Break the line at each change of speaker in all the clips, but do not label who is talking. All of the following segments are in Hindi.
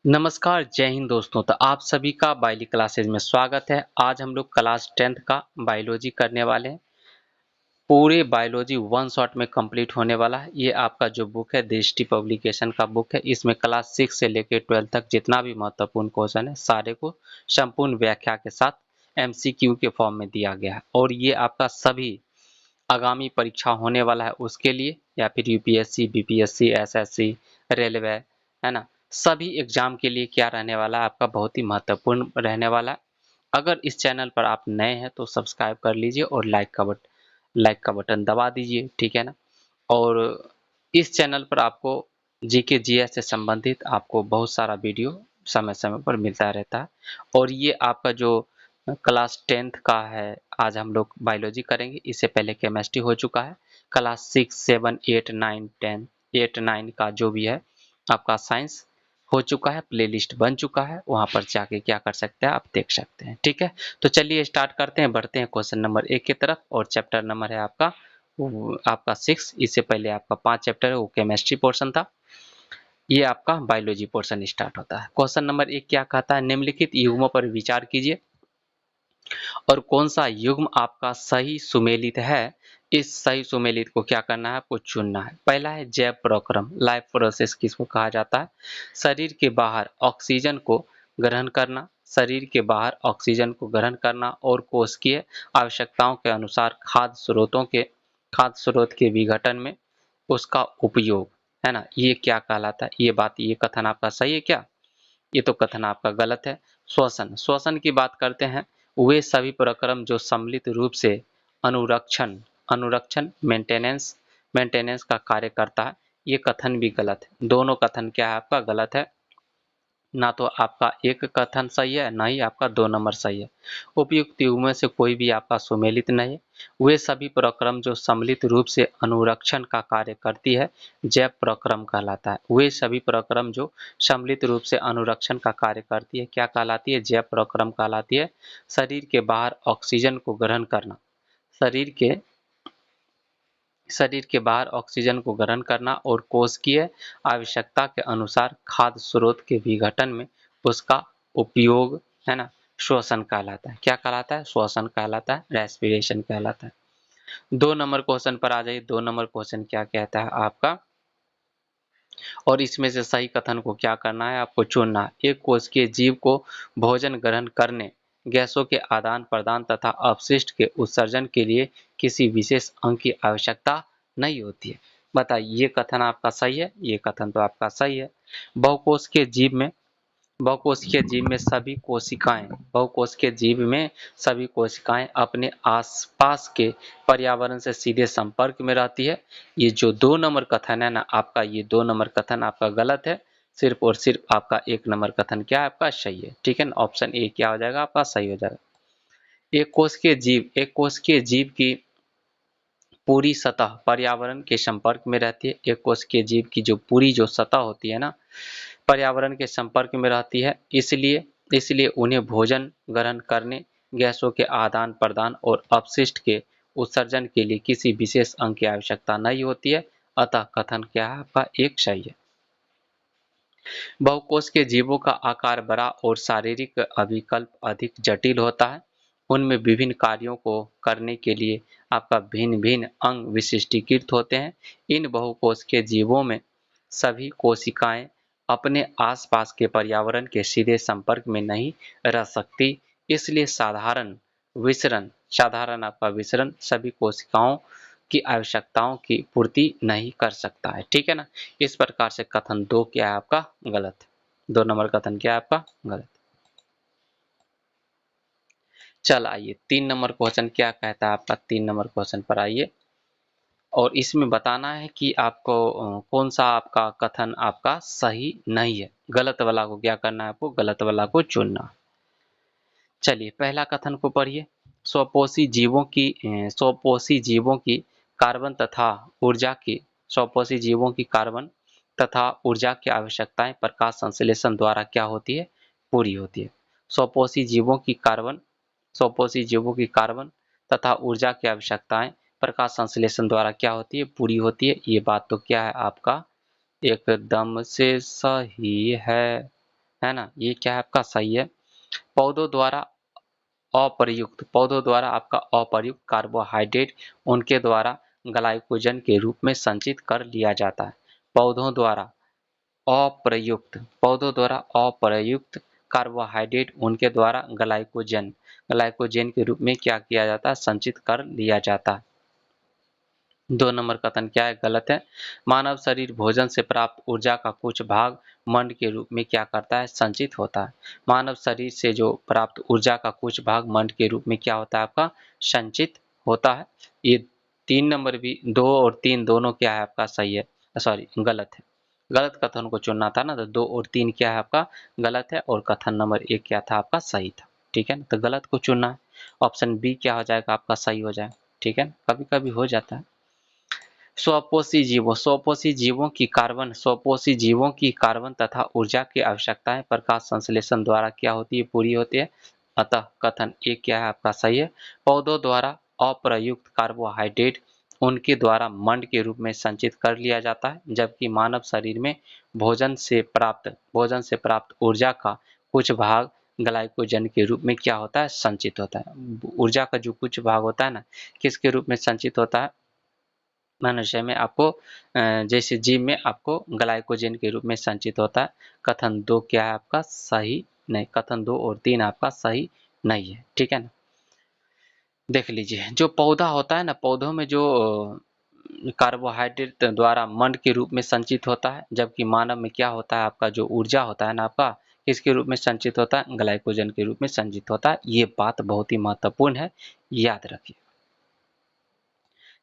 नमस्कार, जय हिंद दोस्तों। तो आप सभी का बायोलॉजी क्लासेज में स्वागत है। आज हम लोग क्लास 10th का बायोलॉजी करने वाले हैं। पूरे बायोलॉजी वन शॉट में कंप्लीट होने वाला है। ये आपका जो बुक है दृष्टि पब्लिकेशन का बुक है। इसमें क्लास 6 से लेकर 12 तक जितना भी महत्वपूर्ण क्वेश्चन है सारे को संपूर्ण व्याख्या के साथ एमसीक्यू के फॉर्म में दिया गया है। और ये आपका सभी आगामी परीक्षा होने वाला है उसके लिए, या फिर यूपीएससी, बीपीएससी, एसएससी, रेलवे, है ना, सभी एग्जाम के लिए क्या रहने वाला है आपका बहुत ही महत्वपूर्ण रहने वाला है। अगर इस चैनल पर आप नए हैं तो सब्सक्राइब कर लीजिए और लाइक का बटन दबा दीजिए, ठीक है ना। और इस चैनल पर आपको जीके जीएस से संबंधित आपको बहुत सारा वीडियो समय समय पर मिलता रहता है। और ये आपका जो क्लास 10th का है, आज हम लोग बायोलॉजी करेंगे। इससे पहले केमिस्ट्री हो चुका है। क्लास 6, 7, 8, 9, 10, 8, 9 का जो भी है आपका साइंस हो चुका है, प्लेलिस्ट बन चुका है, वहां पर जाके क्या कर सकते हैं आप देख सकते हैं, ठीक है। तो चलिए स्टार्ट करते हैं, बढ़ते हैं क्वेश्चन नंबर 1 की तरफ। और चैप्टर नंबर है आपका 6। इससे पहले आपका 5 चैप्टर है, वो केमिस्ट्री पोर्शन था। ये आपका बायोलॉजी पोर्शन स्टार्ट होता है। क्वेश्चन नंबर 1 क्या कहता है, निम्नलिखित युग्मों पर विचार कीजिए और कौन सा युग्म आपका सही सुमेलित है। इस सही सुमेलित को क्या करना है, आपको चुनना है। पहला है जैव प्रक्रम, लाइफ प्रोसेस किसको कहा जाता है, शरीर के बाहर ऑक्सीजन को ग्रहण करना, शरीर के बाहर ऑक्सीजन को ग्रहण करना और कोशिकीय आवश्यकताओं के अनुसार खाद्य स्रोत के विघटन में उसका उपयोग, है ना। ये क्या कहलाता है, ये कथन आपका सही है क्या, ये तो कथन आपका गलत है। श्वसन, श्वसन की बात करते हैं, वे सभी प्रक्रम जो सम्मिलित रूप से अनुरक्षण अनुरक्षण मेंटेनेंस मेंटेनेंस का कार्य करता है। ये कथन भी गलत है। दोनों कथन क्या है आपका गलत है। ना तो आपका एक कथन सही है, ना ही आपका 2 नंबर सही है। उपयुक्त युग्म में से कोई भी आपका सुमेलित नहीं है। वे सभी प्रक्रम जो सम्मिलित रूप से अनुरक्षण का कार्य करती है जैव प्रक्रम कहलाता है। वे सभी प्रक्रम जो सम्मिलित रूप से अनुरक्षण का कार्य करती है क्या कहलाती है, जैव प्रक्रम कहलाती है। शरीर के बाहर ऑक्सीजन को ग्रहण करना, शरीर के शरीर के बाहर ऑक्सीजन को ग्रहण करना और कोशिकीय आवश्यकता के अनुसार खाद्य स्रोत के विघटन में उसका उपयोग, है ना, श्वसन कहलाता है। क्या कहलाता है, श्वसन कहलाता है, रेस्पिरेशन कहलाता है। 2 नंबर क्वेश्चन पर आ जाइए। 2 नंबर क्वेश्चन क्या कहता है आपका, और इसमें से सही कथन को क्या करना है, आपको चुनना है। एक कोशिकीय जीव को भोजन ग्रहण करने, गैसों के आदान प्रदान तथा अपशिष्ट के उत्सर्जन के लिए किसी विशेष अंग की आवश्यकता नहीं होती है। बताइए ये कथन आपका सही है, ये कथन तो आपका सही है। बहुकोशिकीय जीव में बहुकोशिकीय जीव में सभी कोशिकाएं बहुकोशिकीय जीव में सभी कोशिकाएं अपने आसपास के पर्यावरण से सीधे संपर्क में रहती है। ये जो 2 नंबर कथन है ना आपका, ये 2 नंबर कथन आपका गलत है। सिर्फ और सिर्फ आपका 1 नंबर कथन क्या है आपका सही है, ठीक है ना। ऑप्शन ए क्या हो जाएगा आपका सही हो जाएगा। एक कोशिकीय जीव की पूरी सतह पर्यावरण के संपर्क में रहती है। एक कोशिकीय जीव की जो पूरी जो सतह होती है ना, पर्यावरण के संपर्क में रहती है। इसलिए इसलिए उन्हें भोजन ग्रहण करने, गैसों के आदान प्रदान और अपशिष्ट के उत्सर्जन के लिए किसी विशेष अंग की आवश्यकता नहीं होती है। अतः कथन क्या है आपका एक सही है। बहुकोश के जीवों का आकार बड़ा और शारीरिक अभिकल्प अधिक जटिल होता है। उनमें विभिन्न कार्यों को करने के लिए आपका भिन्न भिन्न अंग विशिष्टीकृत होते हैं। इन बहुकोश के जीवों में सभी कोशिकाएं अपने आसपास के पर्यावरण के सीधे संपर्क में नहीं रह सकती। इसलिए साधारण आपका विसरण सभी कोशिकाओं की आवश्यकताओं की पूर्ति नहीं कर सकता है, ठीक है ना। इस प्रकार से कथन 2 क्या है आपका गलत। 2 नंबर कथन क्या है आपका गलत। चल आइए 3 नंबर क्वेश्चन क्या कहता है आपका। 3 नंबर क्वेश्चन पर आइए और इसमें बताना है कि आपको कौन सा आपका कथन आपका सही नहीं है। गलत वाला को क्या करना है, आपको गलत वाला को चुनना। चलिए पहला कथन को पढ़िए। स्वपोषी जीवों की कार्बन तथा ऊर्जा की स्वपोषी जीवों की कार्बन तथा ऊर्जा की आवश्यकताएं प्रकाश संश्लेषण द्वारा क्या होती है, पूरी होती है। स्वपोषी जीवों की कार्बन स्वपोषी जीवों की कार्बन तथा ऊर्जा की आवश्यकताएं प्रकाश संश्लेषण द्वारा क्या होती है, पूरी होती है। ये बात तो क्या है आपका एकदम से सही है है ना, ये क्या है आपका सही है। पौधों द्वारा पौधों द्वारा आपका अप्रयुक्त कार्बोहाइड्रेट उनके द्वारा ग्लाइकोजन के रूप में संचित कर लिया जाता है। पौधों द्वारा अप्रयुक्त कार्बोहाइड्रेट उनके द्वारा ग्लाइकोजन के रूप में क्या किया जाता है, संचित कर लिया जाता है। 2 नंबर कथन क्या है, गलत है। मानव शरीर भोजन से प्राप्त ऊर्जा का कुछ भाग मंड के रूप में क्या करता है, संचित होता है। मानव शरीर से जो प्राप्त ऊर्जा का कुछ भाग मंड के रूप में क्या होता है, आपका संचित होता है। ये 3 नंबर भी, 2 और 3 दोनों क्या है आपका सही है, सॉरी गलत है। गलत कथन को चुनना था ना, तो 2 और 3 क्या है आपका गलत है और कथन नंबर 1 क्या था आपका सही था। ठीक है ना, तो गलत को चुनना है। ऑप्शन बी क्या हो जाएगा आपका सही हो जाए। ठीक है, कभी कभी हो जाता है। स्वपोषी जीवों की कार्बन तथा ऊर्जा की आवश्यकताएं प्रकाश संश्लेषण द्वारा क्या होती है, पूरी होती है। अतः कथन एक क्या है आपका सही है। पौधों द्वारा अप्रयुक्त कार्बोहाइड्रेट उनके द्वारा मंड के रूप में संचित कर लिया जाता है, जबकि मानव शरीर में भोजन से प्राप्त ऊर्जा का कुछ भाग ग्लाइकोजन के रूप में क्या होता है, संचित होता है। ऊर्जा का जो कुछ भाग होता है ना, किसके रूप में संचित होता है, मनुष्य में आपको जैसे जीव में आपको ग्लाइकोजन के रूप में संचित होता है। कथन 2 क्या है आपका सही नहीं, कथन 2 और 3 आपका सही नहीं है। ठीक है ना, देख लीजिए जो पौधा होता है ना, पौधों में जो कार्बोहाइड्रेट द्वारा मंड के रूप में संचित होता है, जबकि मानव में क्या होता है, आपका जो ऊर्जा होता है ना आपका किसके रूप में संचित होता है, ग्लाइकोजन के रूप में संचित होता है। ये बात बहुत ही महत्वपूर्ण है, याद रखिए।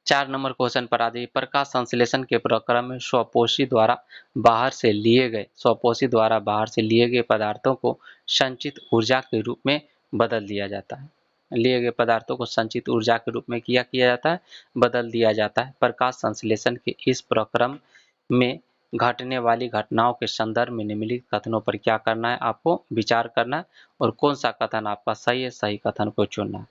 4 नंबर क्वेश्चन पर आ जाइए। प्रकाश संश्लेषण के प्रक्रम में स्वपोषी द्वारा बाहर से लिए गए पदार्थों को संचित ऊर्जा के रूप में बदल दिया जाता है। लिए गए पदार्थों को संचित ऊर्जा के रूप में किया जाता है, बदल दिया जाता है। प्रकाश संश्लेषण के इस प्रक्रम में घटने वाली घटनाओं के संदर्भ में निम्नलिखित कथनों पर क्या करना है, आपको विचार करना है और कौन सा कथन आपका सही है, सही कथन को चुनना है।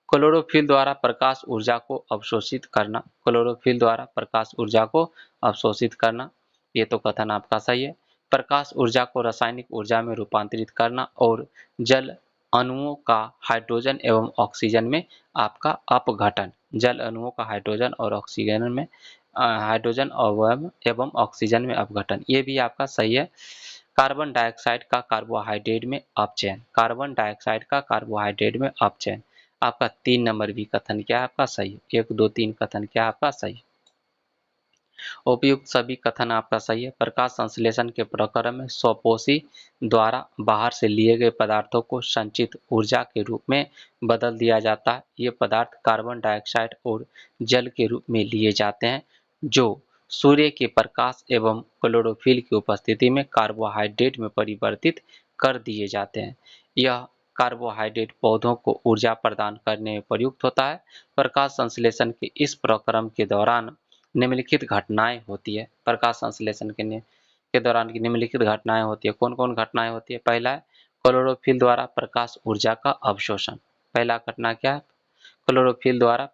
क्लोरोफिल द्वारा प्रकाश ऊर्जा को अवशोषित करना, क्लोरोफिल द्वारा प्रकाश ऊर्जा को अवशोषित करना, ये तो कथन आपका सही है। प्रकाश ऊर्जा को रासायनिक ऊर्जा में रूपांतरित करना और जल अणुओं का हाइड्रोजन एवं ऑक्सीजन में आपका अपघटन, जल अणुओं का हाइड्रोजन एवं ऑक्सीजन में अपघटन, ये भी आपका सही है। कार्बन डाइऑक्साइड का कार्बोहाइड्रेट में अपचयन, कार्बन डाइऑक्साइड का कार्बोहाइड्रेट में अपचयन, आपका 3 नंबर भी कथन क्या है आपका सही है। 1 2 3 कथन क्या आपका सही। उपयुक्त सभी कथन आपका सही है। प्रकाश संश्लेषण के प्रक्रम में स्वपोषी द्वारा बाहर से लिए गए पदार्थों को संचित ऊर्जा के रूप में बदल दिया जाता है। ये पदार्थ कार्बन डाइऑक्साइड और जल के रूप में लिए जाते हैं, जो सूर्य के प्रकाश एवं क्लोरोफिल की उपस्थिति में कार्बोहाइड्रेट में परिवर्तित कर दिए जाते हैं। यह कार्बोहाइड्रेट पौधों को ऊर्जा प्रदान करने में प्रयुक्त होता है। प्रकाश संश्लेषण के इस प्रक्रम के दौरान निम्नलिखित घटनाएं होती है। प्रकाश संश्लेषण के दौरान की निम्नलिखित घटनाएं होती है। कौन कौन घटनाएं होती है, पहला है क्लोरोफिल द्वारा प्रकाश ऊर्जा का अवशोषण। पहला घटना क्या है, क्लोरोफिल द्वारा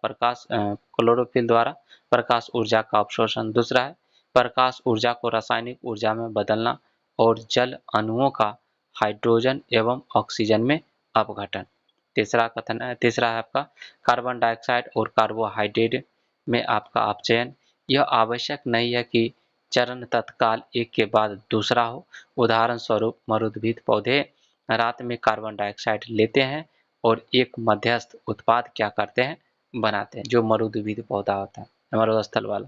प्रकाश ऊर्जा का अवशोषण। दूसरा है प्रकाश ऊर्जा को रासायनिक ऊर्जा में बदलना और जल अणुओं का हाइड्रोजन एवं ऑक्सीजन में अपघटन। तीसरा है आपका कार्बन डाइऑक्साइड और कार्बोहाइड्रेट में आपका अपचयन। यह आवश्यक नहीं है कि चरण तत्काल एक के बाद दूसरा हो। उदाहरण स्वरूप मरुद्भिद पौधे रात में कार्बन डाइऑक्साइड लेते हैं और एक मध्यस्थ उत्पाद क्या करते हैं, बनाते हैं। जो मरुद्भिद पौधा होता है मरुस्थल वाला,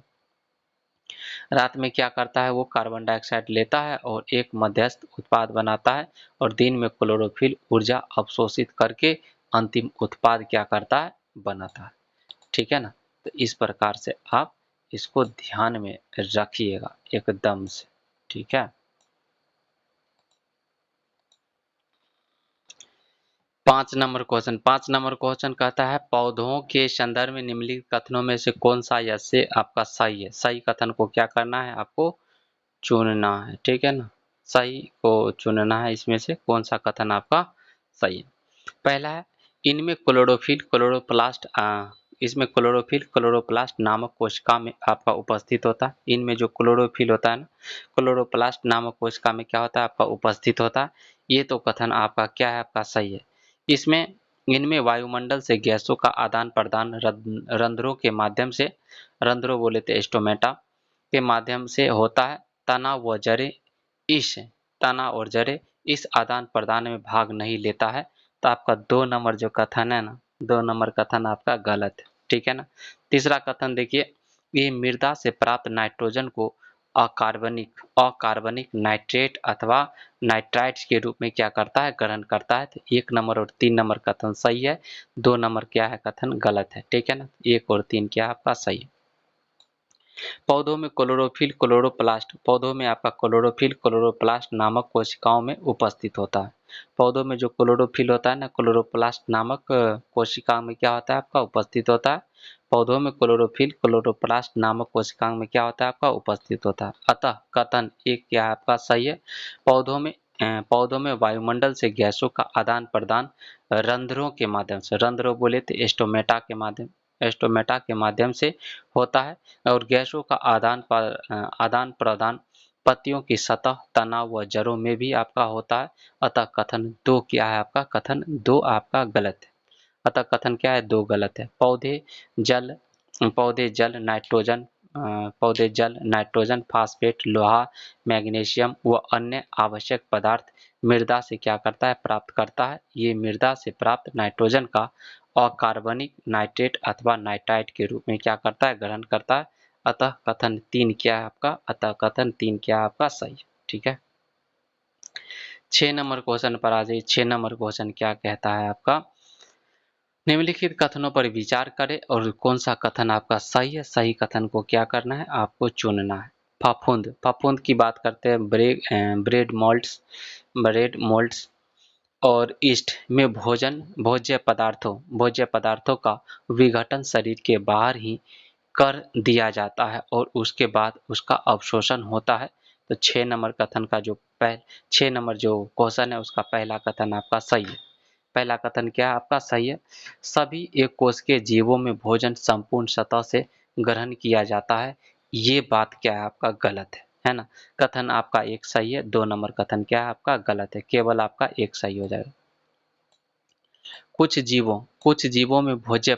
रात में क्या करता है, वो कार्बन डाइऑक्साइड लेता है और एक मध्यस्थ उत्पाद बनाता है और दिन में क्लोरोफिल ऊर्जा अवशोषित करके अंतिम उत्पाद क्या करता है, बनाता है। ठीक है ना, तो इस प्रकार से आप इसको ध्यान में रखिएगा एकदम से। ठीक है, 5 नंबर क्वेश्चन कहता है पौधों के संदर्भ में निम्नलिखित कथनों में से कौन सा यसे आपका सही है। सही कथन को क्या करना है, आपको चुनना है। ठीक है ना, सही को चुनना है। इसमें से कौन सा कथन आपका सही है। पहला है इनमें क्लोरोप्लास्ट नामक कोशिका में आपका उपस्थित होता है। इनमें जो क्लोरोफिल होता है ना, क्लोरोप्लास्ट नामक कोशिका में क्या होता है, आपका उपस्थित होता है। ये तो कथन आपका क्या है, आपका सही है। इसमें इनमें वायुमंडल से गैसों का आदान प्रदान रंध्रों के माध्यम से, रंध्रों बोले तो स्टोमेटा के माध्यम से होता है। तना व जड़ें इस तना और जड़ें इस आदान प्रदान में भाग नहीं लेता है। तो आपका 2 नंबर जो कथन है ना, 2 नंबर कथन आपका गलत है, ठीक है ना। तीसरा कथन देखिए, ये मृदा से प्राप्त नाइट्रोजन को अकार्बनिक अकार्बनिक नाइट्रेट अथवा नाइट्राइट्स के रूप में क्या करता है, ग्रहण करता है। तो 1 नंबर और 3 नंबर कथन सही है, 2 नंबर क्या है, कथन गलत है, ठीक है ना। 1 और 3 क्या आपका सही है। पौधों में क्लोरोफिल क्लोरोप्लास्ट, पौधों में आपका क्लोरोफिल क्लोरोप्लास्ट नामक कोशिकाओं में उपस्थित होता है। पौधों में जो क्लोरोफिल होता है ना, क्लोरोप्लास्ट नामक कोशिका में क्या होता है, आपका उपस्थित होता है। पौधों में क्लोरोफिल क्लोरोप्लास्ट नामक कोशिका में क्या होता है, आपका उपस्थित होता है। अतः कथन एक क्या है, आपका सही है। पौधों में वायुमंडल से गैसों का आदान प्रदान रंध्रों के माध्यम से, रंध्रों बोले तो स्टोमेटा के माध्यम से होता है। और गैसों का आदान प्रदान पत्तियों की सतह, तना व जड़ों में भी आपका होता है। अतः कथन 2 क्या है, आपका कथन 2 आपका गलत है। अतः कथन क्या है, 2 गलत है। जल पौधे जल नाइट्रोजन, फास्फेट, लोहा, मैग्नीशियम व अन्य आवश्यक पदार्थ मृदा से क्या करता है, प्राप्त करता है। ये मृदा से प्राप्त नाइट्रोजन का अकार्बनिक नाइट्रेट अथवा नाइट्राइट के रूप में क्या करता है, ग्रहण करता है। अतः कथन 3 क्या है आपका, अतः कथन 3 क्या है आपका सही, ठीक है। 6 नंबर क्वेश्चन पर आ जाइए। 6 नंबर क्वेश्चन क्या कहता है आपका, निम्नलिखित कथनों पर विचार करें और कौन सा कथन आपका सही है। सही कथन को क्या करना है, आपको चुनना है। फफूंद, फफूंद की बात करते हैं। ब्रेड मोल्ड्स और ईस्ट में भोज्य पदार्थों का विघटन शरीर के बाहर ही कर दिया जाता है और उसके बाद उसका अवशोषण होता है। तो 6 नंबर कथन का जो 6 नंबर जो क्वेश्चन है, उसका पहला कथन आपका सही है। पहला कथन क्या आपका सही है, सभी एक कोश के जीवों में भोजन संपूर्ण सतह से ग्रहण किया जाता है। ये बात क्या है, आपका गलत है ना। कथन आपका एक सही है, 2 नंबर कथन क्या है, आपका गलत है। केवल आपका एक सही हो जाएगा। कुछ जीवों में भोज्य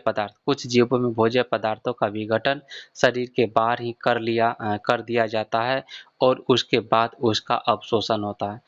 पदार्थों का विघटन शरीर के बाहर ही कर दिया जाता है और उसके बाद उसका अवशोषण होता है।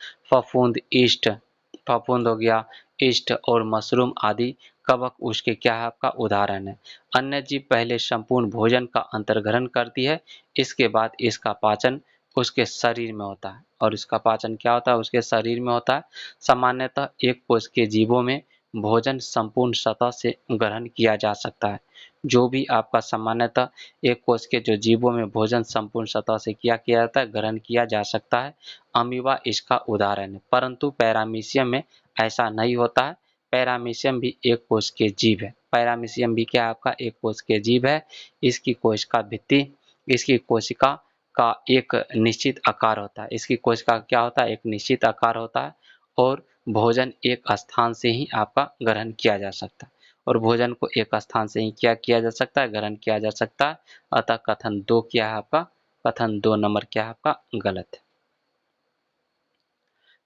फफूंद हो गया, ईस्ट और मशरूम आदि कवक उसके क्या है, आपका उदाहरण है। अन्य जीव पहले संपूर्ण भोजन का अंतर्ग्रहण करती है, इसके बाद इसका पाचन उसके शरीर में होता है। और इसका पाचन क्या होता है, उसके शरीर में होता है। सामान्यतः एक कोश के जीवों में भोजन संपूर्ण सतह से ग्रहण किया जा सकता है। जो भी आपका सामान्यतः एक कोश के जो जीवों में भोजन संपूर्ण सतह से क्या किया जाता है, ग्रहण किया जा सकता है। अमीबा इसका उदाहरण है, परंतु पैरामीशियम में ऐसा नहीं होता है। पैरामीशियम भी एक कोश के जीव है। पैरामीशियम भी क्या आपका एक कोश के जीव है। इसकी कोशिका भित्ति, इसकी कोशिका का एक निश्चित आकार होता है। इसकी कोशिका क्या होता है, एक निश्चित आकार होता है। और भोजन एक स्थान से ही आपका ग्रहण किया जा सकता है। और भोजन को एक स्थान से ही क्या किया जा सकता है, ग्रहण किया जा सकता है। अतः कथन 2 क्या है आपका, कथन 2 नंबर क्या है आपका गलत है।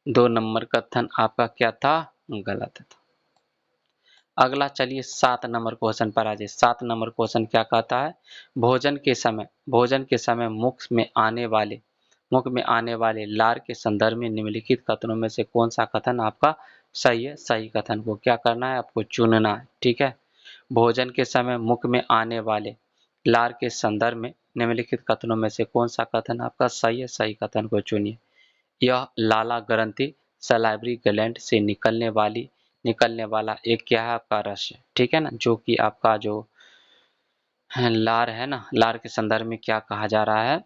2 नंबर कथन आपका क्या था, गलत था। अगला चलिए 7 नंबर क्वेश्चन पर आ जाइए। 7 नंबर क्वेश्चन क्या कहता है, भोजन के समय मुख में आने वाले लार के संदर्भ में निम्नलिखित कथनों में से कौन सा कथन आपका सही है। सही कथन को क्या करना है, आपको चुनना है, ठीक है। भोजन के समय मुख में आने वाले लार के संदर्भ में निम्नलिखित कथनों में से कौन सा कथन आपका सही है। सही कथन को चुनिए। यह लाला ग्रंथि सलाइवरी ग्लैंड से निकलने वाला एक क्या है, आपका रस है, ठीक है ना। जो कि आपका जो लार है ना, लार के संदर्भ में क्या कहा जा रहा है,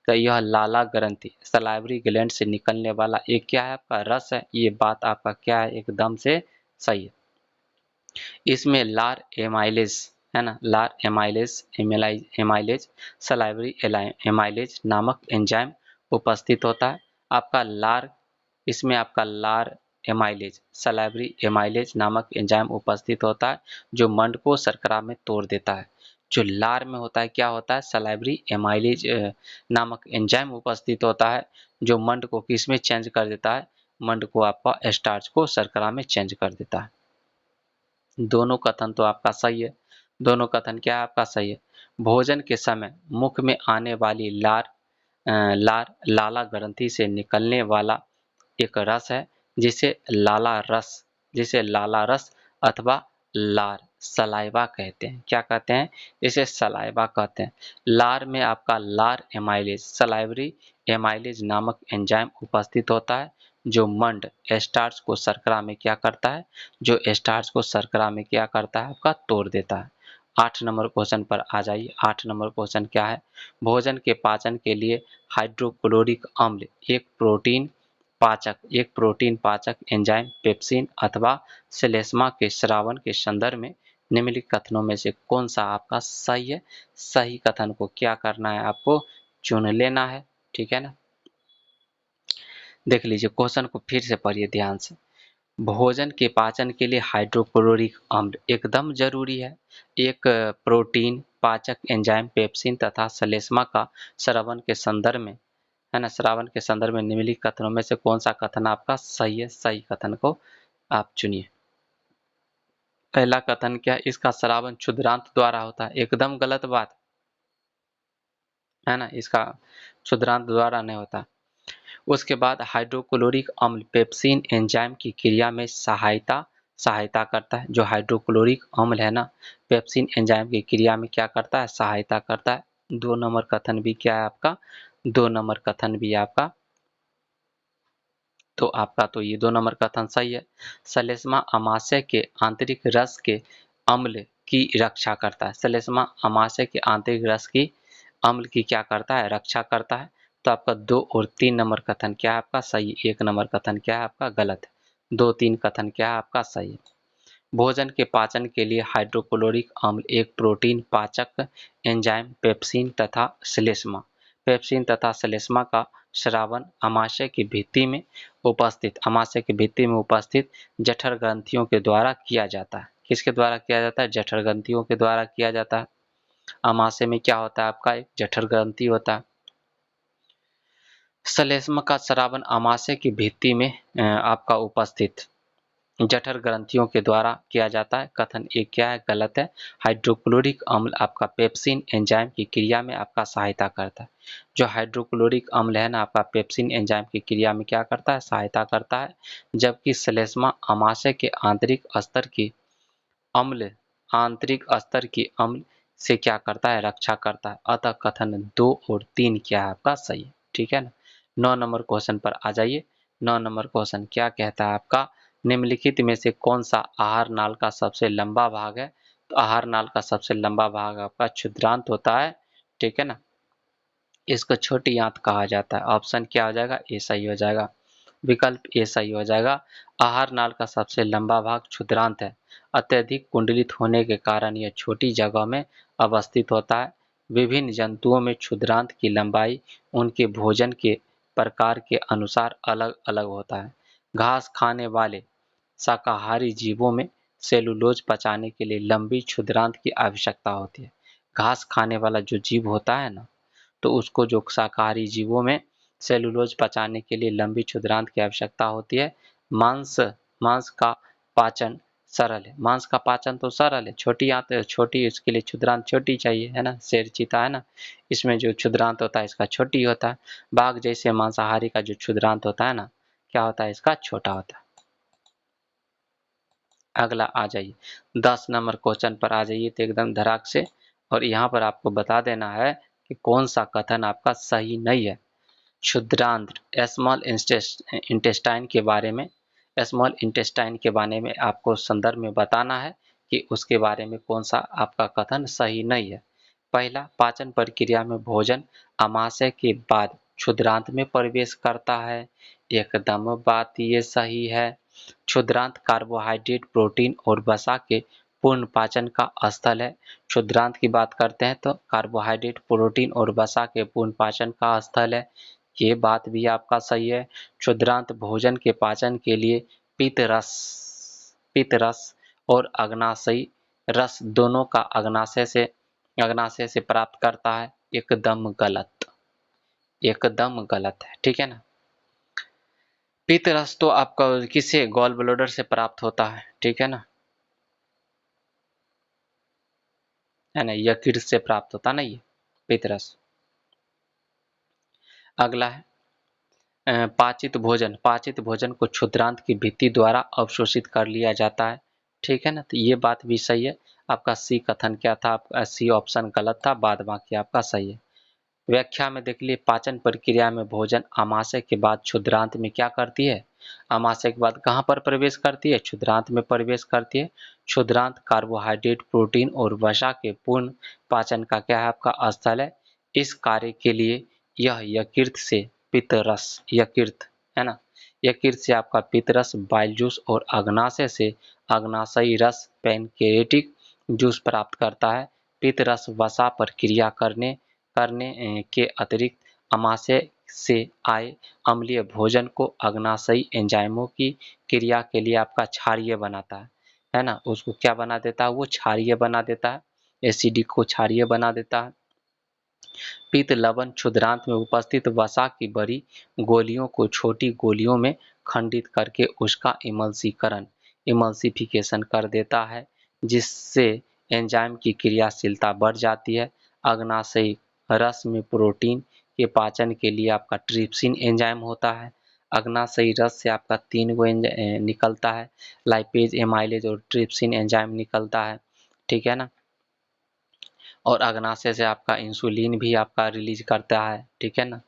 तो यह लाला ग्रंथि सलाइवरी ग्लैंड से निकलने वाला एक क्या है, आपका रस है। ये बात आपका क्या है, एकदम से सही है। इसमें लार एमाइलेज है ना, लार एमाइलेज सलाइवरी एमाइलेज नामक एंजाइम उपस्थित होता है। आपका लार इसमें आपका लार एमाइलेज सलाइवरी एमाइलेज नामक एंजाइम उपस्थित होता है, जो मंड को शर्करा में तोड़ देता है। जो लार में होता है, क्या होता है, सलाइवरी एमाइलेज नामक एंजाइम उपस्थित होता है, जो मंड को किस में चेंज कर देता है, मंड को आपका स्टार्च को शर्करा में चेंज कर देता है। दोनों कथन तो आपका सही है। दोनों कथन क्या है आपका सही है। भोजन के समय मुख में आने वाली लार लाला ग्रंथि से निकलने वाला एक रस है जिसे लाला रस अथवा लार सलाइवा कहते हैं। क्या कहते हैं? इसे सलाइवा कहते हैं। लार में आपका लार एमाइलेज सलाइवरी एमाइलेज नामक एंजाइम उपस्थित होता है जो मंड स्टार्च को शर्करा में क्या करता है, जो स्टार्च को शर्करा में क्या करता है आपका तोड़ देता है। 8 नंबर क्वेश्चन पर आ जाइए। 8 नंबर क्वेश्चन क्या है? भोजन के पाचन के लिए हाइड्रोक्लोरिक अम्ल एक प्रोटीन पाचक एंजाइम पेप्सिन अथवा सेलेस्मा के स्रावन के संदर्भ में निम्नलिखित कथनों में से कौन सा आपका सही है? सही कथन को क्या करना है, आपको चुन लेना है। ठीक है ना। देख लीजिए क्वेश्चन को फिर से पढ़िए ध्यान से। भोजन के पाचन के लिए हाइड्रोक्लोरिक अम्ल एकदम जरूरी है। एक प्रोटीन पाचक एंजाइम पेप्सिन तथा सलेस्मा का स्रावन के संदर्भ में, है ना, श्रावण के संदर्भ में निम्नलिखित कथनों में से कौन सा कथन आपका सही है? सही कथन को आप चुनिए। पहला कथन क्या है? इसका श्रावण क्षुद्रांत द्वारा होता है। एकदम गलत बात है ना, इसका क्षुद्रांत द्वारा नहीं होता। उसके बाद हाइड्रोक्लोरिक अम्ल पेप्सिन एंजाइम की क्रिया में सहायता करता है। जो हाइड्रोक्लोरिक अम्ल है ना, पेप्सिन एंजाइम की क्रिया में क्या करता है? सहायता करता है। 2 नंबर कथन भी क्या है आपका? 2 नंबर कथन भी आपका, तो आपका तो ये 2 नंबर कथन सही है। सलेस्मा अमाशय के आंतरिक रस के अम्ल की रक्षा करता है। सलेस्मा अमाशय के आंतरिक रस की अम्ल की क्या करता है? रक्षा करता है। तो आपका 2 और 3 नंबर कथन क्या है आपका सही? 1 नंबर कथन क्या है आपका गलत है। 2 3 कथन क्या है आपका सही है। भोजन के पाचन के लिए हाइड्रोक्लोरिक अम्ल एक प्रोटीन पाचक एंजाइम पेप्सिन तथा श्लेष्मा का स्रावन आमाशय की भित्ति में उपस्थित जठर ग्रंथियों के द्वारा किया जाता है। किसके द्वारा किया जाता है? जठर ग्रंथियों के द्वारा किया जाता है। आमाशय में क्या होता है आपका? एक जठर ग्रंथि होता है। श्लेष्मा का स्रावन आमाशय की भित्ति में आपका उपस्थित जठर ग्रंथियों के द्वारा किया जाता है। कथन एक क्या है? गलत है। हाइड्रोक्लोरिक अम्ल आपका पेप्सिन एंजाइम की क्रिया में आपका सहायता करता है। जो हाइड्रोक्लोरिक अम्ल है ना आपका पेप्सिन एंजाइम की क्रिया में क्या करता है? सहायता करता है। जबकि श्लेष्मा आमाशय के आंतरिक स्तर की अम्ल से क्या करता है? रक्षा करता है। अतः कथन 2 और 3 क्या है आपका सही है। ठीक है ना। 9 नंबर क्वेश्चन पर आ जाइए। 9 नंबर क्वेश्चन क्या कहता है आपका? निम्नलिखित में से कौन सा आहार नाल का सबसे लंबा भाग है? तो आहार नाल का सबसे लंबा भाग आपका क्षुद्रांत होता है। ठीक है ना। इसको छोटी आंत कहा जाता है। ऑप्शन क्या हो जाएगा? ए सही हो जाएगा। विकल्प ए सही हो जाएगा। आहार नाल का सबसे लंबा भाग क्षुद्रांत है। अत्यधिक कुंडलित होने के कारण यह छोटी जगह में अवस्थित होता है। विभिन्न जंतुओं में क्षुद्रांत की लंबाई उनके भोजन के प्रकार के अनुसार अलग अलग होता है। घास खाने वाले शाकाहारी जीवों में सेलुलोज पचाने के लिए लंबी क्षुद्रांत की आवश्यकता होती है। घास खाने वाला जो जीव होता है ना, तो उसको जो शाकाहारी जीवों में सेलुलोज पचाने के लिए लंबी क्षुद्रांत की आवश्यकता होती है। मांस मांस का पाचन सरल है। मांस का पाचन तो सरल है। छोटी इसके लिए क्षुद्रांत छोटी चाहिए, है ना। शेर चीता है ना, इसमें जो क्षुद्रांत होता है इसका छोटी होता है। बाघ जैसे मांसाहारी का जो क्षुद्रांत होता है ना, क्या होता है? इसका छोटा होता है। अगला आ जाइए 10 नंबर क्वेश्चन पर आ जाइए तो एकदम धड़ाक से, और यहाँ पर आपको बता देना है कि कौन सा कथन आपका सही नहीं है। क्षुद्रांत्र स्मॉल इंटेस्टाइन के बारे में आपको संदर्भ में बताना है कि उसके बारे में कौन सा आपका कथन सही नहीं है। पहला, पाचन प्रक्रिया में भोजन आमाशय के बाद क्षुद्रांत में प्रवेश करता है। एकदम बात ये सही है। क्षुद्रांत कार्बोहाइड्रेट, प्रोटीन और वसा के पूर्ण पाचन का स्थल है। क्षुद्रांत की बात करते हैं तो कार्बोहाइड्रेट, प्रोटीन और वसा के पूर्ण पाचन का स्थल है। ये बात भी आपका सही है। क्षुद्रांत भोजन के पाचन के लिए पित्त रस और अग्नाशयी रस दोनों का अग्नाशय से प्राप्त करता है। एकदम गलत है। ठीक है ना। पित्त रस तो आपका किससे, गॉल ब्लैडर से प्राप्त होता है, ठीक है ना, यकृत से प्राप्त होता ना ये पित्त रस। अगला है पाचित भोजन। पाचित भोजन को क्षुद्रांत की भित्ति द्वारा अवशोषित कर लिया जाता है, ठीक है ना, तो ये बात भी सही है। आपका सी कथन क्या था, आपका सी ऑप्शन गलत था, बाद बाकी आपका सही है। व्याख्या में देख लिए, पाचन प्रक्रिया में भोजन आमाशय के बाद क्षुद्रांत में क्या करती है, आमाशय के बाद कहाँ पर प्रवेश करती है, क्षुद्रांत में प्रवेश करती है। क्षुद्रांत कार्बोहाइड्रेट, प्रोटीन और वसा के पूर्ण पाचन का क्या है, आपका स्थल है। इस कार्य के लिए यह यकृत से पित्त रस, यकृत है ना, यकृत से आपका पित्त रस, बाइल जूस और अग्नाशय से अग्नाशयी रस, पैनक्रियाटिक जूस प्राप्त करता है। पित्त रस वसा पर क्रिया करने करने के अतिरिक्त आमाशय से आए अम्लीय भोजन को अग्नाशयी एंजाइमों की क्रिया के लिए आपका क्षारीय बनाता है ना, उसको क्या बना देता है, वो क्षारीय बना देता है, एसिडिक को क्षारीय बना देता है। पित्त लवण क्षुद्रांत में उपस्थित वसा की बड़ी गोलियों को छोटी गोलियों में खंडित करके उसका इमल्सीकरण, इमल्सिफिकेशन कर देता है, जिससे एंजाइम की क्रियाशीलता बढ़ जाती है। अग्नाशयी रस में प्रोटीन के पाचन के लिए आपका ट्रिप्सिन एंजाइम होता है। अग्नाशयी रस से आपका 3 गो निकलता है, लाइपेज, एमाइलेज और ट्रिप्सिन एंजाइम निकलता है, ठीक है ना। और अग्नाशय से आपका इंसुलिन भी आपका रिलीज करता है, ठीक है ना।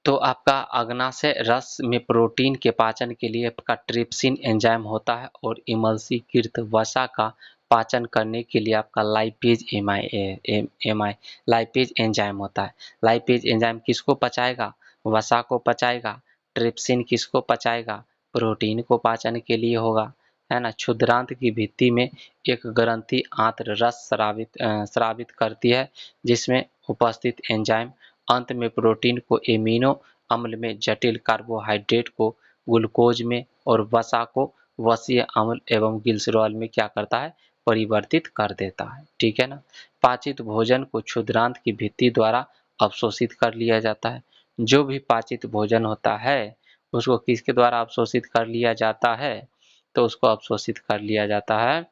तो आपका अग्नाशय रस में प्रोटीन के पाचन के लिए आपका ट्रिप्सिन एंजाइम होता है और इमल्सीकृत वसा का पाचन करने के लिए आपका लाइपेज एमाई लाइपेज एंजाइम होता है। लाइपेज एंजाइम किसको पचाएगा, वसा को पचाएगा। ट्रिप्सिन किसको पचाएगा, प्रोटीन को पाचन के लिए होगा, है ना। क्षुद्रांत की भित्ति में एक ग्रंथि आंत्र रस स्रावित करती है, जिसमें उपस्थित एंजाइम अंत में प्रोटीन को एमिनो अम्ल में, जटिल कार्बोहाइड्रेट को ग्लूकोज में और वसा को वसीय अम्ल एवं ग्लिसरॉल में क्या करता है, परिवर्तित कर देता है, ठीक है ना। पाचित भोजन को क्षुद्रांत की भित्ति द्वारा अवशोषित कर लिया जाता है। जो भी पाचित भोजन होता है उसको किसके द्वारा अवशोषित कर लिया जाता है, तो उसको अवशोषित कर लिया जाता है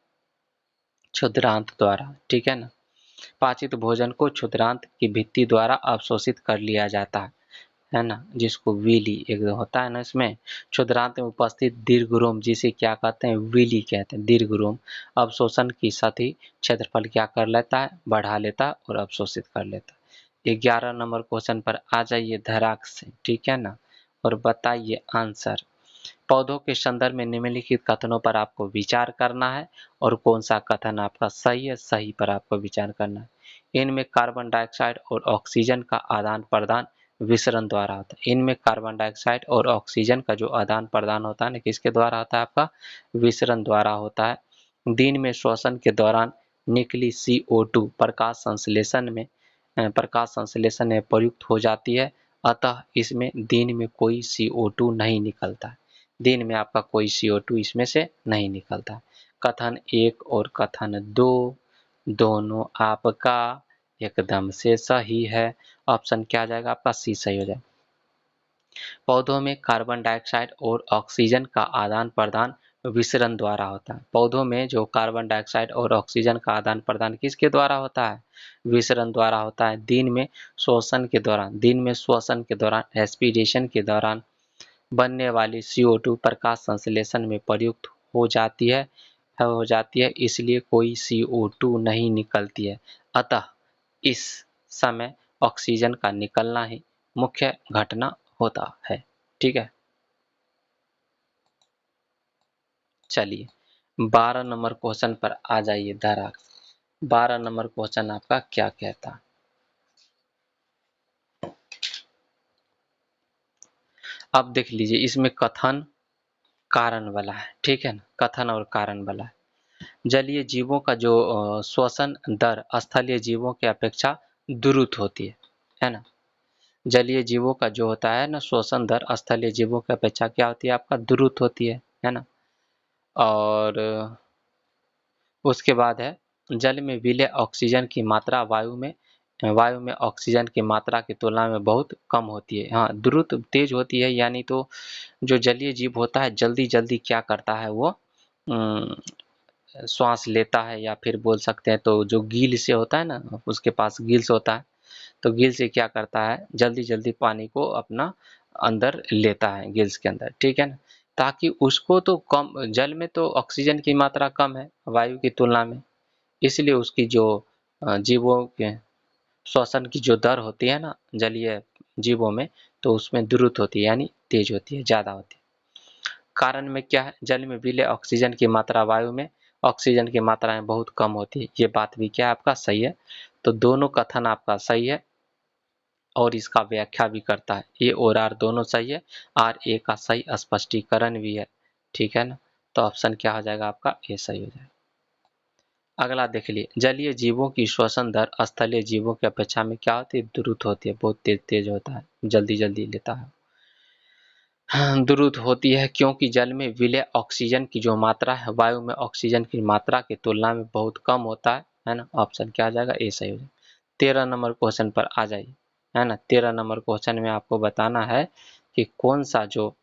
क्षुद्रांत द्वारा, ठीक है ना। पाचित भोजन को क्षुद्रांत की भित्ति द्वारा अवशोषित कर लिया जाता है ना, जिसको विली एक होता है ना, इसमें क्षुद्रांत में उपस्थित दीर्घरोम, जिसे क्या कहते हैं, विली कहते हैं, दीर्घरोम अवशोषण की सतही क्षेत्रफल क्या कर लेता है, बढ़ा लेता है और अवशोषित कर लेता है। 11 नंबर क्वेश्चन पर आ जाइए धराक से, ठीक है ना, और बताइए आंसर। पौधों के संदर्भ में निम्नलिखित कथनों पर आपको विचार करना है और कौन सा कथन आपका सही है, सही पर आपको विचार करना है। इनमें कार्बन डाइऑक्साइड और ऑक्सीजन का आदान प्रदान विसरण द्वारा होता है। इनमें कार्बन डाइऑक्साइड और ऑक्सीजन का जो आदान प्रदान होता है ना, किसके द्वारा होता है, आपका विसरण द्वारा होता है। दिन में श्वसन के दौरान निकली CO2 प्रकाश संश्लेषण में प्रयुक्त हो जाती है, अतः इसमें दिन में कोई CO2 नहीं निकलता है। दिन में आपका कोई CO2 इसमें से नहीं निकलता। कथन 1 और कथन 2 दोनों आपका एकदम से सही है। ऑप्शन क्या आ जाएगा आपका, सी सही हो जाएगा। पौधों में कार्बन डाइऑक्साइड और ऑक्सीजन का आदान प्रदान विसरण द्वारा होता है। पौधों में जो कार्बन डाइऑक्साइड और ऑक्सीजन का आदान प्रदान किसके द्वारा होता है, विसरण द्वारा होता है। दिन में श्वसन के दौरान, दिन में श्वसन के दौरान एस्पिरेशन के दौरान बनने वाली CO2 प्रकाश संश्लेषण में प्रयुक्त हो जाती है, इसलिए कोई CO2 नहीं निकलती है, अतः इस समय ऑक्सीजन का निकलना ही मुख्य घटना होता है, ठीक है। चलिए 12 नंबर क्वेश्चन पर आ जाइए धराक। 12 नंबर क्वेश्चन आपका क्या कहता, अब देख लीजिए, इसमें कथन कारण वाला है, ठीक है ना, कथन और कारण वाला है। जलीय जीवों का जो श्वसन दर स्थलीय जीवों की अपेक्षा द्रुत होती है ना। जलीय जीवों का जो होता है ना श्वसन दर स्थलीय जीवों की अपेक्षा क्या होती है, आपका द्रुत होती है ना। और उसके बाद है, जल में विलय ऑक्सीजन की मात्रा वायु में वायु में ऑक्सीजन की मात्रा की तुलना में बहुत कम होती है। हाँ, द्रुत तेज होती है, यानी तो जो जलीय जीव होता है जल्दी जल्दी क्या करता है, वो श्वास लेता है, या फिर बोल सकते हैं तो जो गील से होता है ना, उसके पास गिल्स होता है, तो गिल से क्या करता है, जल्दी जल्दी पानी को अपना अंदर लेता है गिल्स के अंदर, ठीक है ना। ताकि उसको तो कम, जल में तो ऑक्सीजन की मात्रा कम है वायु की तुलना में, इसलिए उसकी जो जीवों के श्वसन की जो दर होती है ना जलीय जीवों में, तो उसमें द्रुत होती है, यानी तेज होती है, ज़्यादा होती है। कारण में क्या है, जल में विलेय ऑक्सीजन की मात्रा वायु में ऑक्सीजन की मात्रा में बहुत कम होती है। ये बात भी क्या आपका सही है, तो दोनों कथन आपका सही है और इसका व्याख्या भी करता है। ए और आर दोनों सही है, आर ए का सही स्पष्टीकरण भी है, ठीक है ना। तो ऑप्शन क्या हो जाएगा आपका, ए सही हो जाएगा। अगला देख लिए, जलीय जीवों की श्वसन दर स्थलीय जीवों की अपेक्षा में क्या होती है, द्रुत होती है, बहुत तेज तेज होता है, जल्दी जल्दी लेता है। द्रुत होती है क्योंकि जल में विलेय ऑक्सीजन की जो मात्रा है वायु में ऑक्सीजन की मात्रा की तुलना में बहुत कम होता है ना। ऑप्शन क्या आ जाएगा, ए सही हो जाएगा। 13 नंबर क्वेश्चन पर आ जाइए, है ना। 13 नंबर क्वेश्चन में आपको बताना है कि कौन सा जो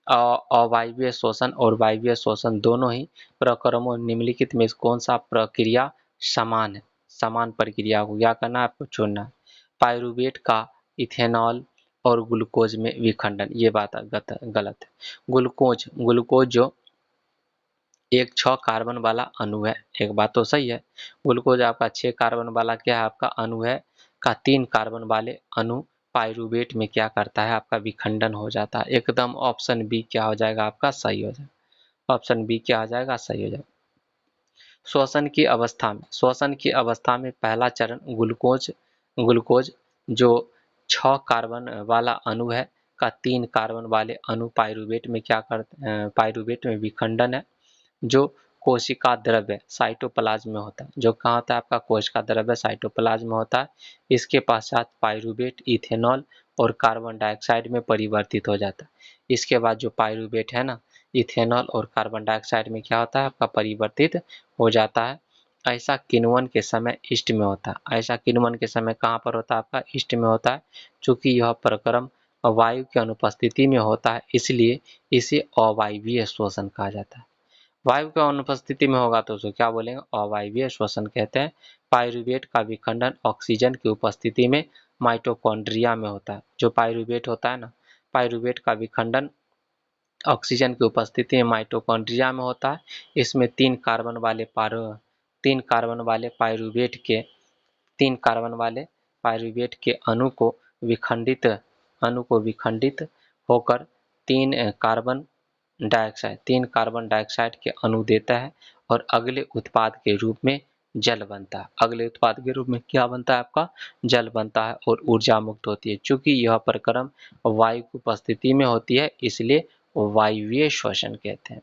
अवायवीय शोषण और वायवीय शोषण दोनों ही प्रक्रमों निम्नलिखित में कौन सा प्रक्रिया समान है। समान प्रक्रिया को क्या करना है, आपको चुनना है। पायरुवेट का इथेनॉल और ग्लूकोज में विखंडन, ये बात गलत है। ग्लूकोज ग्लूकोज जो एक 6 कार्बन वाला अणु है, एक बात तो सही है। ग्लूकोज आपका 6 कार्बन वाला क्या है, आपका अणु है, का 3 कार्बन वाले अणु पायरुवेट में क्या करता है, आपका विखंडन हो जाता है। एकदम ऑप्शन बी क्या हो जाएगा, आपका सही हो जाएगा। ऑप्शन बी क्या आ जाएगा, सही हो जाएगा। श्वसन की अवस्था में पहला चरण ग्लूकोज ग्लूकोज जो 6 कार्बन वाला अणु है का 3 कार्बन वाले अणु पायरुवेट में क्या करते, पायरुवेट में विखंडन है, जो कोशिका द्रव्य साइटोप्लाज्म में होता है। जो कहाँ होता है, आपका कोशिका द्रव्य साइटोप्लाज्म में होता है। इसके पश्चात पायरुवेट इथेनॉल और कार्बन डाइऑक्साइड में परिवर्तित हो जाता है। इसके बाद जो पायरुवेट है ना, इथेनॉल और कार्बन डाइऑक्साइड में क्या होता है, आपका परिवर्तित हो जाता है। ऐसा किण्वन के समय ईस्ट में होता है। ऐसा किण्वन के समय कहाँ पर होता है, आपका ईस्ट में होता है। चूंकि यह प्रक्रम वायु की अनुपस्थिति में होता है, इसलिए इसे अवायवीय श्वसन कहा जाता है। वायु की अनुपस्थिति में होगा तो उसको क्या बोलेंगे, अवायवीय श्वसन कहते हैं। पायरुवेट का विखंडन ऑक्सीजन की उपस्थिति में माइटोकॉन्ड्रिया में होता है। जो पायरुवेट होता है ना, पायरुवेट का विखंडन ऑक्सीजन की उपस्थिति में माइटोकॉन्ड्रिया में होता है। इसमें 3 कार्बन वाले पायरुवेट के अणु को विखंडित होकर 3 कार्बन डाइऑक्साइड के अणु देता है और अगले उत्पाद के रूप में जल बनता है। अगले उत्पाद के रूप में क्या बनता है, आपका जल बनता है और ऊर्जा मुक्त होती है। चूंकि यह प्रक्रम वायु की उपस्थिति में होती है, इसलिए वायवीय श्वसन कहते हैं।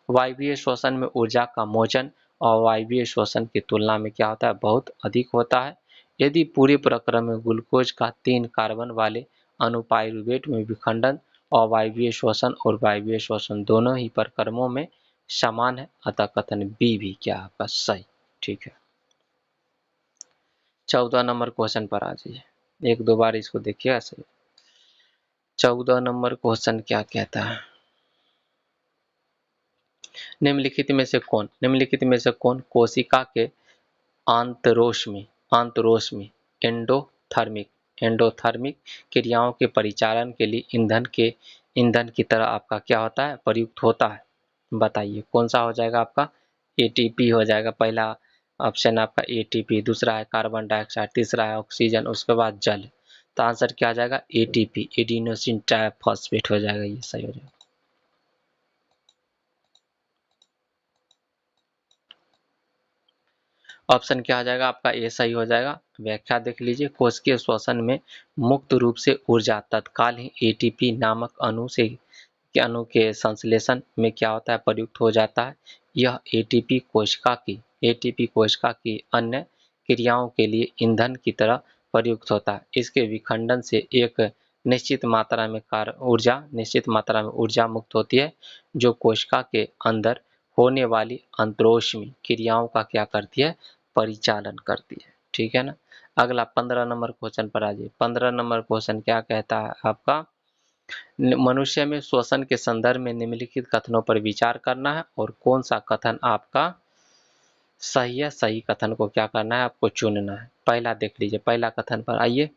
वायवीय श्वसन में ऊर्जा का मोचन अवायवीय श्वसन की तुलना में क्या होता है, बहुत अधिक होता है। यदि पूरे प्रक्रम में ग्लूकोज का 3 कार्बन वाले अणु पायरुवेट में विखंडन अवायवीय श्वसन और वायवीय श्वसन दोनों ही प्रक्रमों में समान है, अतः कथन बी भी क्या आपका सही, ठीक है। 14 नंबर क्वेश्चन पर आ जाइए, एक दो बार इसको देखिएगा सही। 14 नंबर क्वेश्चन क्या कहता है, निम्नलिखित में से कौन कोशिका के आंतरोष्मी एंडोथर्मिक क्रियाओं के परिचालन के लिए ईंधन की तरह आपका क्या होता है, प्रयुक्त होता है। बताइए कौन सा हो जाएगा, आपका एटीपी हो जाएगा। पहला ऑप्शन आपका एटीपी, दूसरा है कार्बन डाइऑक्साइड, तीसरा है ऑक्सीजन, उसके बाद जल। तो आंसर क्या आ जाएगा, एटीपी, एडिनोसिन ट्राइफॉस्फेट हो जाएगा, ये सही हो जाएगा। ऑप्शन क्या आ जाएगा आपका, ए सही हो जाएगा। व्याख्या देख लीजिए, कोशिकीय श्वसन में मुक्त रूप से ऊर्जा तत्काल ही एटीपी नामक अणु के संश्लेषण में क्या होता है, प्रयुक्त हो जाता है। यह एटीपी कोशिका की अन्य क्रियाओं के लिए ईंधन की तरह प्रयुक्त होता है। इसके विखंडन से एक निश्चित मात्रा में ऊर्जा मुक्त होती है, जो कोशिका के अंदर होने वाली अंतरोष्मी क्रियाओं का क्या करती है, परिचालन करती है, ठीक है ना। अगला 15 नंबर क्वेश्चन पर आ जाइए। 15 नंबर क्वेश्चन क्या कहता है आपका, मनुष्य में श्वसन के संदर्भ में निम्नलिखित कथनों पर विचार करना है और कौन सा कथन आपका सही है। सही कथन को क्या करना है, आपको चुनना है। पहला देख लीजिए, पहला कथन पर आइए।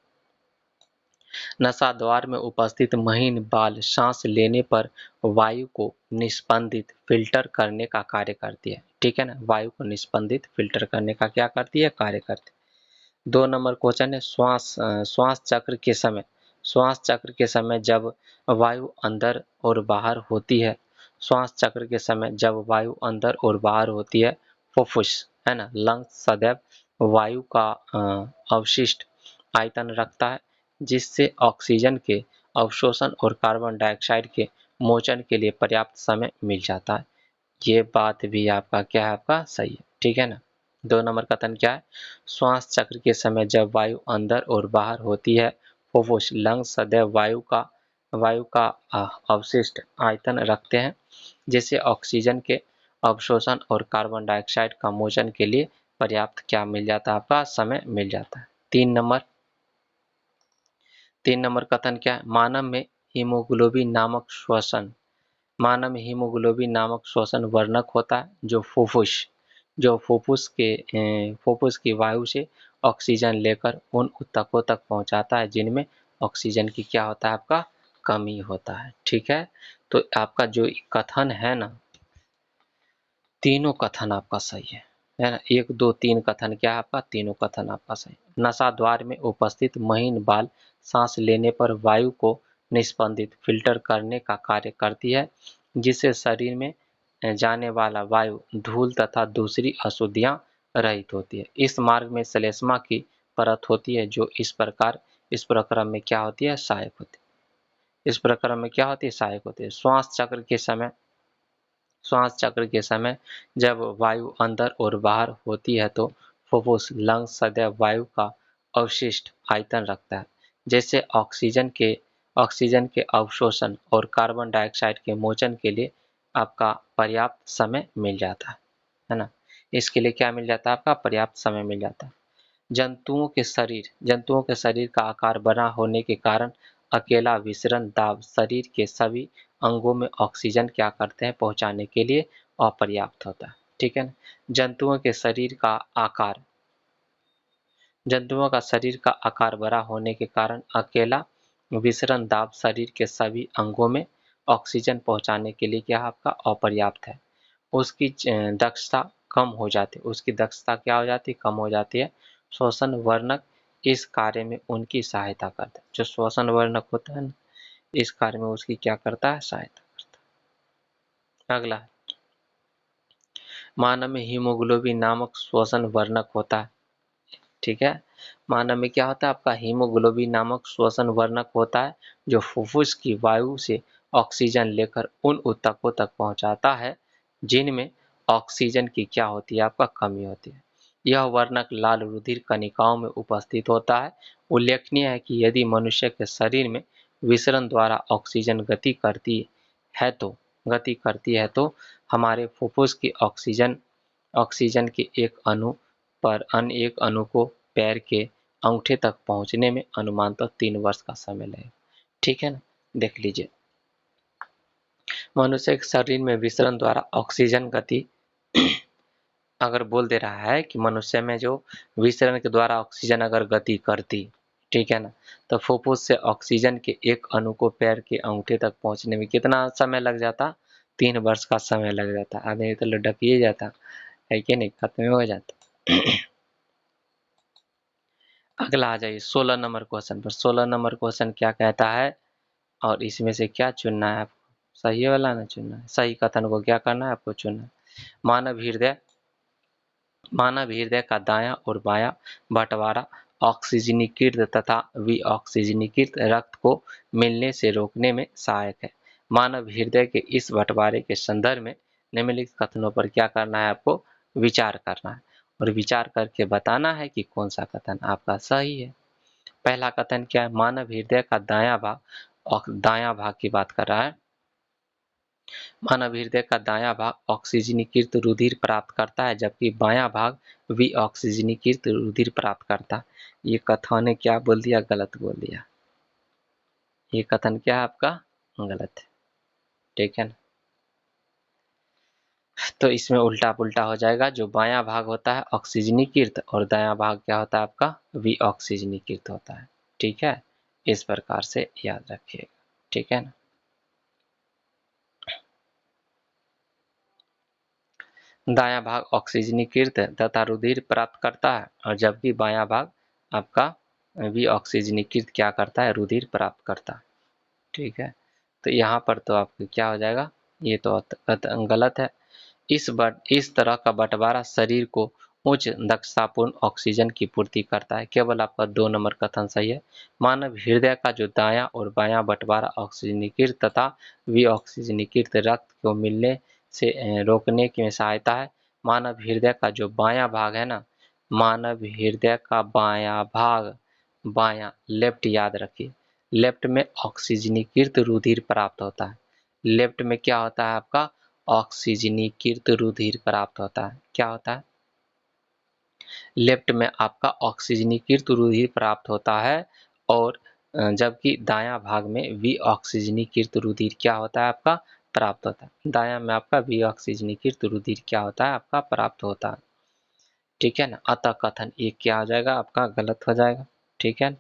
नसा द्वार में उपस्थित महीन बाल सांस लेने पर वायु को निस्पंदित फिल्टर करने का कार्य करती है। ठीक है ना, वायु को निस्पंदित फिल्टर करने का क्या करती है, कार्य करती है। 2 नंबर क्वेश्चन है, श्वास चक्र के समय, श्वास चक्र के समय जब वायु अंदर और बाहर होती है, श्वास चक्र के समय जब वायु अंदर और बाहर होती है, फुफ्फुस है ना, लंग्स सदैव वायु का अवशिष्ट आयतन रखता है, जिससे ऑक्सीजन के अवशोषण और कार्बन डाइऑक्साइड के मोचन के लिए पर्याप्त समय मिल जाता है। ये बात भी आपका क्या है, आपका सही है। ठीक है ना। 2 नंबर कथन क्या है, श्वास चक्र के समय जब वायु अंदर और बाहर होती है, फुफ्फुस लंग्स सदैव वायु का अवशिष्ट आयतन रखते हैं, जिससे ऑक्सीजन के अवशोषण और कार्बन डाइऑक्साइड का मोचन के लिए पर्याप्त क्या मिल जाता है, आपका समय मिल जाता है। 3 नंबर कथन क्या है, मानव में हीमोग्लोबिन नामक श्वसन वर्णक होता है, जो फुफ्फुस की वायु से ऑक्सीजन लेकर उन ऊतकों तक पहुंचाता है जिनमें ऑक्सीजन की क्या होता है, आपका कमी होता है। ठीक है, तो आपका जो कथन है ना, तीनों कथन आपका सही है ना। 1 2 3 कथन क्या है आपका, तीनों कथन आपका सही। नसा द्वार में उपस्थित महीन बाल सांस लेने पर वायु को निस्पंदित फिल्टर करने का कार्य करती है, जिससे शरीर में जाने वाला वायु धूल तथा दूसरी अशुद्धियां रहित होती है। इस मार्ग में श्लेष्मा की परत होती है, जो इस प्रक्रम में क्या होती है, सहायक होती है। इस प्रक्रम में क्या होती है, सहायक होती है। श्वास चक्र के समय जब वायु अंदर और बाहर होती है, तो फुफ्फुस लंग्स सदैव वायु का अवशिष्ट आयतन रखता है, जैसे ऑक्सीजन के अवशोषण और कार्बन डाइऑक्साइड के मोचन के लिए आपका पर्याप्त समय मिल जाता है ना। इसके लिए क्या मिल जाता है, आपका पर्याप्त समय मिल जाता है। जंतुओं के शरीर का आकार बड़ा होने के कारण अकेला विसरण दाब शरीर के सभी अंगों में ऑक्सीजन क्या करते हैं, पहुंचाने के लिए अपर्याप्त होता है। ठीक है ना। जंतुओं का शरीर का आकार बड़ा होने के कारण अकेला विसरण दाब शरीर के सभी अंगों में ऑक्सीजन पहुंचाने के लिए क्या आपका अपर्याप्त है। उसकी दक्षता कम हो जाती है, उसकी दक्षता क्या हो जाती है, कम हो जाती है। श्वसन वर्णक इस कार्य में उनकी सहायता करता है। जो श्वसन वर्णक होता है ना, इस कार्य में उसकी क्या करता है, सहायता करता है। अगला, मानव में हीमोग्लोबिन नामक श्वसन वर्णक होता है। ठीक है, मानव में क्या होता है, आपका हीमोग्लोबिन नामक श्वसन वर्णक होता है, जो फुफ्फुस की वायु से ऑक्सीजन लेकर उन ऊतकों तक पहुंचाता है जिनमें ऑक्सीजन की क्या होती है, आपका कमी होती है। यह वर्णक लाल रुधिर कणिकाओं में उपस्थित होता है। उल्लेखनीय है कि यदि मनुष्य के शरीर में विसरण द्वारा ऑक्सीजन गति करती है तो हमारे फुफ्फुस की ऑक्सीजन के एक अणु पर अन्य एक अणु को पैर के अंगूठे तक पहुंचने में अनुमानतः 3 वर्ष का समय लगेगा। ठीक है ना, देख लीजिए। मनुष्य के शरीर में विसरण द्वारा ऑक्सीजन गति अगर बोल दे रहा है कि मनुष्य में जो विसरण के द्वारा ऑक्सीजन अगर गति करती, ठीक है ना, तो फुफ्फुस से ऑक्सीजन के एक अणु को पैर के अंगूठे तक पहुंचने में कितना समय लग जाता, 3 वर्ष का समय लग जाता। आदमी तो लटक ही जाता है कि नहीं, खत्म हो जाता। अगला आ जाइए 16 नंबर क्वेश्चन पर। 16 नंबर क्वेश्चन क्या कहता है और इसमें से क्या चुनना है आपको, सही वाला ना चुनना है, सही कथन को क्या करना है, आपको चुनना है। मानव हृदय का दायां और बायां बंटवारा ऑक्सीजनीकृत तथा विऑक्सीजनीकृत रक्त को मिलने से रोकने में सहायक है। मानव हृदय के इस बंटवारे के संदर्भ में निम्नलिखित कथनों पर क्या करना है, आपको विचार करना है और विचार करके बताना है कि कौन सा कथन आपका सही है। पहला कथन क्या है, मानव हृदय का दायां भाग की बात कर रहा है। मानव हृदय का दायां भाग ऑक्सीजनीकृत रुधिर प्राप्त करता है, जबकि बायां भाग विऑक्सीजनीकृत रुधिर प्राप्त करता है। ये कथन ने क्या बोल दिया? गलत बोल दिया। ये कथन क्या है आपका? गलत है। ठीक है ना? तो इसमें उल्टा पुल्टा हो जाएगा। जो बायां भाग होता है ऑक्सीजनीकृत और दायां भाग क्या होता है आपका? विऑक्सीजनीकृत होता है। ठीक है, इस प्रकार से याद रखिएगा। ठीक है ना? दायां भाग ऑक्सीजनीकृत तथा रुधिर प्राप्त करता है, और जबकि बायां भाग आपका विऑक्सीजनीकृत क्या करता है? रुधिर प्राप्त करता है। ठीक है, तो यहाँ पर तो आपको क्या हो जाएगा? ये तो गलत है। इस तरह का बंटवारा शरीर को उच्च दक्षतापूर्ण ऑक्सीजन की पूर्ति करता है। केवल आपका 2 नंबर कथन सही है। मानव हृदय का जो दायां और बायां बंटवारा ऑक्सीजनीकृत तथा विऑक्सीजनीकृत रक्त को मिलने से रोकने की में सहायता है। मानव हृदय का जो बायां भाग है ना, मानव हृदय का बायां भाग, बायां लेफ्ट याद रखिए, लेफ्ट में ऑक्सीजनीकृत रुधिर प्राप्त होता है। लेफ्ट में क्या होता है आपका? ऑक्सीजनीकृत रुधिर प्राप्त होता है। क्या होता है? लेफ्ट में आपका ऑक्सीजनीकृत रुधिर प्राप्त होता है, और जबकि दायां भाग में विऑक्सीजनीकृत रुधिर क्या होता है आपका? प्राप्त होता है। दायां में आपका विऑक्सीजनीकृत रुधिर क्या होता है आपका? प्राप्त होता है। ठीक है ना? अतः कथन एक क्या हो जाएगा आपका? गलत हो जाएगा। ठीक है ना?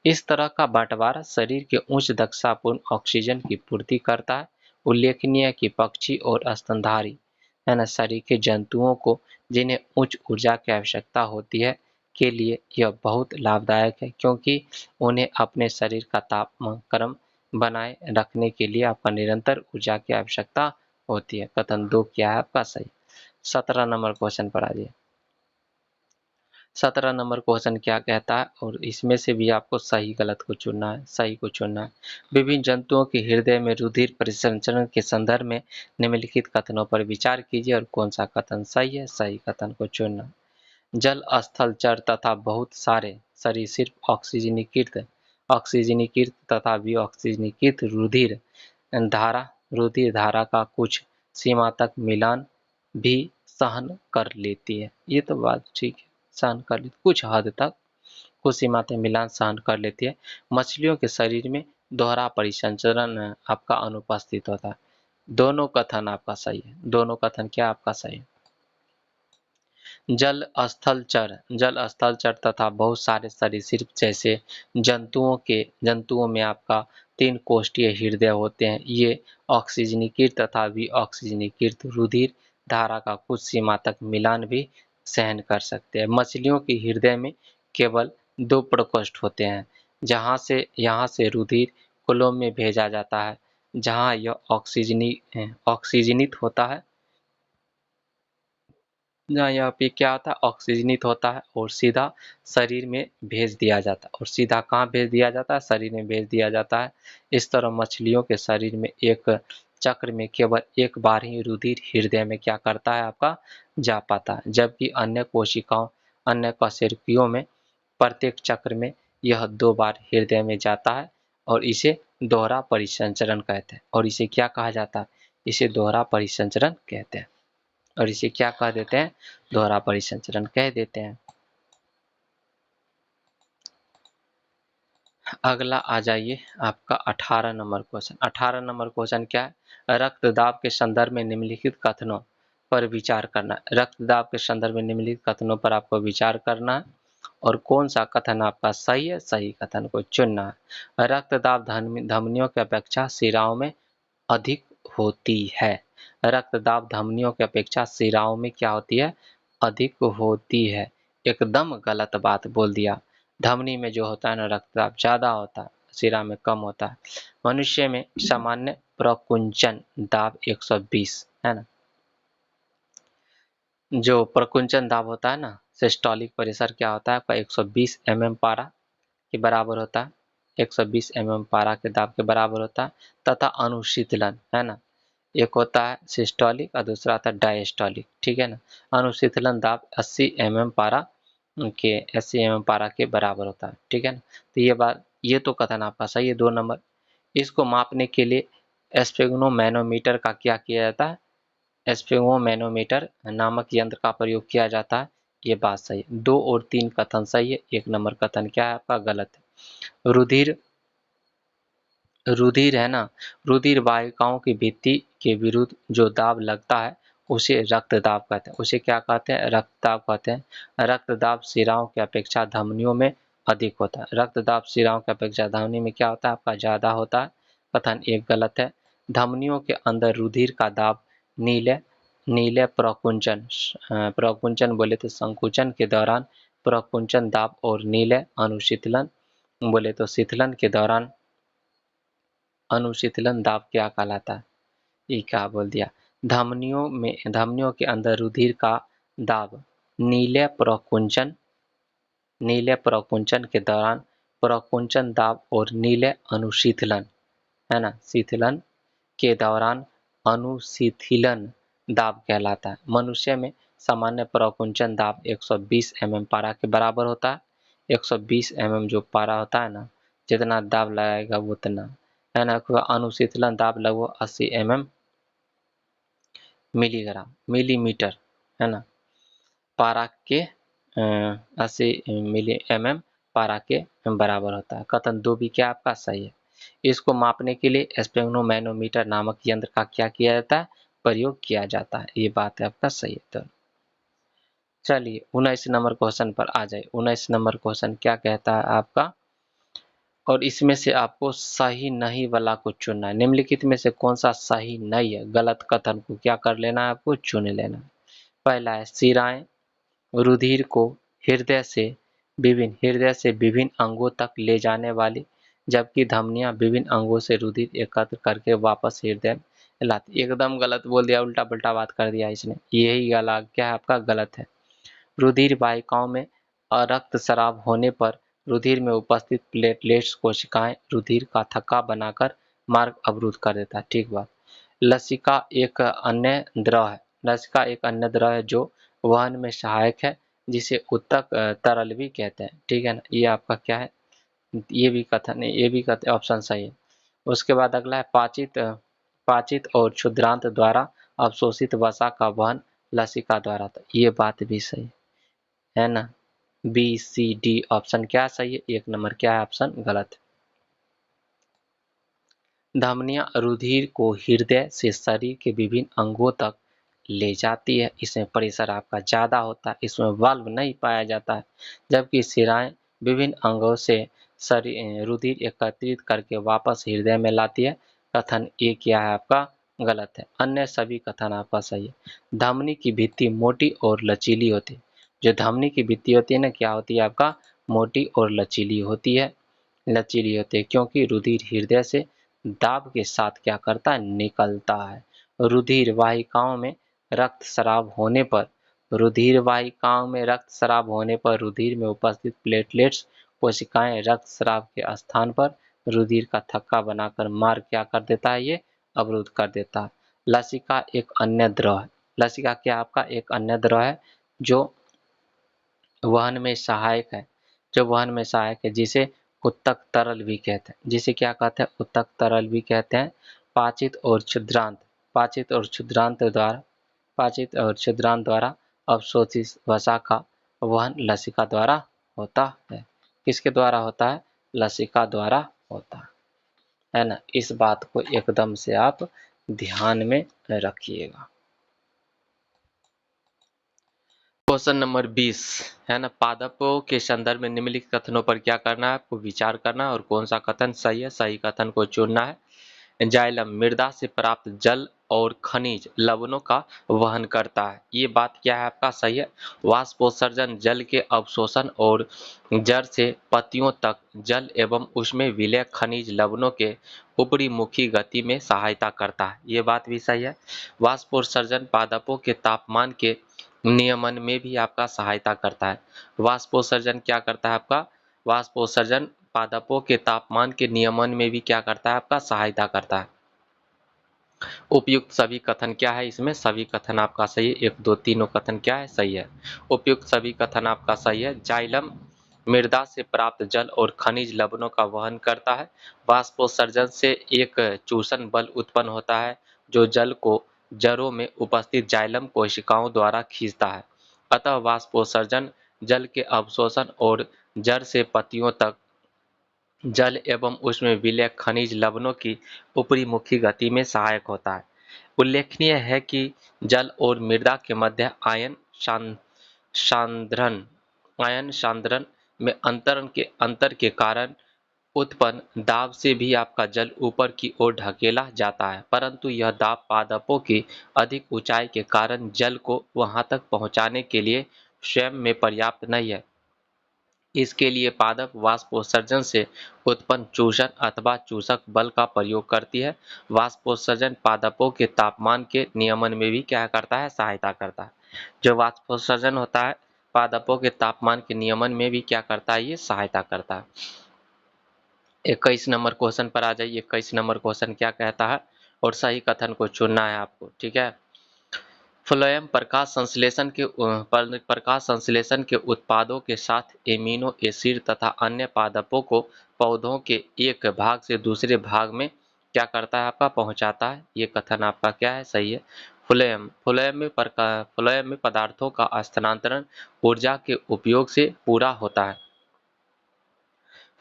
इस तरह का बंटवारा शरीर के उच्च दक्षतापूर्ण ऑक्सीजन की पूर्ति करता है। उल्लेखनीय है कि पक्षी और स्तनधारी है ना, शरीर के जंतुओं को जिन्हें उच्च ऊर्जा की आवश्यकता होती है के लिए यह बहुत लाभदायक है, क्योंकि उन्हें अपने शरीर का तापक्रम बनाए रखने के लिए आपका निरंतर ऊर्जा की आवश्यकता होती है। कथन 2 क्या है आपका? सही। 17 नंबर क्वेश्चन पर आ जाइए। 17 नंबर क्वेश्चन क्या कहता है, और इसमें से भी आपको सही गलत को चुनना है। सही को चुनना है। विभिन्न जंतुओं के हृदय में रुधिर परिसंचरण के संदर्भ में निम्नलिखित कथनों पर विचार कीजिए और कौन सा कथन सही है। सही कथन को चुनना। जल, स्थल, चर तथा बहुत सारे सरीसृप ऑक्सीजनीकृत तथा विऑक्सीजनीकृत रुधिर धारा का कुछ सीमा तक मिलान भी सहन कर लेती है। ये तो बात ठीक है, सहन कर लेती, कुछ हद तक कुछ सीमा तक मिलान सहन कर लेती है। मछलियों के शरीर में दोहरा परिसंचरण आपका अनुपस्थित होता है। दोनों कथन आपका सही है। दोनों कथन क्या आपका सही है? जल स्थल चर तथा बहुत सारे सरीसृप जैसे जंतुओं में आपका 3 कोष्ठीय हृदय होते हैं। ये ऑक्सीजनीकृत तथा विऑक्सीजनीकृत रुधिर धारा का कुछ सीमा तक मिलान भी सहन कर सकते हैं। मछलियों के हृदय में केवल 2 प्रकोष्ठ होते हैं, यहाँ से रुधिर कुलों में भेजा जाता है, जहाँ यह ऑक्सीजनित होता है, जहाँ यहाँ पे क्या होता है? ऑक्सीजनित होता है, और सीधा शरीर में भेज दिया जाता है। और सीधा कहाँ भेज दिया जाता है? शरीर में भेज दिया जाता है। इस तरह मछलियों के शरीर में एक चक्र में केवल एक बार ही रुधिर हृदय में क्या करता है आपका? जा पाता है, जबकि अन्य कशेरुकियों में प्रत्येक चक्र में यह 2 बार हृदय में जाता है, और इसे दोहरा परिसंचरण कहते हैं। और इसे क्या कहा जाता है? इसे दोहरा परिसंचरण कहते हैं। और इसे क्या कह देते हैं? दोहरा परिसंचरण कह देते हैं। अगला आ जाइए आपका 18 नंबर क्वेश्चन। 18 नंबर क्वेश्चन क्या है? रक्तदाब के संदर्भ में निम्नलिखित कथनों पर विचार करना। रक्तदाब के संदर्भ में निम्नलिखित कथनों पर आपको विचार करना है, और कौन सा कथन आपका सही है, सही कथन को चुनना है। रक्तदाब धमनियों की अपेक्षा शिराओं में अधिक होती है। रक्तदाब धमनियों की अपेक्षा शिराओं में क्या होती है? अधिक होती है। एकदम गलत बात बोल दिया। धमनी में जो होता है ना, रक्तदाब ज्यादा होता है, शिरा में कम होता है। मनुष्य में सामान्य प्रकुंचन दाब 120 है ना। जो प्रकुंचन दाब होता है ना, सिस्टोलिक प्रेशर क्या होता है आपका? 120 mm पारा के बराबर होता है। 120 mm पारा के दाब के बराबर होता है। तथा अनुशीतलन है ना, एक होता है सिस्टोलिक और दूसरा होता है डायस्टोलिक। ठीक है ना। अनुशीतलन दाब 80 mm पारा के बराबर होता है। ठीक है ना। तो ये तो कथन आपका सही है, 2 नंबर। इसको मापने के लिए स्फिग्नोमैनोमीटर का क्या किया जाता है, स्फिग्नोमैनोमीटर नामक यंत्र का प्रयोग किया जाता है। ये बात सही है। 2 और 3 कथन सही है, 1 नंबर कथन क्या है आपका गलत है। रुधिर रुधिर है ना, रुधिर वाहिकाओं की भित्ति के विरुद्ध जो दाब लगता है उसे रक्तदाब कहते हैं। उसे क्या कहते हैं, रक्तदाब कहते हैं। रक्तदाब शिराओं की अपेक्षा धमनियों में अधिक होता है। रक्तदाब शिराओं की अपेक्षा धमनी में क्या होता है आपका ज्यादा होता है। कथन 1 गलत है। धमनियों के अंदर रुधिर का दाब नीले नीले प्रकुंचन बोले तो संकुचन के दौरान प्रकुंचन दाब और नीले अनुशीतलन बोले तो शीतलन के दौरान अनुशीतलन दाब क्या कहलाता है। ये क्या बोल दिया, धमनियों के अंदर रुधिर का दाब नीले प्रकुंचन के दौरान प्रकुंचन दाब और नीले अनुशीतलन है ना, शीतलन के दौरान अनुशीतलन दाब कहलाता है। मनुष्य में सामान्य प्रकुंचन दाब 120 mm पारा के बराबर होता है। 120 mm जो पारा होता है ना, जितना दाब लगाएगा वो उतना है ना। अनुशीतलन दाब लगभग 80 mm मिलीमीटर है ना, पारा के 80 मिली mm पारा के बराबर होता है। कथन 2 भी क्या आपका सही है। इसको मापने के लिए स्फिग्नोमैनोमीटर नामक यंत्र का क्या किया जाता है, प्रयोग किया जाता है। ये बात है आपका सही है। तो चलिए 19 नंबर क्वेश्चन पर आ जाए। 19 नंबर क्वेश्चन क्या कहता है आपका, और इसमें से आपको सही नहीं वाला को चुनना है। निम्नलिखित में से कौन सा सही नहीं है, गलत कथन को क्या कर लेना है आपको, चुन लेना है। पहला है शिराएं रुधिर को हृदय से विभिन्न अंगों तक ले जाने वाली, जबकि धमनियां विभिन्न अंगों से रुधिर एकत्र करके वापस हृदय में लाती। एकदम गलत बोल दिया, उल्टा पुल्टा बात कर दिया इसने। यही गलत क्या है आपका, गलत है। रुधिर वाहिकाओं में रक्तस्राव होने पर रुधिर में उपस्थित प्लेटलेट्स कोशिकाएं रुधिर का थक्का बनाकर मार्ग अवरुद्ध कर देता है। ठीक बात। लसिका एक अन्य द्रव है। लसिका एक अन्य द्रव है जो वहन में सहायक है, जिसे उत्तक तरल भी कहते हैं। ठीक है ना, ये आपका क्या है, ये भी कथन ऑप्शन सही है। उसके बाद अगला है पाचित और क्षुद्रांत द्वारा अवशोषित वसा का वहन लसिका द्वारा था। ये बात भी सही है ना। बी सी डी ऑप्शन क्या सही है, 1 नंबर क्या है ऑप्शन गलत है। धमनियां रुधिर को हृदय से शरीर के विभिन्न अंगों तक ले जाती है। इसमें प्रेशर आपका ज्यादा होता है, इसमें वाल्व नहीं पाया जाता है। जबकि शिराएं विभिन्न अंगों से रुधिर एकत्रित करके वापस हृदय में लाती है। कथन ए क्या है आपका, गलत है। अन्य सभी कथन आपका सही है। धमनी की भित्ति मोटी और लचीली होती है। जो धमनी की भित्ति होती है ना, क्या होती है आपका, मोटी और लचीली होती है। क्योंकि रुधिर हृदय से दाब के साथ क्या करता है, निकलता है। रुधिर वाहिकाओं में रक्तस्राव होने पर रुधिर में उपस्थित प्लेटलेट्स कोशिकाएं रक्तस्राव के स्थान पर रुधिर का थक्का बनाकर मार्ग क्या कर देता है, ये अवरुद्ध कर देता है। लसिका एक अन्य द्रव है। लसिका क्या आपका एक अन्य द्रव है जो वहन में सहायक है, जिसे उत्तक तरल भी कहते हैं। जिसे क्या कहते हैं, उत्तक तरल भी कहते हैं। पाचित और क्षुद्रांत द्वारा अवशोषित वसा का वहन लसिका द्वारा होता है। किसके द्वारा होता है, लसिका द्वारा होता है ना। इस बात को एकदम से आप ध्यान में रखिएगा। क्वेश्चन नंबर 20 है ना, पादपों के संदर्भ में निम्नलिखित कथनों पर क्या करना है, आपको विचार करना है और कौन सा कथन सही है, सही कथन को चुनना है। जाइलम मृदा से प्राप्त जल और खनिज लवणों का वहन करता है। ये बात क्या है आपका सही है। वाष्पोत्सर्जन जल के अवशोषण और जड़ से पत्तियों तक जल एवं उसमें विलय खनिज लवणों के ऊपरी मुखी गति में सहायता करता है। ये बात भी सही है। वाष्पोत्सर्जन पादपों के तापमान के नियमन में भी आपका सहायता करता है। वाष्पोत्सर्जन क्या करता है आपका, वाष्पोत्सर्जन पादपों के तापमान के नियमन में भी क्या करता है आपका, सहायता करता है। उपयुक्त सभी कथन क्या है, इसमें सभी कथन आपका सही है। 1 2 3 कथन क्या है, सही है। उपयुक्त सभी कथन आपका सही है। जाइलम मृदा से प्राप्त जल और खनिज लवणों का वहन करता है। वाष्पोत्सर्जन से एक चूषण बल उत्पन्न होता है जो जल को जड़ों में उपस्थित जाइलम कोशिकाओं द्वारा खींचता है। अतः वाष्पोत्सर्जन जल के अवशोषण और जड़ से पत्तियों तक जल एवं उसमें विलय खनिज लवणों की ऊपरीमुखी गति में सहायक होता है। उल्लेखनीय है कि जल और मृदा के मध्य सांद्रण आयन सांद्रण में अंतर के कारण उत्पन्न दाब से भी आपका जल ऊपर की ओर ढकेला जाता है, परंतु यह दाब पादपों की अधिक ऊंचाई के कारण जल को वहां तक पहुंचाने के लिए स्वयं में पर्याप्त नहीं है। इसके लिए पादप वाष्पोत्सर्जन से उत्पन्न चूषण अथवा चूषक बल का प्रयोग करती है। वाष्पोत्सर्जन पादपों के तापमान के नियमन में भी क्या करता है, सहायता करता है। जो वाष्पोत्सर्जन होता है पादपों के तापमान के नियमन में भी क्या करता है, ये सहायता करता है। 21 नंबर क्वेश्चन पर आ जाइए। 21 नंबर क्वेश्चन क्या कहता है और सही कथन को चुनना है आपको, ठीक है। फ्लोएम प्रकाश संश्लेषण के उत्पादों के साथ एमिनो एसिड तथा अन्य पादपों को पौधों के एक भाग से दूसरे भाग में क्या करता है, आपका पहुंचाता है। ये कथन आपका क्या है, सही है। फ्लोएम में पदार्थों का स्थानांतरण ऊर्जा के उपयोग से पूरा होता है।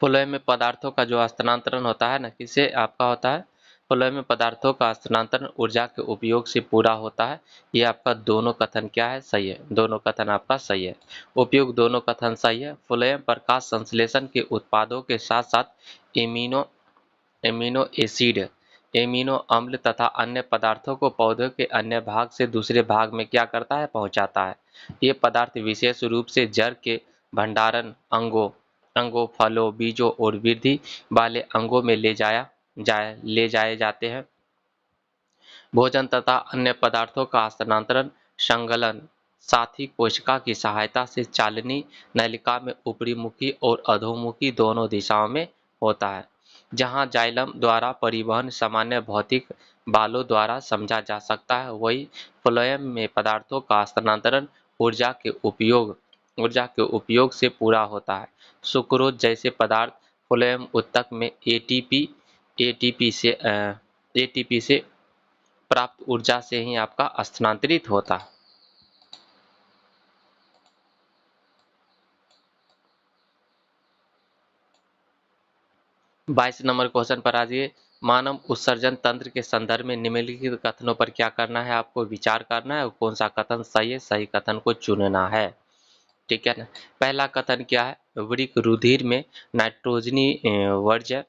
फ्लोएम में पदार्थों का जो स्थानांतरण होता है ना, किससे आपका होता है, फ्लोएम में पदार्थों का स्थानांतरण ऊर्जा के उपयोग से पूरा होता है। ये आपका दोनों कथन क्या है, सही है। दोनों कथन आपका सही है। उपयुक्त दोनों कथन सही है। फ्लोएम प्रकाश संश्लेषण के उत्पादों के साथ साथ एमिनो एमिनो एसिड एमिनो अम्ल तथा अन्य पदार्थों को पौधे के अन्य भाग से दूसरे भाग में क्या करता है, पहुंचाता है। ये पदार्थ विशेष रूप से जड़ के भंडारण अंगों, फलों, बीजों और वृद्धि वाले अंगों में ले जाए जाते हैं। भोजन तथा अन्य पदार्थों का स्थानांतरण संगलन साथ ही कोशिका की सहायता से चालनी नलिका में ऊपरीमुखी और अधोमुखी दोनों दिशाओं में होता है। जहां जाइलम द्वारा परिवहन सामान्य भौतिक बालों द्वारा समझा जा सकता है, वही फ्लोएम में पदार्थों का स्थानांतरण ऊर्जा के उपयोग से पूरा होता है। सुक्रोज जैसे पदार्थ फ्लोएम ऊतक में एटीपी से प्राप्त ऊर्जा से ही आपका स्थानांतरित होता है। बाईस नंबर क्वेश्चन पर आ जाइए। मानव उत्सर्जन तंत्र के संदर्भ में निम्नलिखित कथनों पर क्या करना है, आपको विचार करना है और कौन सा कथन सही है, सही कथन को चुनना है, ठीक है ना। पहला कथन क्या है, वृक्क रुधिर में नाइट्रोजनी वर्ज्य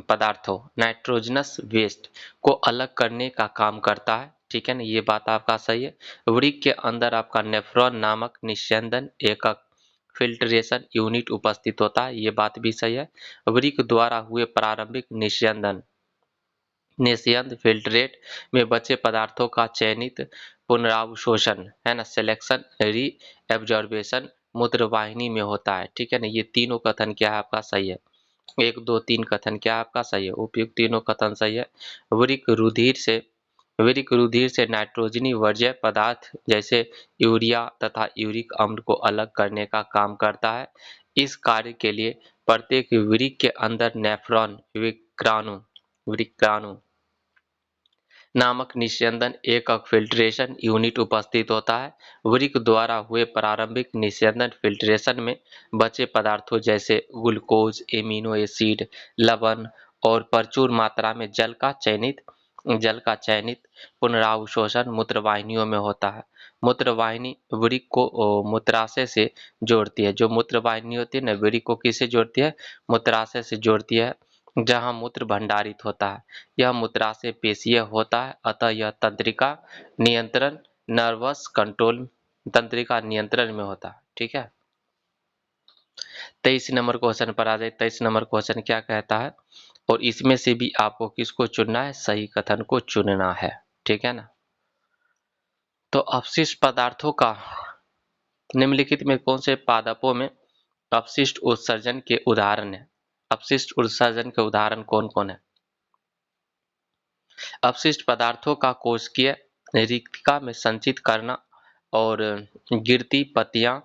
पदार्थों नाइट्रोजनस वेस्ट को अलग करने का काम करता है, ठीक है ना। ये बात आपका सही है। वृक्क के अंदर आपका नेफ्रॉन नामक निस्यंदन एकक फिल्ट्रेशन यूनिट उपस्थित होता है, ये बात भी सही है। वृक्क द्वारा हुए प्रारंभिक निस्यंद फिल्ट्रेट में बचे पदार्थों का चयनित पुनरावशोषण है ना, सिलेक्शन री एब्जॉर्बेशन मूत्रवाहिनी में होता है, ठीक है ना। ये तीनों कथन क्या है, आपका सही है। 1, 2, 3 कथन क्या आपका सही है। उपयुक्त तीनों कथन सही है। वृक्क रुधिर से नाइट्रोजनी वर्ज्य पदार्थ जैसे यूरिया तथा यूरिक अम्ल को अलग करने का काम करता है। इस कार्य के लिए प्रत्येक वृक्क के अंदर नेफ्रॉन वृक्काणु नामक निस्यंदन एकक फिल्ट्रेशन यूनिट उपस्थित होता है। वृक्क द्वारा हुए प्रारंभिक निस्यंदन फिल्ट्रेशन में बचे पदार्थों जैसे ग्लूकोज, एमिनो एसिड, लवण और प्रचुर मात्रा में जल का चयनित पुनरावशोषण मूत्रवाहिनियों में होता है। मूत्रवाहिनी वृक्क को मूत्राशय से जोड़ती है। जो मूत्रवाहिनी होती है ना, वृक्क को किससे जोड़ती है, मूत्राशय से जोड़ती है, जहां मूत्र भंडारित होता है। यह मूत्राशय पेशीय होता है, अतः यह तंत्रिका नियंत्रण नर्वस कंट्रोल तंत्रिका नियंत्रण में होता है, ठीक है। 23 नंबर क्वेश्चन पर आ जाए। 23 नंबर क्वेश्चन क्या कहता है और इसमें से भी आपको किसको चुनना है, सही कथन को चुनना है, ठीक है ना। तो अपशिष्ट पदार्थों का निम्नलिखित में कौन से पादपों में अपशिष्ट उत्सर्जन के उदाहरण है। अपशिष्ट उत्सर्जन के उदाहरण कौन कौन है। अपशिष्ट पदार्थों का कोशिकीय रिक्तिका में संचित करना और गिरती पत्तियां,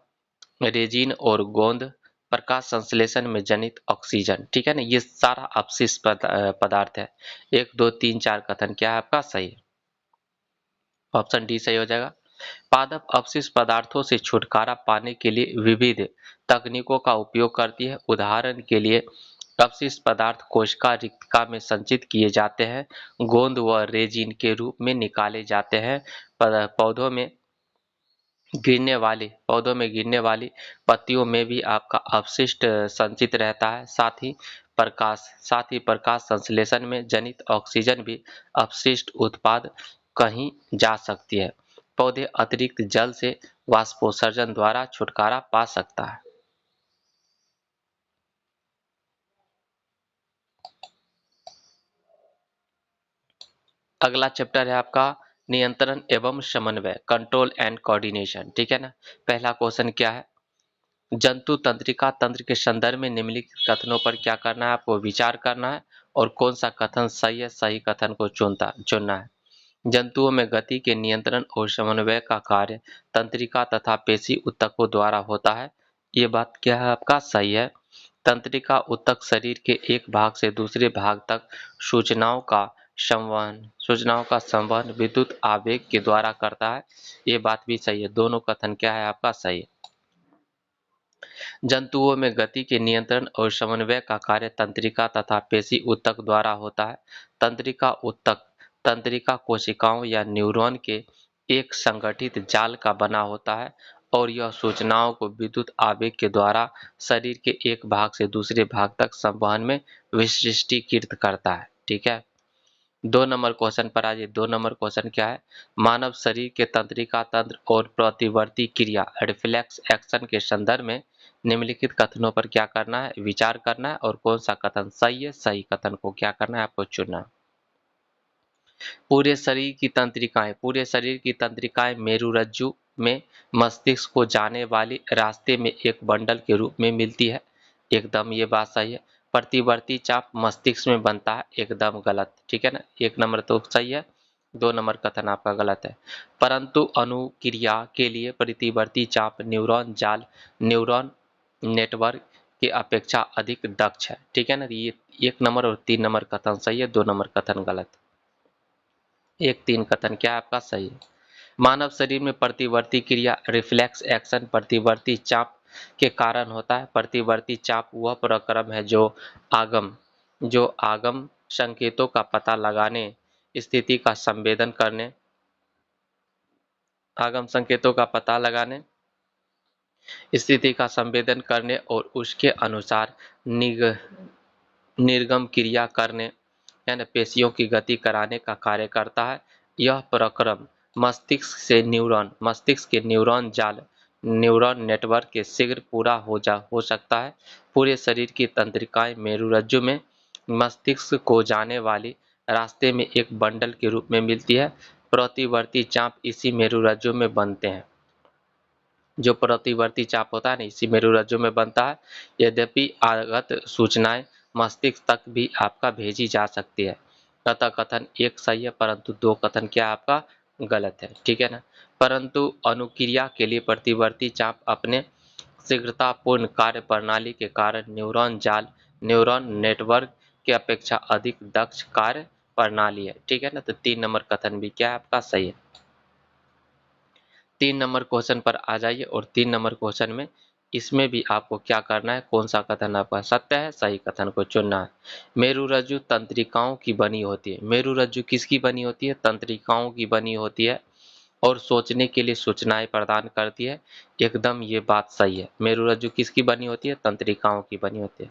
रेजिन और गोंद प्रकाश संश्लेषण में जनित ऑक्सीजन, ठीक है ना, ये सारा अपशिष्ट पदार्थ है। 1 2 3 4 कथन क्या है आपका सही है, ऑप्शन डी सही हो जाएगा। पादप अपशिष्ट पदार्थों से छुटकारा पाने के लिए विविध तकनीकों का उपयोग करती है। उदाहरण के लिए अपशिष्ट पदार्थ कोशिका रिक्तिका में संचित किए जाते हैं, गोंद व रेजिन के रूप में निकाले जाते हैं। पौधों में गिरने वाली पत्तियों में भी आपका अपशिष्ट संचित रहता है। साथ ही प्रकाश संश्लेषण में जनित ऑक्सीजन भी अपशिष्ट उत्पाद कहीं जा सकती है। पौधे अतिरिक्त जल से वाष्पोत्सर्जन द्वारा छुटकारा पा सकता है। अगला चैप्टर है आपका नियंत्रण एवं समन्वय, कंट्रोल एंड कोऑर्डिनेशन, ठीक है ना। पहला क्वेश्चन क्या है, जंतु तंत्रिका तंत्र के संदर्भ में निम्नलिखित कथनों पर क्या करना है, आपको विचार करना है और कौन सा कथन सही है, सही कथन को चुनना है। जंतुओं में गति के नियंत्रण और समन्वय का कार्य तंत्रिका तथा पेशी ऊतकों द्वारा होता है। ये बात क्या है आपका सही है। तंत्रिका ऊतक शरीर के एक भाग से दूसरे भाग तक सूचनाओं का संवहन विद्युत आवेग के द्वारा करता है। ये बात भी सही है, दोनों कथन क्या है आपका सही है। जंतुओं में गति के नियंत्रण और समन्वय का कार्य तंत्रिका तथा पेशी ऊतक द्वारा होता है। तंत्रिका ऊतक तंत्रिका कोशिकाओं या न्यूरॉन के एक संगठित जाल का बना होता है और यह सूचनाओं को विद्युत आवेग के द्वारा शरीर के एक भाग से दूसरे भाग तक संवहन में विशिष्टीकृत करता है, ठीक है। 2 नंबर क्वेश्चन पर आज 2 नंबर क्वेश्चन क्या है, मानव शरीर के तंत्रिका तंत्र और प्रतिवर्ती क्रिया रिफ्लेक्स एक्शन के संदर्भ में निम्नलिखित कथनों पर क्या करना है, विचार करना है और कौन सा कथन सही है, सही कथन को क्या करना है, आपको चुनना है। पूरे शरीर की तंत्रिकाएं मेरुरज्जु में मस्तिष्क को जाने वाली रास्ते में एक बंडल के रूप में मिलती है, एकदम ये बात सही है। प्रतिवर्ती चाप मस्तिष्क में बनता है, एकदम गलत, ठीक है ना। 1 नंबर तो सही है, 2 नंबर कथन आपका गलत है। परंतु अनुक्रिया के लिए प्रतिवर्ती चाप न्यूरॉन नेटवर्क की अपेक्षा अधिक दक्ष है, ठीक है ना। ये 1 नंबर और 3 नंबर कथन सही है, 2 नंबर कथन गलत। 1 3 कथन क्या है आपका सही है। मानव शरीर में प्रतिवर्ती क्रिया रिफ्लेक्स एक्शन प्रतिवर्ती चाप के कारण होता है। प्रतिवर्ती चाप वह प्रक्रम है जो आगम संकेतों का पता लगाने, स्थिति का संवेदन करने, आगम संकेतों का पता लगाने, स्थिति का संवेदन करने और उसके अनुसार निर्गम क्रिया करने यानी पेशियों की गति कराने का कार्य करता है। यह प्रक्रम मस्तिष्क के न्यूरॉन नेटवर्क के शीघ्र पूरा हो सकता है। पूरे शरीर की तंत्रिकाएं मेरुरज्जु में मस्तिष्क को जाने वाली रास्ते में एक बंडल के रूप में मिलती है। प्रतिवर्ती चाप इसी मेरुरज्जु में बनते हैं। जो प्रतिवर्ती चाप होता है ना, इसी मेरुरज्जु में बनता है। यद्यपि आगत सूचनाएं मस्तिष्क तक भी आपका भेजी जा सकती है। अतः कथन 1 सही है, परंतु 2 कथन क्या आपका गलत है, ठीक है ना। परंतु अनुक्रिया के लिए प्रतिवर्ती चाप अपने शीघ्रतापूर्ण कार्य प्रणाली के कारण न्यूरॉन नेटवर्क की अपेक्षा अधिक दक्ष कार्य प्रणाली है, ठीक है ना। तो 3 नंबर कथन भी क्या है आपका सही है। 3 नंबर क्वेश्चन पर आ जाइए और 3 नंबर क्वेश्चन में इसमें भी आपको क्या करना है, कौन सा कथन आपका सत्य है, सही कथन को चुनना है। मेरुरज्जु तंत्रिकाओं की बनी होती है। मेरुरज्जु किसकी बनी होती है, तंत्रिकाओं की बनी होती है और सोचने के लिए सूचनाएं प्रदान करती है, एकदम ये बात सही है। मेरुरज्जु किसकी बनी होती है, तंत्रिकाओं की बनी होती है।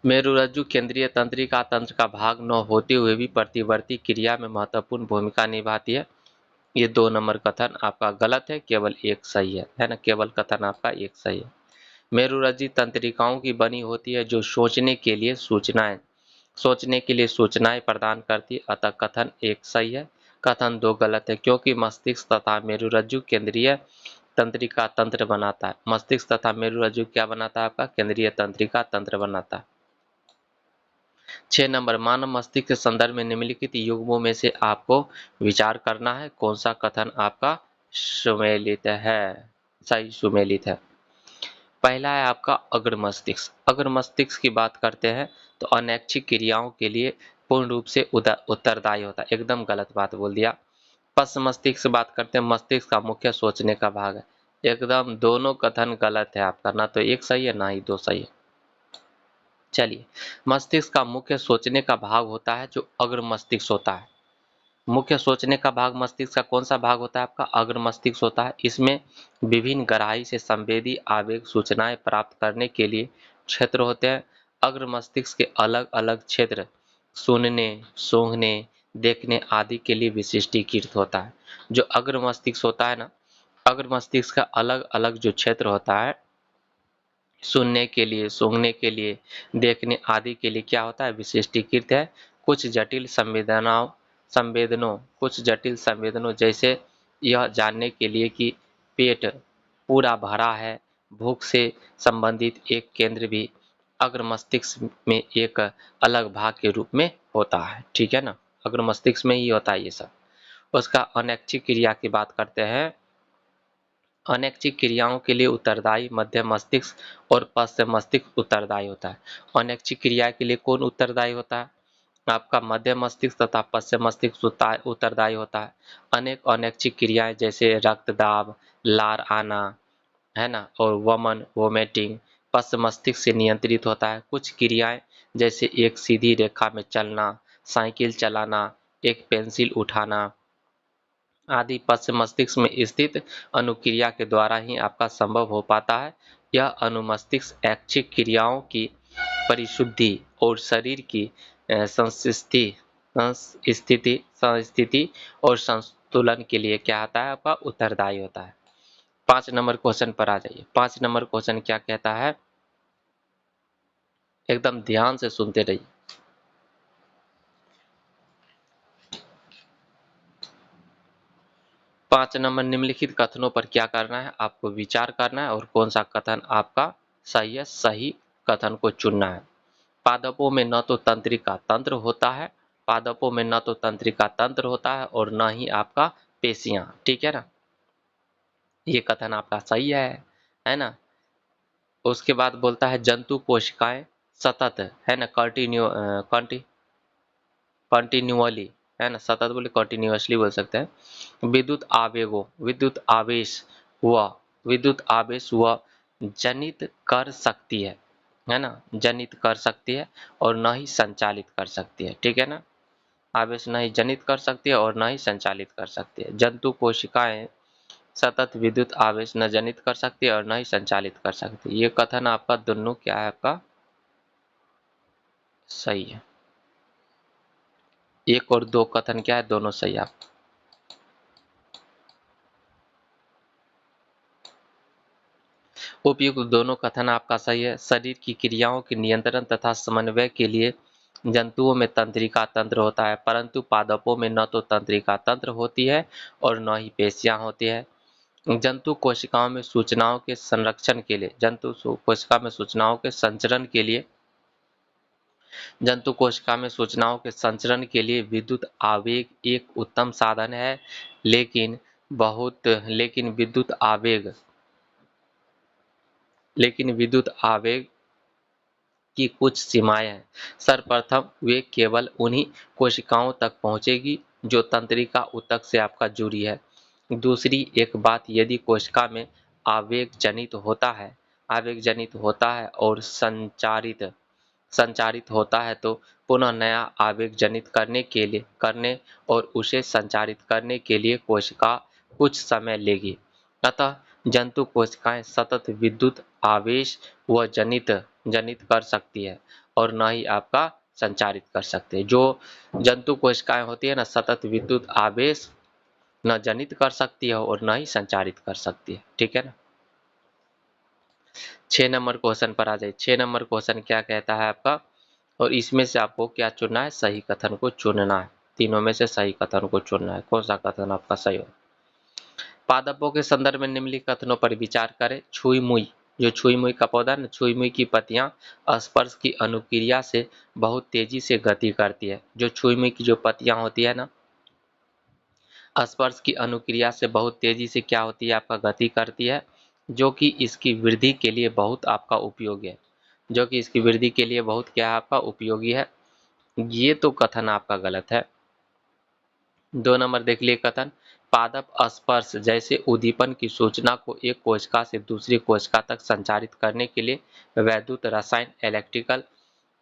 मेरुरज्जु केंद्रीय तंत्रिका तंत्र का भाग न होते हुए भी प्रतिवर्ती क्रिया में महत्वपूर्ण भूमिका निभाती है। ये 2 नंबर कथन आपका गलत है, केवल 1 सही है ना, केवल कथन आपका 1 सही है। मेरुरज्जु तंत्रिकाओं की बनी होती है जो सोचने के लिए सूचनाएं प्रदान करती है, अतः कथन 1 सही है। कथन 2 गलत है, क्योंकि मस्तिष्क तथा मेरुरज्जु केंद्रीय तंत्रिका तंत्र बनाता है। मस्तिष्क तथा मेरुरज्जु क्या बनाता है, आपका केंद्रीय तंत्रिका तंत्र बनाता है। 6 नंबर, मानव मस्तिष्क के संदर्भ में निम्नलिखित युग्मों में से आपको विचार करना है, कौन सा कथन आपका सुमेलित है, सही सुमेलित है। पहला है आपका अग्र मस्तिष्क। अग्र मस्तिष्क की बात करते हैं तो अनैच्छिक क्रियाओं के लिए पूर्ण रूप से उत्तरदायी होता है। एकदम गलत बात बोल दिया। पश्च मस्तिष्क से बात करते हैं, मस्तिष्क का मुख्य सोचने का भाग है। एकदम दोनों कथन गलत है आपका, ना तो एक सही है ना ही दो सही है। चलिए, मस्तिष्क का मुख्य सोचने का भाग होता है जो अग्र मस्तिष्क होता है। मुख्य सोचने का भाग मस्तिष्क का कौन सा भाग होता है? आपका अग्र मस्तिष्क होता है। इसमें विभिन्न गहराई से संवेदी आवेग सूचनाएं प्राप्त करने के लिए क्षेत्र होते हैं। अग्र मस्तिष्क के अलग अलग क्षेत्र सुनने, सूंघने, देखने आदि के लिए विशिष्टीकृत होता है। जो अग्र मस्तिष्क होता है ना, अग्र मस्तिष्क का अलग अलग जो क्षेत्र होता है, सुनने के लिए, सूंघने के लिए, देखने आदि के लिए क्या होता है? विशिष्टीकृत है। कुछ जटिल संवेदनों जैसे यह जानने के लिए कि पेट पूरा भरा है, भूख से संबंधित एक केंद्र भी अग्र मस्तिष्क में एक अलग भाग के रूप में होता है। ठीक है ना, अग्र मस्तिष्क में ही होता है ये सब। उसका अनैच्छिक क्रिया की बात करते हैं। अनैच्छिक क्रियाओं के लिए उत्तरदायी मध्य मस्तिष्क और पश्च मस्तिष्क उत्तरदायी होता है। अनैच्छिक क्रिया के लिए कौन उत्तरदायी होता है? आपका मध्य मस्तिष्क तथा पश्च मस्तिष्क उत्तरदायी होता है। अनेक अनैच्छिक क्रियाएं जैसे रक्तदाब, लार आना, है ना, और वमन, वोमिटिंग पश्च मस्तिष्क से नियंत्रित होता है। कुछ क्रियाएं जैसे एक सीधी रेखा में चलना, साइकिल चलाना, एक पेंसिल उठाना आदि पश्च मस्तिष्क में स्थित अनुक्रिया के द्वारा ही आपका संभव हो पाता है। यह अनुमस्तिष्क ऐच्छिक क्रियाओं की परिशुद्धि और शरीर की संस्थिति और संतुलन के लिए क्या आता है? आपका उत्तरदायी होता है। 5 नंबर क्वेश्चन पर आ जाइए। 5 नंबर क्वेश्चन क्या कहता है? एकदम ध्यान से सुनते रहिए। 5 नंबर, निम्नलिखित कथनों पर क्या करना है? आपको विचार करना है और कौन सा कथन आपका सही है, सही कथन को चुनना है। पादपों में न तो तंत्रिका तंत्र होता है, पादपों में न तो तंत्रिका तंत्र होता है और न ही आपका पेशियां। ठीक है ना, ये कथन आपका सही है ना। उसके बाद बोलता है जंतु कोशिकाएं सतत, है ना, कंटिन्यूअली, है ना, सतत बोले कंटिन्यूअसली बोल सकते हैं, व विद्युत आवेश व जनित कर सकती है ना, जनित कर सकती है और न ही संचालित कर सकती है। ठीक है ना, आवेश न ही जनित कर सकती है और न ही संचालित कर सकती है। जंतु कोशिकाएं सतत विद्युत आवेश न जनित कर सकती है और न ही संचालित कर सकती है। ये कथन आपका दोनों क्या है? आपका सही है। 1 और 2 कथन क्या है? दोनों सही है आपका। उपयुक्त दोनों कथन आपका सही है। शरीर की क्रियाओं के नियंत्रण तथा समन्वय के लिए जंतुओं में तंत्रिका तंत्र होता है, परंतु पादपों में न तो तंत्रिका तंत्र होती है और न ही पेशियां होती है। जंतु कोशिकाओं में सूचनाओं के संरक्षण के लिए, कोशिका में सूचनाओं के संचरण के लिए, जंतु कोशिका में सूचनाओं के संचरण के लिए विद्युत आवेग एक उत्तम साधन है, लेकिन विद्युत आवेग की कुछ सीमाएं हैं। सर्वप्रथम वे केवल उन्हीं कोशिकाओं तक पहुंचेगी जो तंत्रिका ऊतक से आपका जुड़ी है। दूसरी एक बात, यदि कोशिका में आवेग जनित होता है और संचारित होता है तो पुनः नया आवेग जनित करने और उसे संचारित करने के लिए कोशिका कुछ समय लेगी। अतः जंतु कोशिकाएं सतत विद्युत आवेश व जनित कर सकती है और न ही आपका संचारित कर सकते हैं। जो जंतु कोशिकाएं होती है ना, सतत विद्युत आवेश न जनित कर सकती है और न ही संचारित कर सकती है। ठीक है ना। 6 नंबर क्वेश्चन पर आ जाए। 6 नंबर क्वेश्चन क्या कहता है आपका? और इसमें से आपको क्या चुनना है? सही कथन को चुनना है। तीनों में से सही कथन को चुनना है। कौन सा कथन आपका सही हो? पादपों के संदर्भ में निम्नलिखित कथनों पर विचार करें। छुई मुई, जो छुई मुई का पौधा है ना, छुई मुई की पत्तियां स्पर्श की अनुक्रिया से बहुत तेजी से गति करती है। जो छुई मुई की जो पत्तियां होती है ना, स्पर्श की अनुक्रिया से बहुत तेजी से क्या होती है? आपका गति करती है। जो कि इसकी वृद्धि के लिए बहुत आपका उपयोगी है, जो कि इसकी वृद्धि के लिए बहुत क्या है आपका उपयोगी है। ये तो कथन आपका गलत है। 2 नंबर देख लिए कथन, पादप स्पर्श जैसे उद्दीपन की सूचना को एक कोशिका से दूसरी कोशिका तक संचारित करने के लिए वैद्युत, रसायन, इलेक्ट्रिकल,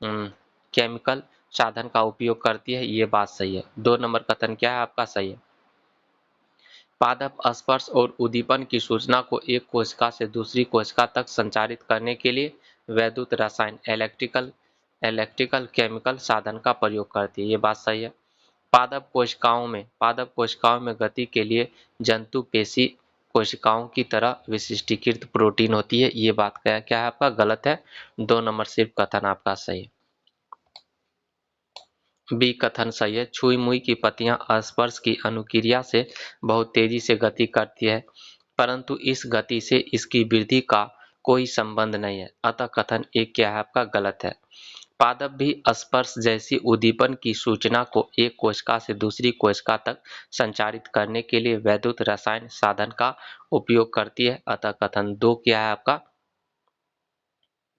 केमिकल साधन का उपयोग करती है। ये बात सही है। 2 नंबर कथन क्या है आपका सही है। पादप स्पर्श और उद्दीपन की सूचना को एक कोशिका से दूसरी कोशिका तक संचारित करने के लिए वैद्युत, रसायन, इलेक्ट्रिकल केमिकल साधन का प्रयोग करती है। ये बात सही है। पादप कोशिकाओं में गति के लिए जंतु पेशी कोशिकाओं की तरह विशिष्टीकृत प्रोटीन होती है। ये बात क्या है आपका गलत है। 2 नंबर सिर्फ कथन आपका सही है। बी कथन सही है। छुई मुई की पत्तियां स्पर्श की अनुक्रिया से बहुत तेजी से गति करती है, परंतु इस गति से इसकी वृद्धि का कोई संबंध नहीं है, अतः कथन एक क्या है आपका गलत है। पादप भी स्पर्श जैसी उद्दीपन की सूचना को एक कोशिका से दूसरी कोशिका तक संचारित करने के लिए वैद्युत, रसायन साधन का उपयोग करती है, अतः कथन 2 क्या है आपका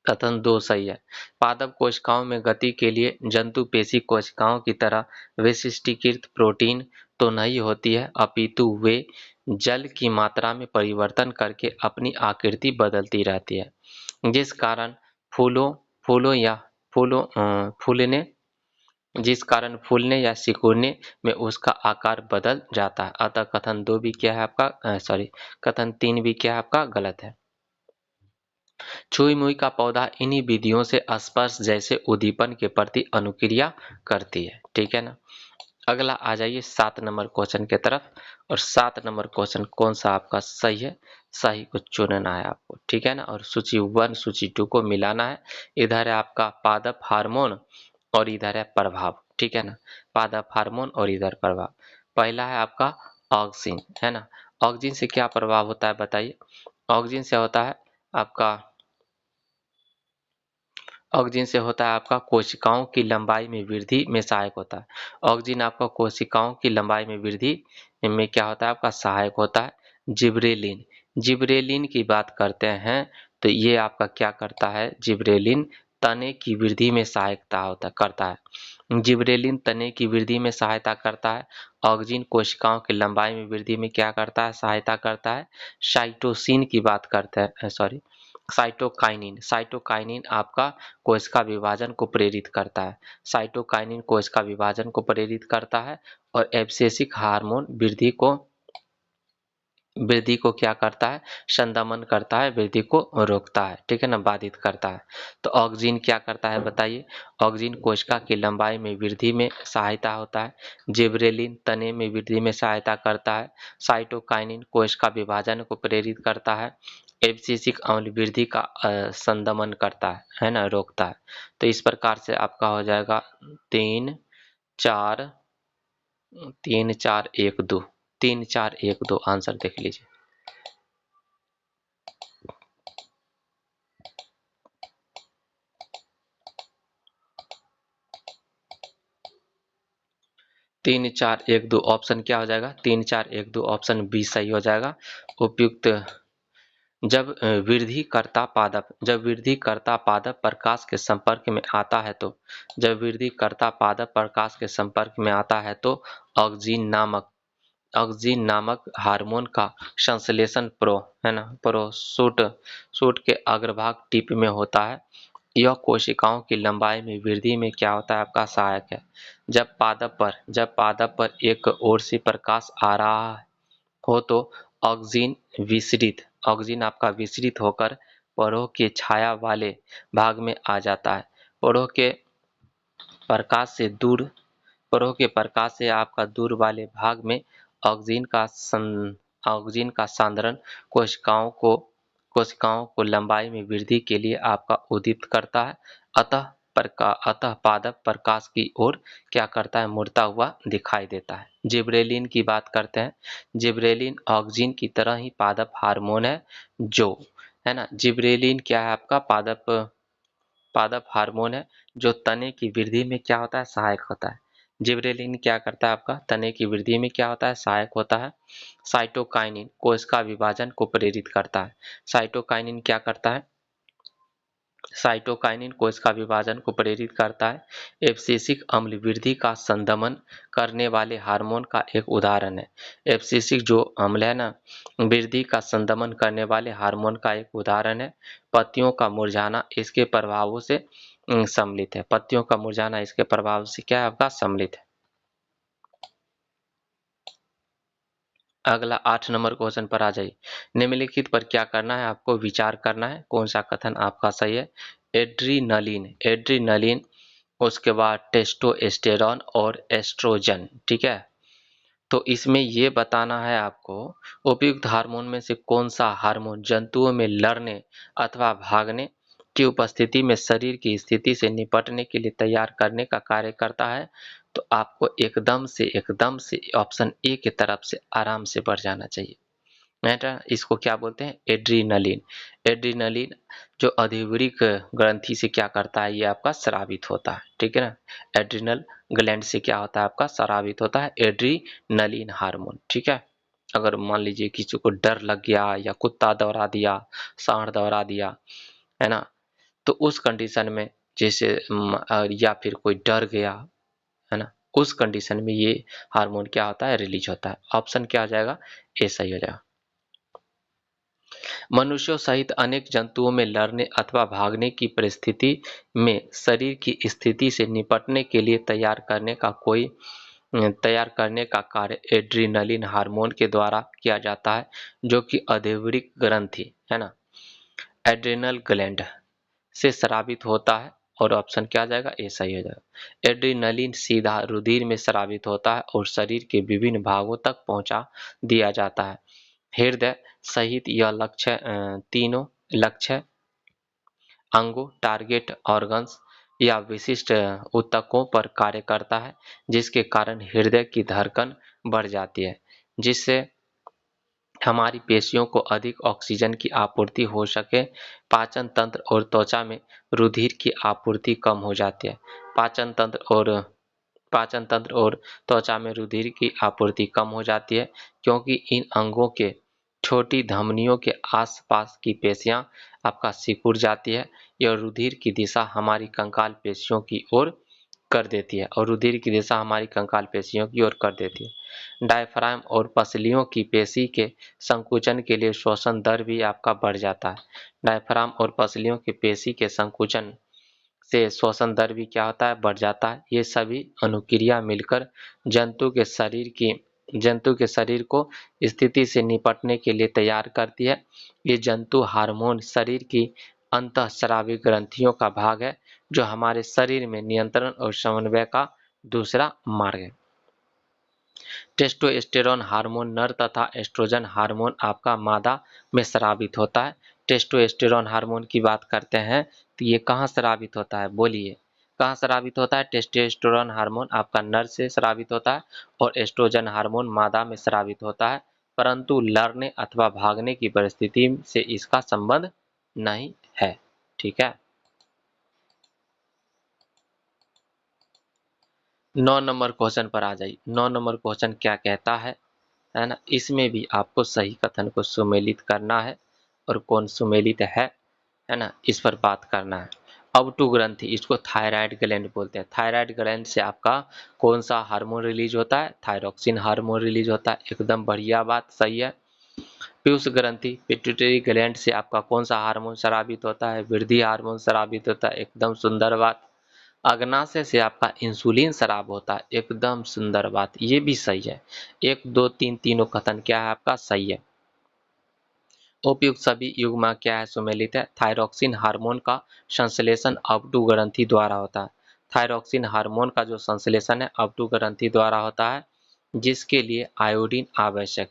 कथन 2 सही है। पादप कोशिकाओं में गति के लिए जंतु पेशी कोशिकाओं की तरह विशिष्टीकृत प्रोटीन तो नहीं होती है, अपितु वे जल की मात्रा में परिवर्तन करके अपनी आकृति बदलती रहती है, जिस कारण फूलों फूलों या फूलों फूलने जिस कारण फूलने या सिकुड़ने में उसका आकार बदल जाता है, अतः कथन 2 भी क्या है आपका सॉरी कथन 3 भी क्या है आपका गलत है। छुई मुई का पौधा इन्हीं विधियों से स्पर्श जैसे उद्दीपन के प्रति अनुक्रिया करती है। ठीक है ना। अगला आ जाइए 7 नंबर क्वेश्चन की तरफ, और 7 नंबर क्वेश्चन कौन सा आपका सही है, सही को चुनना है आपको। ठीक है ना। और सूची 1 सूची 2 को मिलाना है। इधर है आपका पादप हार्मोन और इधर है प्रभाव। ठीक है ना। पादप हार्मोन और इधर प्रभाव। पहला है आपका ऑक्सिन, है ना। ऑक्सिन से क्या प्रभाव होता है बताइए। ऑक्सिन से होता है आपका ऑक्सिन से होता है आपका कोशिकाओं की लंबाई में वृद्धि में सहायक होता है। ऑक्सिन आपका कोशिकाओं की लंबाई में वृद्धि में क्या होता है आपका सहायक होता है। जिब्रेलिन, जिब्रेलिन की बात करते हैं तो ये आपका क्या करता है, जिब्रेलिन तने की वृद्धि में सहायता करता है। जिब्रेलिन तने की वृद्धि में सहायता करता है। ऑक्सिन कोशिकाओं की लंबाई में वृद्धि में क्या करता है, सहायता करता है। साइटोसिन की बात करते हैं सॉरी साइटोकाइनिन, साइटोकाइनिन आपका कोशिका विभाजन को प्रेरित करता है। साइटोकाइनिन कोशिका विभाजन को प्रेरित करता है और एब्सेसिक हार्मोन वृद्धि को क्या करता है, संदमन करता है, वृद्धि को रोकता है। ठीक है ना, बाधित करता है। तो ऑक्सिन क्या करता है बताइए। ऑक्सिन कोशिका की लंबाई में वृद्धि में सहायता होता है। जिब्रेलिन तने में वृद्धि में सहायता करता है। साइटोकाइनिन कोशिका विभाजन को प्रेरित करता है। एब्सिसिक अम्ल वृद्धि का संदमन करता है ना, रोकता है। तो इस प्रकार से आपका हो जाएगा 3 4 3 4 1 2, 3 4 1 2 आंसर देख लीजिए। 3 4 1 2 ऑप्शन क्या हो जाएगा, 3 4 1 2 ऑप्शन बी सही हो जाएगा। उपयुक्त जब वृद्धि करता पादप प्रकाश के संपर्क में आता है तो जब वृद्धि करता पादप प्रकाश के संपर्क में आता है तो ऑक्सिन नामक हार्मोन का संश्लेषण है ना सूट के अग्रभाग टिप में होता है। यह कोशिकाओं की लंबाई में वृद्धि में क्या होता है आपका सहायक है। जब पादप पर एक ओर से प्रकाश आ रहा हो तो ऑक्सिन आपका विसरित होकर परोह के छाया वाले भाग में आ जाता है। परोह के प्रकाश से दूर परोह के प्रकाश से आपका दूर वाले भाग में ऑक्सिन का सांद्रण कोशिकाओं को लंबाई में वृद्धि के लिए आपका उद्दीप्त करता है। अतः पादप प्रकाश की ओर क्या करता है, मुड़ता हुआ दिखाई देता है। जिब्रेलिन की बात करते हैं। जिब्रेलिन ऑक्सिन की तरह ही पादप हार्मोन है, जो है ना। जिब्रेलिन क्या है आपका पादप हार्मोन है जो तने की वृद्धि में क्या होता है, सहायक होता है। जिबरेलिन क्या करता है आपका तने की वृद्धि में क्या होता है, सहायक होता है। साइटोकाइनिन कोशिका विभाजन को प्रेरित करता है। साइटोकाइनिन क्या करता है, साइटोकाइनिन कोशिका विभाजन को प्रेरित करता है। एब्सिसिक अम्ल वृद्धि का संदमन करने वाले हार्मोन का एक उदाहरण है। एब्सिसिक जो अम्ल है ना, वृद्धि का संदमन करने वाले हार्मोन का एक उदाहरण है। पत्तियों का मुरझाना इसके प्रभावों से सम्मिलित है। पत्तियों का मुरझाना इसके प्रभाव से क्या है आपका, सम्मिलित है। अगला 8 नंबर क्वेश्चन पर आ जाइए। निम्नलिखित पर क्या करना है, आपको विचार करना है, कौन सा कथन आपका सही है। एड्रीनलिन, एड्रीनलिन, उसके बाद टेस्टोस्टेरॉन और एस्ट्रोजन, ठीक है। तो इसमें ये बताना है आपको उपयुक्त हार्मोन में से कौन सा हार्मोन जंतुओं में लड़ने अथवा भागने की उपस्थिति में शरीर की स्थिति से निपटने के लिए तैयार करने का कार्य करता है। तो आपको एकदम से ऑप्शन ए की तरफ से आराम से बढ़ जाना चाहिए। बेटा इसको क्या बोलते हैं, एड्रीनलिन। एड्रीनलिन जो अधिवृक्क ग्रंथि से क्या करता है, ये आपका स्रावित होता है, ठीक है ना। एड्रिनल ग्लैंड से क्या होता है आपका, स्रावित होता है एड्रीनलिन हार्मोन, ठीक है। अगर मान लीजिए किसी को डर लग गया या कुत्ता दौड़ा दिया, सांड दौड़ा दिया, है ना, तो उस कंडीशन में जैसे या फिर कोई डर गया, है ना, उस कंडीशन में ये हार्मोन क्या होता है, रिलीज होता है। ऑप्शन क्या आ जाएगा, ए सही हो जाएगा। मनुष्यों सहित अनेक जंतुओं में लड़ने अथवा भागने की परिस्थिति में शरीर की स्थिति से निपटने के लिए तैयार करने का कार्य एड्रीनलिन हार्मोन के द्वारा किया जाता है, जो कि अधिवृक्क ग्रंथि, है ना, एड्रिनल ग्लैंड से स्रावित होता है। और ऑप्शन क्या आ जाएगा, ए सही हो जाएगा। एड्रीनलिन सीधा रुधिर में स्रावित होता है और शरीर के विभिन्न भागों तक पहुंचा दिया जाता है। हृदय सहित यह तीनों लक्ष्य अंगों, टारगेट ऑर्गन्स या विशिष्ट ऊतकों पर कार्य करता है, जिसके कारण हृदय की धड़कन बढ़ जाती है, जिससे हमारी पेशियों को अधिक ऑक्सीजन की आपूर्ति हो सके। पाचन तंत्र और त्वचा में रुधिर की आपूर्ति कम हो जाती है। पाचन तंत्र और त्वचा में रुधिर की आपूर्ति कम हो जाती है, क्योंकि इन अंगों के छोटी धमनियों के आसपास की पेशियां आपका सिकुड़ जाती है। यह रुधिर की दिशा हमारी कंकाल पेशियों की ओर कर देती है और रुधिर की दिशा हमारी कंकाल पेशियों की ओर कर देती है। डायफ्राम और पसलियों की पेशी के संकुचन के लिए श्वसन दर भी आपका बढ़ जाता है। डायफ्राम और पसलियों के पेशी के संकुचन से श्वसन दर भी क्या होता है, बढ़ जाता है। ये सभी अनुक्रिया मिलकर जंतु के शरीर को स्थिति से निपटने के लिए तैयार करती है। ये जंतु हार्मोन शरीर की अंतःस्रावी ग्रंथियों का भाग है, जो हमारे शरीर में नियंत्रण और समन्वय का दूसरा मार्ग है। टेस्टोस्टेरोन हार्मोन नर तथा एस्ट्रोजन हार्मोन आपका मादा में स्रावित होता है। टेस्टोस्टेरोन हार्मोन की बात करते हैं तो ये कहाँ स्रावित होता है, बोलिए कहाँ स्रावित होता है। टेस्टोस्टेरोन हार्मोन आपका नर से स्रावित होता है और एस्ट्रोजन हार्मोन मादा में स्रावित होता है, परंतु लड़ने अथवा भागने की परिस्थिति से इसका संबंध नहीं है, ठीक है। 9 नंबर क्वेश्चन पर आ जाइए। 9 नंबर क्वेश्चन क्या कहता है ना, इसमें भी आपको सही कथन को सुमेलित करना है और कौन सुमेलित है ना, इस पर बात करना है। अवटु ग्रंथि, इसको थायराइड ग्लैंड बोलते हैं। थायराइड ग्लैंड से आपका कौन सा हार्मोन रिलीज होता है, थायरोक्सिन हार्मोन रिलीज होता है, एकदम बढ़िया बात, सही है। पीयूष ग्रंथि पिट्यूटरी ग्लैंड से आपका कौन सा हार्मोन स्रावित होता है, वृद्धि हार्मोन स्रावित होता है, एकदम सुंदर बात। अग्नाशय से आपका इंसुलिन स्राव होता है, एकदम सुंदर बात, ये भी सही है। 1 2 3 तीनों कथन क्या है आपका, सही है। उपयुक्त सभी युग्म क्या है, सुमेलित है। थायरोक्सिन हार्मोन का संश्लेषण अवटु ग्रंथि द्वारा होता है। थायरोक्सिन हार्मोन का जो संश्लेषण है अवटु ग्रंथि द्वारा होता है, जिसके लिए आयोडीन आवश्यक,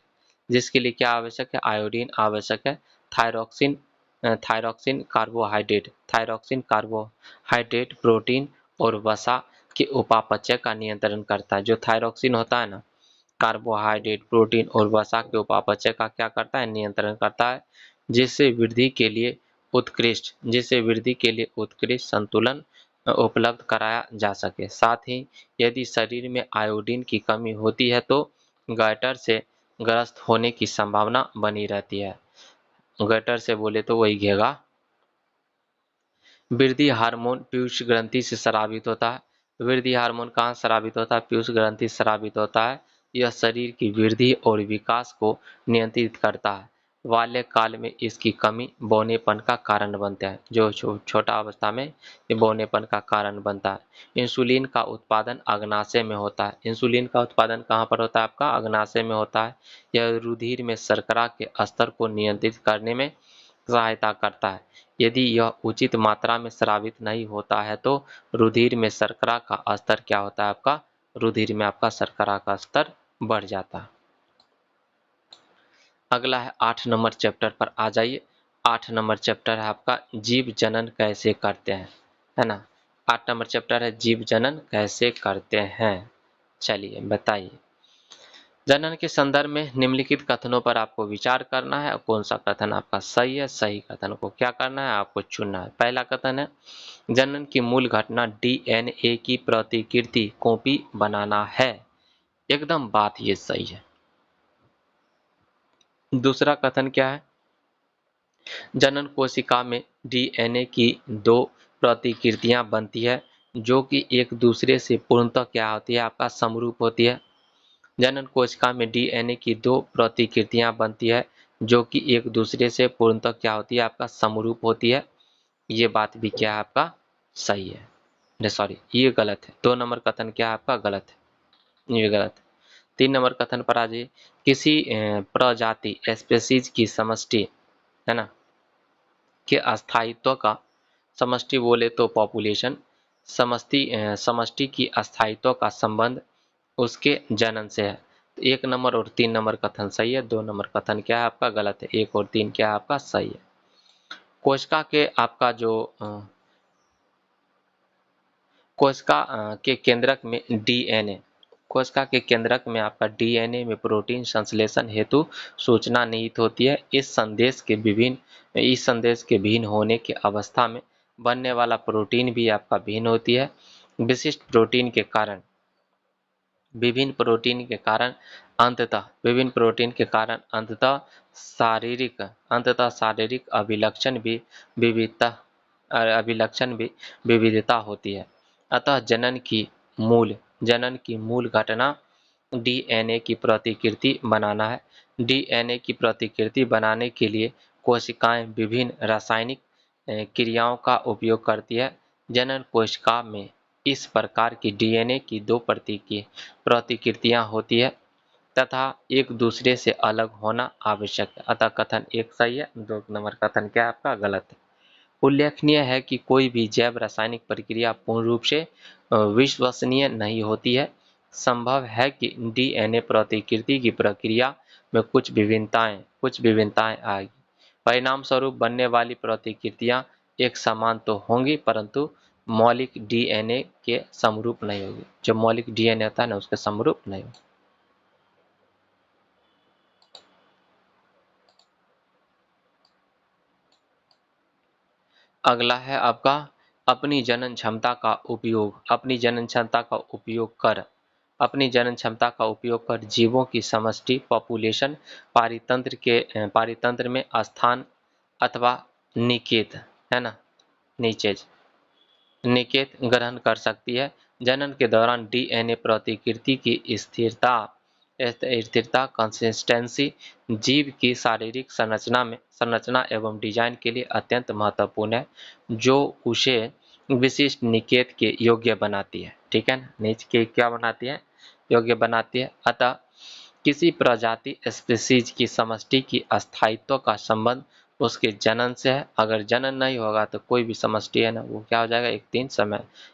जिसके लिए क्या आवश्यक है, आयोडीन आवश्यक है। थायरोक्सिन थायरोक्सिन कार्बोहाइड्रेट प्रोटीन और वसा के उपापचय का नियंत्रण करता है। जो थायरोक्सिन होता है ना, कार्बोहाइड्रेट प्रोटीन और वसा के उपापचय का क्या करता है, नियंत्रण करता है, जिससे वृद्धि के लिए उत्कृष्ट संतुलन उपलब्ध कराया जा सके। साथ ही यदि शरीर में आयोडीन की कमी होती है तो गटर से ग्रस्त होने की संभावना बनी रहती है। गटर से बोले तो वही घेगा। वृद्धि हार्मोन पीयूष ग्रंथि से स्रावित होता है। वृद्धि हार्मोन कहाँ स्रावित होता है? पीयूष ग्रंथि से स्रावित होता है। यह शरीर की वृद्धि और विकास को नियंत्रित करता है। बाल्यकाल में इसकी कमी बौनेपन का कारण बनता है। जो छोटा अवस्था में ये बौनेपन का कारण बनता है। इंसुलिन का उत्पादन अग्नाशय में होता है। इंसुलिन का उत्पादन कहाँ पर होता है? आपका अग्नाशय में होता है। यह रुधिर में शर्करा के स्तर को नियंत्रित करने में सहायता करता है। यदि यह उचित मात्रा में स्रावित नहीं होता है तो रुधिर में शर्करा का स्तर क्या होता है? आपका रुधिर में आपका शर्करा का स्तर बढ़ जाता है। अगला है 8 नंबर चैप्टर पर आ जाइए। 8 नंबर चैप्टर है आपका जीव जनन कैसे करते हैं, है ना। 8 नंबर चैप्टर है जीव जनन कैसे करते हैं। चलिए बताइए। जनन के संदर्भ में निम्नलिखित कथनों पर आपको विचार करना है। कौन सा कथन आपका सही है? सही कथन को क्या करना है? आपको चुनना है। पहला कथन है जनन की मूल घटना डीएनए की प्रतिकृति कॉपी बनाना है। एकदम बात ये सही है। दूसरा कथन क्या है? जनन कोशिका में डीएनए की दो प्रतिकृतियां बनती है जो कि एक दूसरे से पूर्णतः क्या होती है? आपका समरूप होती है। जनन कोशिका में डीएनए की दो प्रतिकृतियां बनती है जो कि एक दूसरे से पूर्णतः क्या होती है? आपका समरूप होती है। ये बात भी क्या है? आपका सही है। नहीं सॉरी, ये गलत है। 2 नंबर कथन क्या है? आपका गलत है, ये गलत है। 3 नंबर कथन पर आ जाइए। किसी प्रजाति स्पेसीज की समष्टि, है ना, के अस्थायित्व का, समष्टि बोले तो पॉपुलेशन, समष्टि की अस्थायित्व का संबंध उसके जनन से है। तो 1 नंबर और 3 नंबर कथन सही है। 2 नंबर कथन क्या है? आपका गलत है। 1 और 3 क्या है? आपका सही है। कोशिका के आपका जो कोशिका के केंद्रक में डीएनए, कोशिका के केंद्रक में आपका डीएनए में प्रोटीन संश्लेषण हेतु सूचना निहित होती है। इस संदेश के भिन्न होने की अवस्था में बनने वाला प्रोटीन भी आपका भिन्न होती है। विशिष्ट प्रोटीन के कारण विभिन्न प्रोटीन के कारण अंततः शारीरिक अभिलक्षण भी विविधता होती है। अतः जनन की मूल घटना डीएनए की प्रतिकृति बनाना है। डीएनए की प्रतिकृति बनाने के लिए कोशिकाएं विभिन्न रासायनिक क्रियाओं का उपयोग करती है। जनन कोशिका में इस प्रकार की डीएनए की दो प्रतिकृतियां होती है तथा एक दूसरे से अलग होना आवश्यक है। अतः कथन 1 सही है। 2 नंबर कथन क्या है? आपका गलत है। उल्लेखनीय है कि कोई भी जैव रासायनिक प्रक्रिया पूर्ण रूप से विश्वसनीय नहीं होती है। संभव है कि डीएनए प्रतिकृति की प्रक्रिया में कुछ विभिन्नताएं आएगी। परिणाम स्वरूप बनने वाली प्रतिकृतियां एक समान तो होंगी परंतु मौलिक डीएनए के समरूप नहीं होगी। जो मौलिक डीएनए होता है ना, उसके समरूप नहीं होगी। अगला है आपका अपनी जनन क्षमता का उपयोग। अपनी जनन क्षमता का उपयोग कर जीवों की समष्टि पॉपुलेशन पारितंत्र में स्थान अथवा निकेत, है ना, नीचेज निकेत ग्रहण कर सकती है। जनन के दौरान डीएनए प्रतिकृति की स्थिरता कंसिस्टेंसी जीव की शारीरिक संरचना एवं डिजाइन के लिए अत्यंत महत्वपूर्ण है, जो उसे विशिष्ट निकेत के योग्य बनाती है। ठीक है ना, नीच के क्या बनाती है? योग्य बनाती है। अतः किसी प्रजाति स्पीसीज की समष्टि की अस्थायित्व का संबंध उसके जनन से है। अगर जनन नहीं होगा तो कोई भी समष्टि है ना, वो क्या हो जाएगा?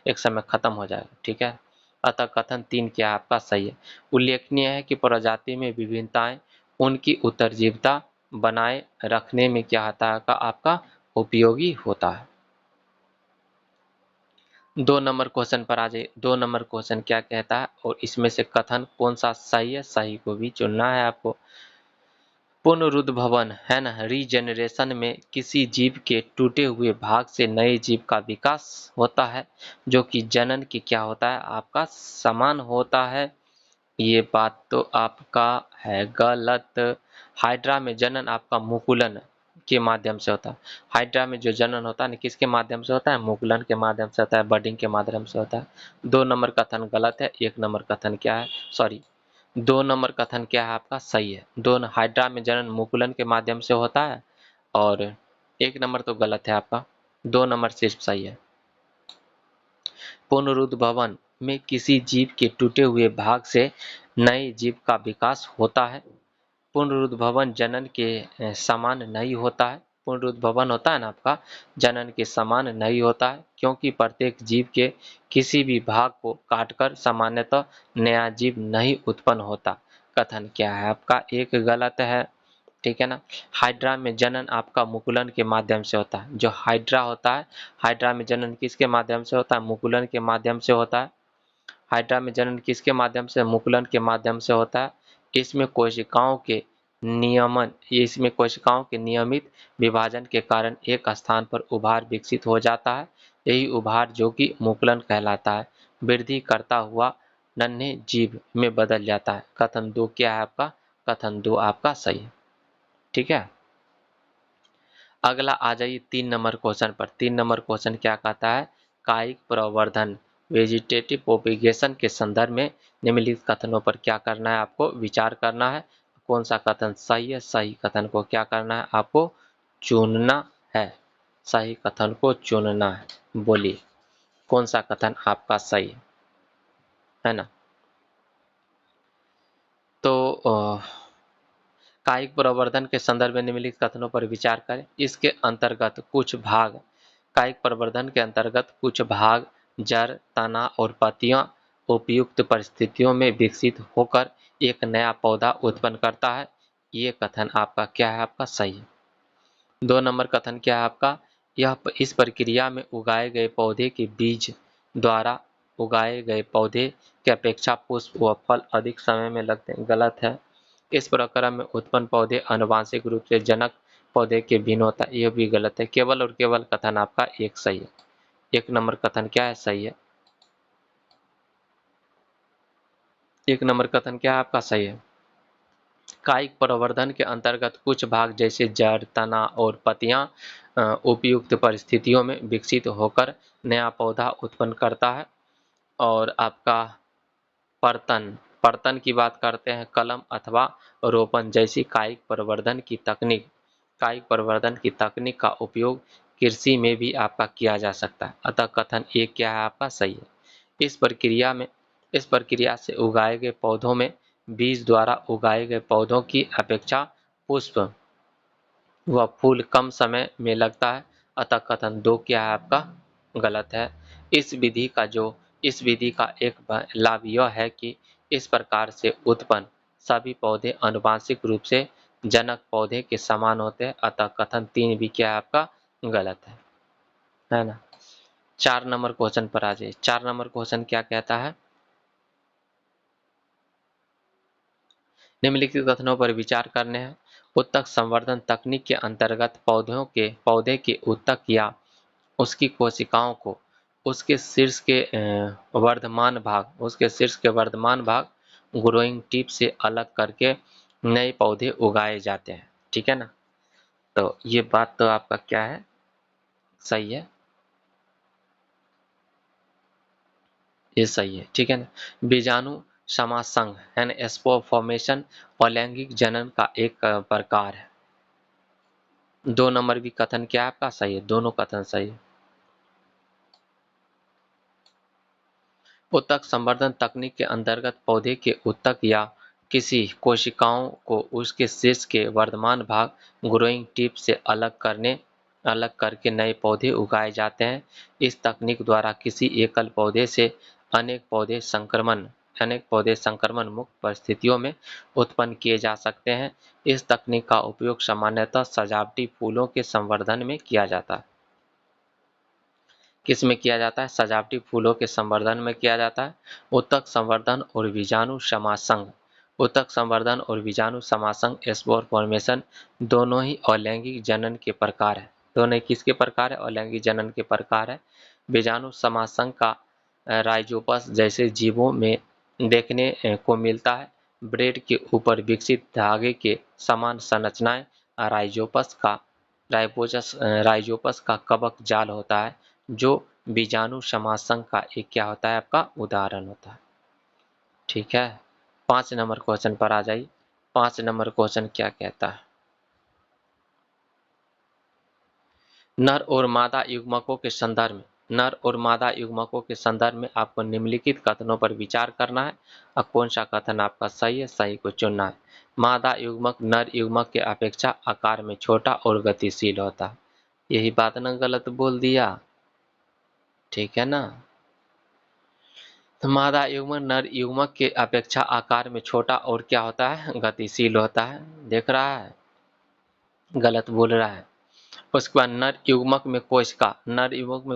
एक समय खत्म हो जाएगा। ठीक है। अतः कथन 3 क्या आपका सही है। उल्लेखनीय है कि प्रजाति में विभिन्नताएं उनकी उत्तरजीविता बनाए रखने में क्या होता है? आपका उपयोगी होता है। 2 नंबर क्वेश्चन पर आ जाइए। 2 नंबर क्वेश्चन क्या कहता है और इसमें से कथन कौन सा सही है? सही को भी चुनना है आपको। पुनरुद्भवन है ना, रीजेनरेशन में किसी जीव के टूटे हुए भाग से नए जीव का विकास होता है, जो कि जनन की क्या होता है आपका समान होता है। ये बात तो आपका है गलत। हाइड्रा में जनन आपका मुकुलन के माध्यम से होता है। हाइड्रा में जो जनन होता है ना, किसके माध्यम से होता है? मुकुलन के माध्यम से होता है, बडिंग के माध्यम से होता है। 2 नंबर कथन गलत है। 1 नंबर कथन क्या है? सॉरी, 2 नंबर कथन क्या है आपका? सही है। दोनों हाइड्रा में जनन मुकुलन के माध्यम से होता है और 1 नंबर तो गलत है आपका। 2 नंबर सिर्फ सही है। पुनरुद्भवन में किसी जीव के टूटे हुए भाग से नए जीव का विकास होता है। पुनरुद्भवन जनन के समान नहीं होता है। पुनरुद्भवन होता है ना आपका, जनन के समान नहीं होता है, क्योंकि प्रत्येक जीव के किसी भी भाग को काटकर सामान्यतः नया जीव नहीं उत्पन्न होता। कथन क्या है आपका? 1 गलत है। ठीक है ना। हाइड्रा में जनन आपका मुकुलन के माध्यम से होता है। जो हाइड्रा होता है, हाइड्रा में जनन किसके माध्यम से होता है? मुकुलन के माध्यम से होता है। हाइड्रा में जनन किसके माध्यम से? मुकुलन के माध्यम से होता है। इसमें कोशिकाओं के नियमित विभाजन के कारण एक स्थान पर उभार विकसित हो जाता है। यही उभार, जो कि मुकुलन कहलाता है, वृद्धि करता हुआ नन्हे जीव में बदल जाता है। कथन 2 क्या है आपका? कथन 2 आपका सही है। ठीक है। अगला आ जाइए 3 नंबर क्वेश्चन पर। 3 नंबर क्वेश्चन क्या कहता है? कायिक प्रवर्धन वेजिटेटिव प्रोपेगेशन के संदर्भ में निम्नलिखित कथनों पर क्या करना है? आपको विचार करना है। कौन सा कथन सही है? सही कथन को क्या करना है? आपको चुनना है। सही कथन को चुनना है। बोलिए कौन सा कथन आपका सही है ना? तो कायिक प्रवर्धन के संदर्भ में निम्नलिखित कथनों पर विचार करें। इसके अंतर्गत कुछ भाग कायिक प्रवर्धन के अंतर्गत कुछ भाग जड़, तना और पत्तियां उपयुक्त परिस्थितियों में विकसित होकर एक नया पौधा उत्पन्न करता है। ये कथन आपका क्या है? आपका सही है। 2 नंबर कथन क्या है आपका? इस प्रक्रिया में उगाए गए पौधे के बीज द्वारा उगाए गए पौधे की अपेक्षा पुष्प व फल अधिक समय में लगते हैं। गलत है। इस प्रक्रम में उत्पन्न पौधे आनुवंशिक रूप से जनक पौधे के भिन्न होता है। यह भी गलत है। केवल और केवल कथन आपका 1 सही है। 1 नंबर कथन क्या है? सही है। 1 नंबर कथन क्या है आपका? सही है। कायिक प्रवर्धन के अंतर्गत कुछ भाग जैसे जड़, तना और पत्तियां उपयुक्त परिस्थितियों में विकसित होकर नया पौधा उत्पन्न करता है। और आपका पर्तन पर्तन की बात करते हैं, कलम अथवा रोपण जैसी कायिक प्रवर्धन की तकनीक का उपयोग कृषि में भी आपका किया जा सकता है। अतः कथन 1 क्या है आपका? सही है। इस प्रक्रिया में इस प्रक्रिया से उगाए गए पौधों में बीज द्वारा उगाए गए पौधों की अपेक्षा पुष्प व फूल कम समय में लगता है। अतः कथन 2 क्या है आपका? गलत है। इस विधि का एक लाभ यह है कि इस प्रकार से उत्पन्न सभी पौधे आनुवंशिक रूप से जनक पौधे के समान होते हैं। अतः कथन 3 भी क्या है आपका? गलत है ना। 4 नंबर क्वेश्चन पर आ जाइए। 4 नंबर क्वेश्चन क्या कहता है? निम्नलिखित कथनों पर विचार करने हैं। उत्तक संवर्धन तकनीक के अंतर्गत पौधे के उत्तक या उसकी कोशिकाओं को उसके शीर्ष के वर्धमान भाग ग्रोइंग टिप से अलग करके नए पौधे उगाए जाते हैं। ठीक है ना। तो ये बात तो आपका क्या है? सही है। ये सही है। ठीक है ना। बीजाणु समासंग यानी स्पोर फॉर्मेशन अलैंगिक जनन का एक प्रकार है। 2 नंबर भी कथन क्या है आपका? सही है। दोनों कथन सही है। उत्तक संवर्धन तकनीक के अंतर्गत पौधे के उत्तक या किसी कोशिकाओं को उसके शीर्ष के वर्धमान भाग ग्रोइंग टिप से अलग करके नए पौधे उगाए जाते हैं। इस तकनीक द्वारा किसी एकल पौधे से अनेक पौधे संक्रमण मुक्त परिस्थितियों में उत्पन्न किए जा सकते हैं। इस तकनीक का उपयोग सामान्यतः सजावटी फूलों के संवर्धन में किया जाता है। किस में किया जाता है? सजावटी फूलों के संवर्धन में किया जाता है। उत्तक संवर्धन और बीजाणु समासंग उत्तक संवर्धन और बीजाणु समासंग स्पोर फॉर्मेशन दोनों ही अलैंगिक जनन के प्रकार है। दोनों ही किसके प्रकार है? अलैंगिक जनन के प्रकार है। बीजाणु समासंग का राइजोपस जैसे जीवों में देखने को मिलता है। ब्रेड के ऊपर विकसित धागे के समान संरचनाएं राइजोपस का कवक जाल होता है, जो बीजाणु समासंग का एक क्या होता है? आपका उदाहरण होता है। ठीक है, 5 नंबर क्वेश्चन पर आ जाइए। 5 नंबर क्वेश्चन क्या कहता है? नर और मादा युग्मकों के संदर्भ में आपको निम्नलिखित कथनों पर विचार करना है और कौन सा कथन आपका सही है, सही को चुनना है। मादा युग्मक नर युग्मक के अपेक्षा आकार में छोटा और गतिशील होता है। यही बात ना गलत बोल दिया? ठीक है ना। तो मादा युग्मक नर युग्मक के अपेक्षा आकार में छोटा और क्या होता है? गतिशील होता है। देख रहा है, गलत बोल रहा है। उसके बाद नर युग्मक में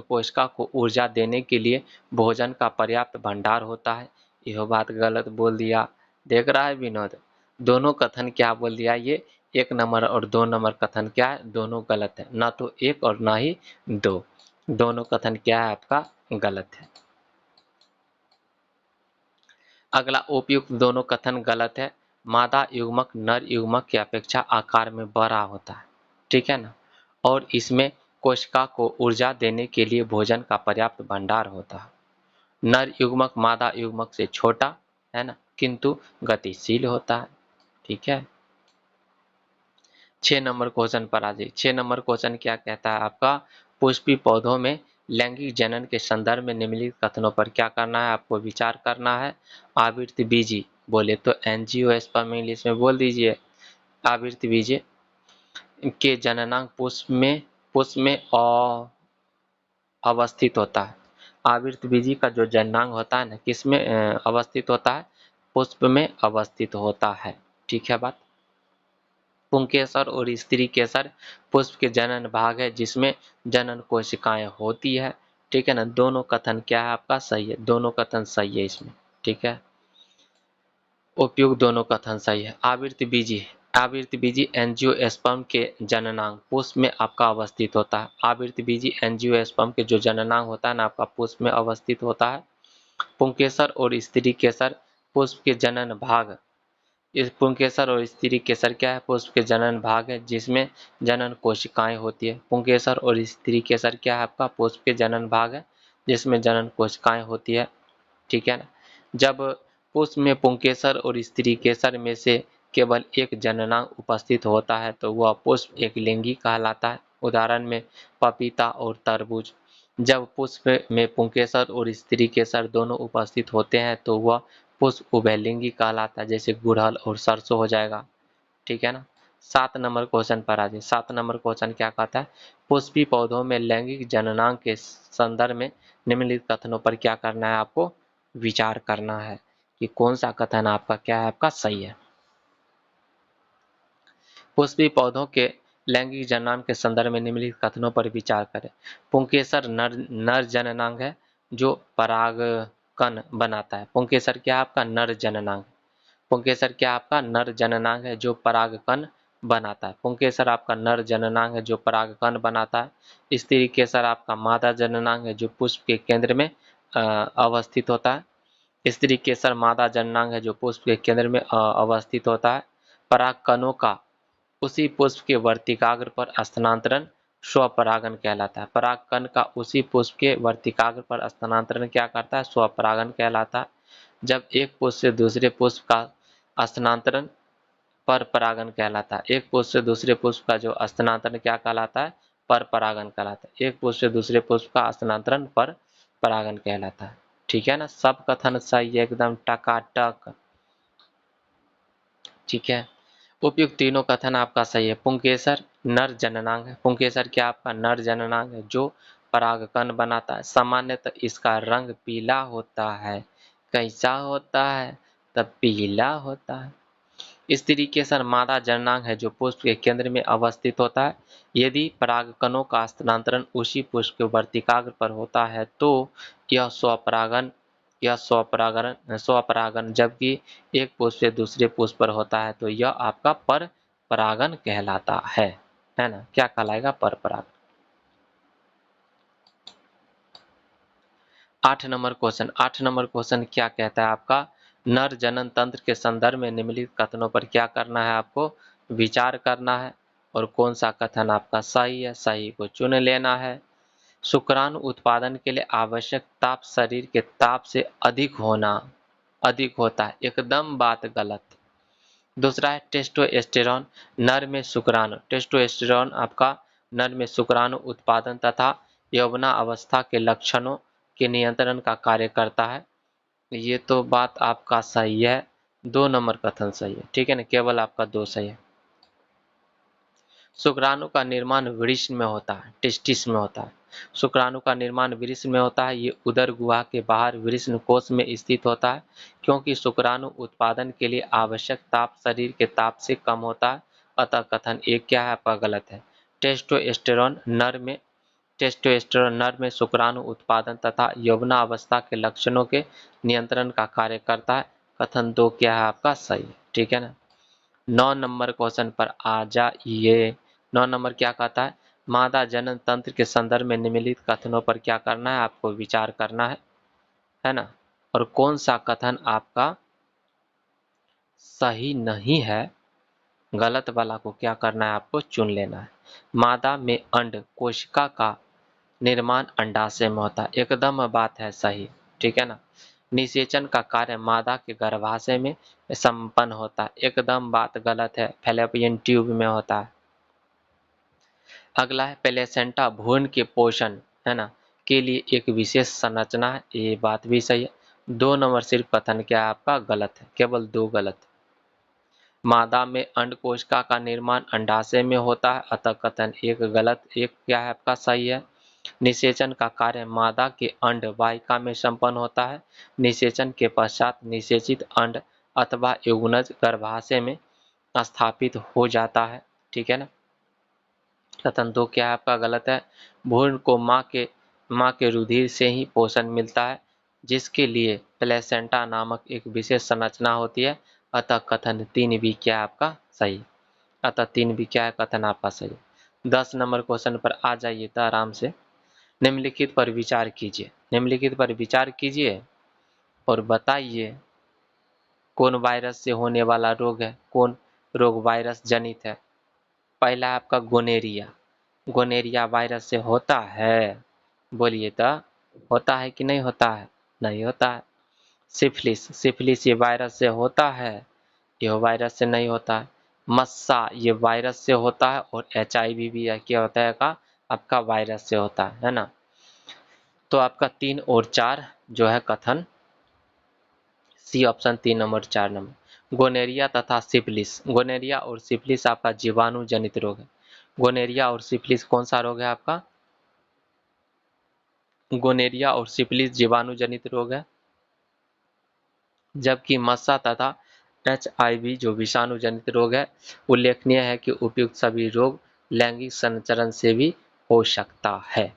कोशिका को ऊर्जा देने के लिए भोजन का पर्याप्त भंडार होता है। यह बात गलत बोल दिया। देख रहा है विनोद, दोनों कथन क्या बोल दिया? ये 1 नंबर और 2 नंबर कथन क्या है? दोनों गलत है, ना तो 1 और ना ही 2। दोनों कथन क्या है? आपका गलत है। अगला उपयुक्त दोनों कथन गलत है। मादा युग्मक नर युग्मक की अपेक्षा आकार में बड़ा होता है। ठीक है ना। और इसमें कोशिका को ऊर्जा देने के लिए भोजन का पर्याप्त भंडार होता है। नर युग्मक मादा युग्मक से छोटा है ना, किंतु गतिशील होता है। ठीक है, 6 नंबर क्वेश्चन पर आ जाइए। 6 नंबर क्वेश्चन क्या कहता है आपका? पुष्पी पौधों में लैंगिक जनन के संदर्भ में निम्नलिखित कथनों पर क्या करना है? आपको विचार करना है। आवृत्ति बीजी बोले तो एंजियोस्पर्म इंग्लिश में बोल दीजिए। आवृत्ति बीजी के जननांग पुष्प में अवस्थित होता है। आवृतबीजी का जो जननांग होता है ना, किसमें अवस्थित होता है? पुष्प में अवस्थित होता है। ठीक है बात। पुंकेसर और स्त्री केसर पुष्प के जनन भाग है, जिसमें जनन कोशिकाएं होती है। ठीक है ना। दोनों कथन क्या है? आपका सही है। दोनों कथन सही है इसमें। ठीक है, उपयुक्त दोनों कथन सही है। आवृतबीजी एंजियोस्पर्म के जननांग पुष्प में आपका अवस्थित होता है। आवृतबीजी एंजियोस्पर्म के जो जननांग होता है ना, आपका पुष्प में अवस्थित होता है। पुंकेसर और स्त्री केसर पुष्प के जनन भाग। इस पुंकेसर और स्त्री केसर क्या है? पुष्प के जनन भाग है, जिसमें जनन कोशिकाएं होती है। पुंकेसर और स्त्री केसर क्या है? आपका पुष्प के जनन भाग है, जिसमें जनन कोशिकाएं होती है। ठीक है ना। जब पुष्प में पुंकेसर और स्त्री केसर में से केवल एक जननांग उपस्थित होता है तो वह पुष्प एक लिंगी कहलाता है। उदाहरण में पपीता और तरबूज। जब पुष्प में पुंकेसर और स्त्री केसर दोनों उपस्थित होते हैं तो वह पुष्प उभयलिंगी कहलाता है, जैसे गुड़हल और सरसों हो जाएगा। ठीक है ना। 7 नंबर क्वेश्चन पर आ जाए। 7 नंबर क्वेश्चन क्या कहता है? पुष्पी पौधों में लैंगिक जननांग के संदर्भ में निम्नलिखित कथनों पर क्या करना है? आपको विचार करना है कि कौन सा कथन आपका क्या है? आपका सही है। पुष्पी पौधों के लैंगिक जननांग के संदर्भ में निम्नलिखित कथनों पर विचार करें। पुंकेसर नर जननांग है, जो परागकण बनाता है। पुंकेसर क्या आपका? नर जननांग। पुंकेसर क्या आपका? नर जननांग है, जो परागकण बनाता है। पुंकेसर आपका नर जननांग है, जो परागकण बनाता है। स्त्री केसर आपका मादा जननांग है, जो पुष्प के केंद्र में अवस्थित होता है। स्त्री केसर मादा जननांग है, जो पुष्प के केंद्र में अवस्थित होता है। परागकणों का उसी पुष्प के वर्तिकाग्र पर स्थानांतरण स्वपरागन कहलाता है। परागकण का उसी पुष्प के वर्तिकाग्र पर स्थानांतरण क्या करता है? स्वपरागन कहलाता है। जब एक पुष्प से दूसरे पुष्प का स्थानांतरण पर परागन कहलाता है। एक पुष्प से दूसरे पुष्प का जो स्थानांतरण क्या कहलाता है? पर परागन कहलाता है। एक पुष्प से दूसरे पुष्प का स्थानांतरण पर परागन कहलाता है। ठीक है ना। सब कथन सही है, एकदम टकाटक। ठीक है, उपयुक्त तीनों कथन आपका सही है। पुंकेसर नर जननांग है। पुंकेसर क्या आपका? नर जननांग है, जो परागकण बनाता है। सामान्यतः इसका रंग पीला होता है। कैसा होता है? तब पीला होता है। स्त्री केसर मादा जननांग है, जो पुष्प के केंद्र में अवस्थित होता है। यदि परागकणों का स्थानांतरण उसी पुष्प के वर्तिकाग्र पर होता है तो यह स्वपरागन यह स्वपरागण जबकि एक पुष्प से दूसरे पुष्प पर होता है तो यह आपका पर परागण कहलाता है ना। क्या कहलाएगा? पर परागण। 8 नंबर क्वेश्चन क्या कहता है आपका? नर जनन तंत्र के संदर्भ में निम्नलिखित कथनों पर क्या करना है? आपको विचार करना है और कौन सा कथन आपका सही है, सही को चुन लेना है। शुक्राणु उत्पादन के लिए आवश्यक ताप शरीर के ताप से अधिक होता है, एकदम बात गलत। दूसरा है टेस्टोस्टेरोन नर में शुक्राणु, टेस्टोस्टेरोन आपका नर में शुक्राणु उत्पादन तथा यौवना अवस्था के लक्षणों के नियंत्रण का कार्य करता है। ये तो बात आपका सही है, 2 नंबर कथन सही है, ठीक है ना, केवल आपका 2 सही है। शुक्राणु का निर्माण वृषण में होता है, टेस्टिस में होता है। शुक्राणु का निर्माण वृषण में होता है, ये उदर गुहा के बाहर वृषण कोश में स्थित होता है। क्योंकि शुक्राणु उत्पादन के लिए आवश्यक ताप शरीर के ताप से कम होता है, अतः कथन एक क्या है आपका गलत है। टेस्टोस्टेरोन नर में शुक्राणु उत्पादन तथा यौवनावस्था के लक्षणों के नियंत्रण का कार्य करता है, कथन 2 क्या है आपका सही है, ठीक है ना। 9 नंबर क्वेश्चन पर आ जाइए। 9 नंबर क्या कहता है? मादा जनन तंत्र के संदर्भ में निम्नलिखित कथनों पर क्या करना है? आपको विचार करना है ना। और कौन सा कथन आपका सही नहीं है, गलत वाला को क्या करना है? आपको चुन लेना है। मादा में अंड कोशिका का निर्माण अंडाशय में होता है, एकदम बात है सही, ठीक है ना। निषेचन का कार्य मादा के गर्भाशय में संपन्न होता है, एकदम बात गलत है, फैलोपियन ट्यूब में होता है। अगला है प्लेसेंटा भ्रूण के पोषण, है ना, के लिए एक विशेष संरचना है, ये बात भी सही है। 2 नंबर सिर्फ कथन क्या है आपका गलत है, केवल 2 गलत। मादा में अंड कोशिका का निर्माण अंडाशय में होता है, अतः कथन एक गलत, एक क्या है आपका सही है। निषेचन का कार्य मादा के अंड वाहिका में संपन्न होता है। निषेचन के पश्चात निषेचित अंड अथवा युग्मज गर्भाशय में स्थापित हो जाता है, ठीक है ना। कथन 2 क्या है आपका गलत है। भ्रूण को माँ के रुधिर से ही पोषण मिलता है, जिसके लिए प्लेसेंटा नामक एक विशेष संरचना होती है, अतः कथन 3 भी क्या है आपका सही। अतः 3 भी क्या है कथन आपका सही। 10 नंबर क्वेश्चन पर आ जाइए तो आराम से। निम्नलिखित पर विचार कीजिए, निम्नलिखित पर विचार कीजिए और बताइए कौन वायरस से होने वाला रोग है, कौन रोग वायरस जनित है। पहला आपका गोनेरिया, गोनेरिया वायरस से होता है, बोलिए तो होता है कि नहीं होता है? नहीं होता है। सिफिलिस, सिफिलिस ये वायरस से होता है, यह वायरस से नहीं होता है। मस्सा ये वायरस से होता है और HIV भी क्या होता है का आपका वायरस से होता है ना। तो आपका 3 और 4 जो है कथन C option 3 number 4 number. Gonorrhoea तथा सिफिलिस, गोनेरिया और सिफिलिस आपका जीवाणु जनित रोग है। गोनेरिया और सिफिलिस कौन सा रोग है आपका? गोनेरिया और सिफिलिस जीवाणु जनित रोग है, जबकि मस्सा तथा HIV जो विषाणु जनित रोग है। उल्लेखनीय है कि उपयुक्त सभी रोग लैंगिक संचरण से भी हो सकता है।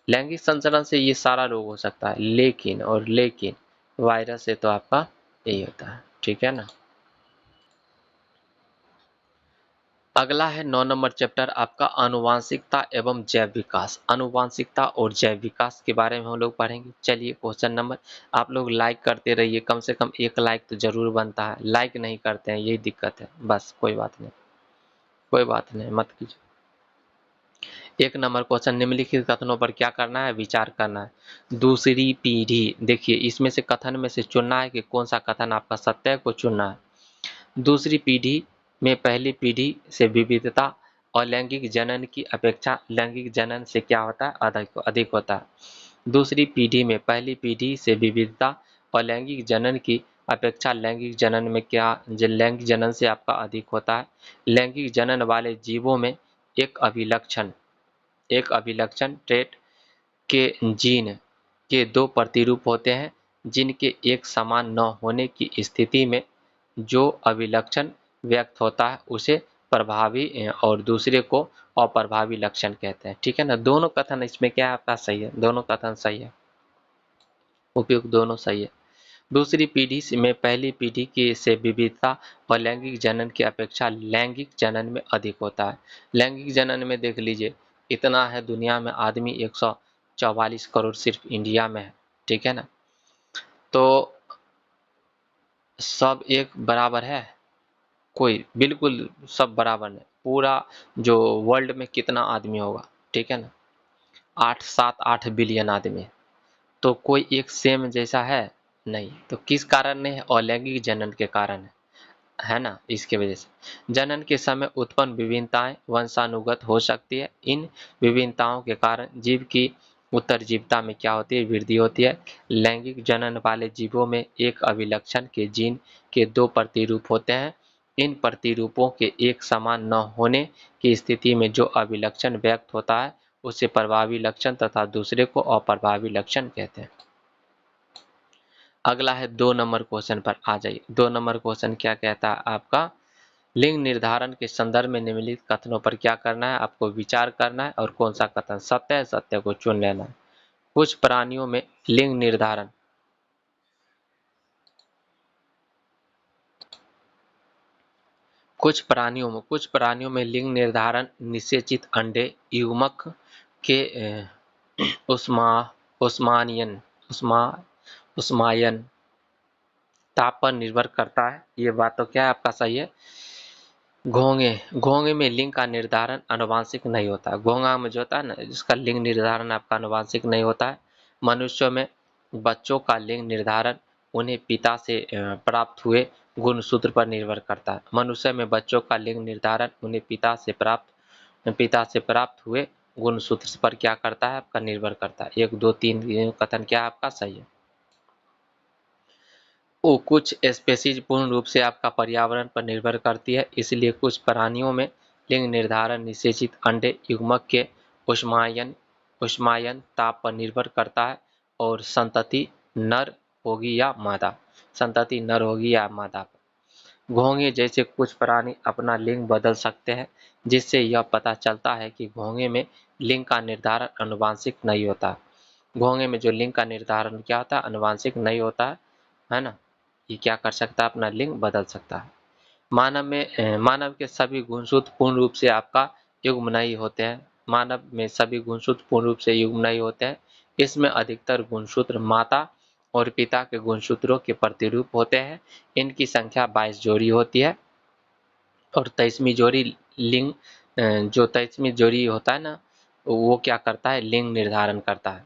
लैंगिक संचरण से ये सारा रोग हो सकता है, लेकिन वायरस से तो आपका यही होता है, ठीक है ना। अगला है 9 नंबर चैप्टर आपका आनुवांशिकता एवं जैव विकास। आनुवांशिकता और जैव विकास के बारे में हम लोग पढ़ेंगे। चलिए क्वेश्चन नंबर, आप लोग लाइक करते रहिए, कम से कम 1 लाइक तो जरूर बनता है, लाइक नहीं करते हैं यही दिक्कत है, बस कोई बात नहीं, कोई बात नहीं, मत कीजिए। 1 नंबर क्वेश्चन, निम्नलिखित कथनों पर क्या करना है? विचार करना है। दूसरी पीढ़ी, देखिए इसमें से कथन में से चुनना है कि कौन सा कथन आपका सत्य है, को चुनना है। दूसरी पीढ़ी में पहली पीढ़ी से विविधता और लैंगिक जनन की अपेक्षा लैंगिक जनन से क्या होता है? अधिक होता है। दूसरी पीढ़ी में पहली पीढ़ी से विविधता और लैंगिक जनन की अपेक्षा लैंगिक जनन में क्या, लैंगिक जनन से आपका अधिक होता है। लैंगिक जनन वाले जीवों में एक अभिलक्षण ट्रेट के जीन के 2 प्रतिरूप होते हैं, जिनके एक समान न होने की स्थिति में जो अभिलक्षण व्यक्त होता है उसे प्रभावी और दूसरे को अप्रभावी लक्षण कहते हैं, ठीक है ना। दोनों कथन इसमें क्या है आपका सही है, दोनों कथन सही है। उपयुक्त दोनों सही है। दूसरी पीढ़ी में पहली पीढ़ी की से विविधता और लैंगिक जनन की अपेक्षा लैंगिक जनन में अधिक होता है। लैंगिक जनन में देख लीजिए इतना है, दुनिया में आदमी 144 करोड़ सिर्फ इंडिया में है, ठीक है ना। तो सब एक बराबर है, कोई बिल्कुल सब बराबर नहीं। पूरा जो वर्ल्ड में कितना आदमी होगा, ठीक है ना, 8 7 8 बिलियन आदमी है, तो कोई एक सेम जैसा है नहीं। तो किस कारण नहीं है? अलैंगिक जनन के कारण है ना। इसके वजह से जनन के समय उत्पन्न विभिन्नताएं वंशानुगत हो सकती है। इन विभिन्नताओं के कारण जीव की उत्तरजीविता में क्या होती है? वृद्धि होती है। लैंगिक जनन वाले जीवों में एक अभिलक्षण के जीन के दो प्रतिरूप होते हैं। इन प्रतिरूपों के एक समान न होने की स्थिति में जो अभिलक्षण व्यक्त होता है उसे प्रभावी लक्षण तथा दूसरे को अप्रभावी लक्षण कहते हैं। अगला है 2 नंबर क्वेश्चन पर आ जाइए। 2 नंबर क्वेश्चन क्या कहता है आपका? लिंग निर्धारण के संदर्भ में निम्नलिखित कथनों पर क्या करना है? आपको विचार करना है और कौन सा कथन सत्य है, सत्य को चुन लेना है। कुछ प्राणियों में लिंग निर्धारण कुछ प्राणियों में लिंग निर्धारण निषेचित अंडे युग्मक के उस्मा उस्मानियन उस्मा उस्मायन ताप पर निर्भर करता है। ये बात तो क्या है आपका सही है। घोंगे घोंगे में लिंग का निर्धारण आनुवंशिक नहीं होता है। घोंगा में जो होता है ना, जिसका लिंग निर्धारण आपका आनुवंशिक नहीं होता है। मनुष्यों में बच्चों का लिंग निर्धारण उन्हें पिता से प्राप्त हुए गुणसूत्र पर निर्भर करता है। मनुष्य में बच्चों का लिंग निर्धारण उन्हें पिता से प्राप्त हुए गुणसूत्र पर क्या करता है? आपका निर्भर करता है। 1 2 3 कथन क्या आपका सही है। कुछ स्पेसीज पूर्ण रूप से आपका पर्यावरण पर निर्भर करती है, इसलिए कुछ प्राणियों में लिंग निर्धारण निषेचित अंडे युग्मक के ऊष्मायन ताप पर निर्भर करता है और संतति नर होगी या मादा। घोंगे जैसे कुछ प्राणी अपना लिंग बदल सकते हैं, जिससे यह पता चलता है कि घोंगे में लिंग का निर्धारण आनुवंशिक नहीं होता। घोंगे में जो लिंग का निर्धारण क्या होता है? आनुवंशिक नहीं होता है ना। ये क्या कर सकता है? अपना लिंग बदल सकता है। मानव के सभी गुणसूत्र पूर्ण रूप से आपका युग्म नहीं होते हैं। मानव में सभी गुणसूत्र पूर्ण रूप से युग्म नहीं होते हैं। इसमें अधिकतर गुणसूत्र माता और पिता के गुणसूत्रों के प्रतिरूप होते हैं। इनकी संख्या 22 जोड़ी होती है और 23वीं जोड़ी लिंग जो 23वीं जोड़ी होता है ना, वो क्या करता है? लिंग निर्धारण करता है।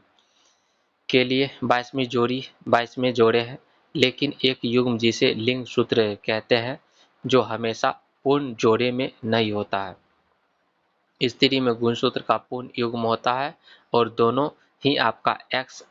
के लिए 22वें जोड़े हैं, लेकिन एक युग्म जिसे लिंग सूत्र कहते हैं जो हमेशा पूर्ण जोड़े में नहीं होता है। स्त्री में गुणसूत्र का पूर्ण युग्म होता है और दोनों ही आपका एक्स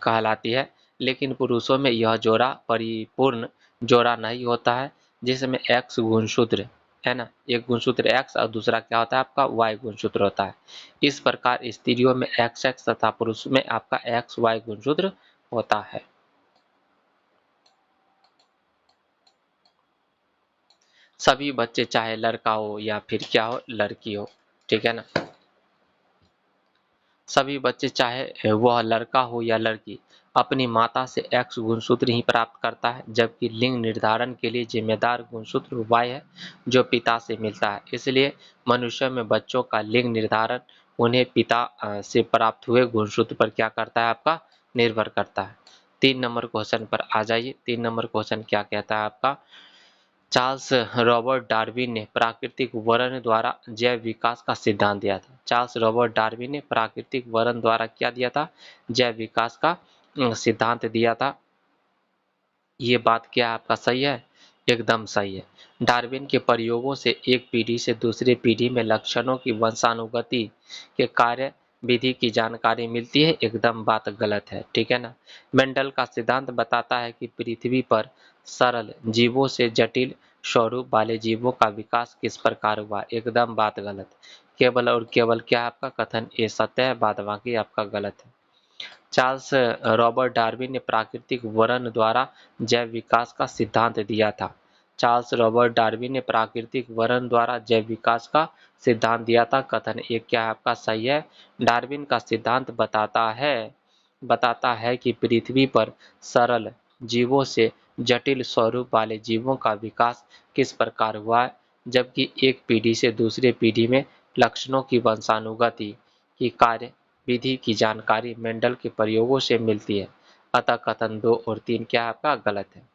कहलाती है, लेकिन पुरुषों में यह जोड़ा परिपूर्ण जोड़ा नहीं होता है, जिसमें एक्स गुणसूत्र है ना, एक गुणसूत्र एक्स और दूसरा क्या होता है? आपका वाई गुणसूत्र होता है। इस प्रकार स्त्रियों में एक्स एक्स तथा पुरुष में आपका एक्स वाई गुणसूत्र होता है। सभी बच्चे चाहे लड़का हो या फिर क्या हो, लड़की हो, ठीक है ना, सभी बच्चे चाहे वह लड़का हो या लड़की अपनी माता से एक्स गुणसूत्र ही प्राप्त करता है, जबकि लिंग निर्धारण के लिए जिम्मेदार गुणसूत्र वाई है जो पिता से मिलता है। इसलिए मनुष्य में बच्चों का लिंग निर्धारण उन्हें पिता से प्राप्त हुए गुणसूत्र पर क्या करता है? आपका निर्भर करता है। 3 नंबर क्वेश्चन पर आ जाइए। 3 नंबर क्वेश्चन क्या कहता है आपका? चार्ल्स रॉबर्ट डार्विन ने प्राकृतिक वर्ण द्वारा जैव विकास का सिद्धांत दिया था। चार्ल्स रॉबर्ट डार्विन ने प्राकृतिक वर्ण द्वारा क्या दिया था? जैव विकास का सिद्धांत दिया था। ये बात क्या आपका सही है? एकदम सही है। डार्विन के प्रयोगों से एक पीढ़ी से दूसरी पीढ़ी में लक्षणों की वंशानुगति के कार्य विधि की जानकारी मिलती है। एकदम बात गलत है, ठीक है ना। मेंडल का सिद्धांत बताता है कि पृथ्वी पर सरल जीवों से जटिल स्वरूप वाले जीवों का विकास किस प्रकार हुआ। एकदम बात गलत। केवल और केवल क्या आपका कथन ये सत्य है, बाद बाकी आपका गलत है। चार्ल्स रॉबर्ट डार्विन ने प्राकृतिक वर्ण द्वारा जैव विकास का सिद्धांत दिया था। चार्ल्स रॉबर्ट डार्विन ने प्राकृतिक वर्ण द्वारा जैव विकास का सिद्धांत दिया था। कथन एक क्या है आपका सही है। डार्विन का सिद्धांत बताता है कि पृथ्वी पर सरल जीवों से जटिल स्वरूप वाले जीवों का विकास किस प्रकार हुआ है, जबकि एक पीढ़ी से दूसरे पीढ़ी में लक्षणों की वंशानुगति की कार्य विधि की जानकारी मेंडल के प्रयोगों से मिलती है। अतः कथन 2 और 3 क्या आपका गलत है।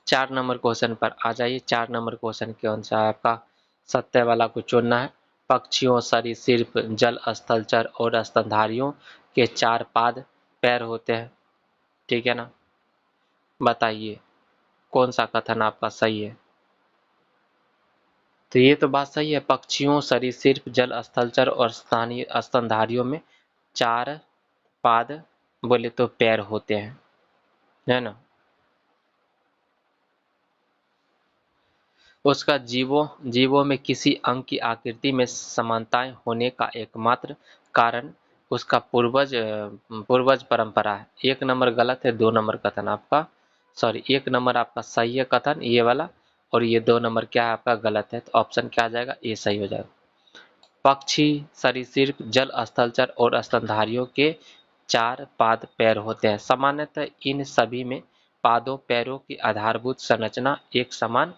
4 नंबर क्वेश्चन पर आ जाइए। 4 नंबर क्वेश्चन के अनुसार आपका सत्य वाला को चुनना है। पक्षियों, सरीसृप, जल स्थलचर और स्तनधारियों के 4 पाद पैर होते हैं। ठीक है ना, बताइए कौन सा कथन आपका सही है। तो ये तो बात सही है, पक्षियों, सरीसृप, जल स्थलचर और स्थानीय स्तनधारियों में 4 पाद बोले तो पैर होते हैं, है ना। उसका जीवों में किसी अंग की आकृति में समानताएं होने का एकमात्र कारण उसका पूर्वज परंपरा है। 1 नंबर गलत है, 2 नंबर कथन आपका सॉरी 1 नंबर आपका सही है कथन ये वाला, और ये 2 नंबर क्या है आपका गलत है। तो ऑप्शन क्या आ जाएगा, ए सही हो जाएगा। पक्षी, सरीसृप, जल स्थलचर और स्तनधारियों के 4 पाद पैर होते हैं। सामान्यतः इन सभी में पादों पैरों की आधारभूत संरचना एक समान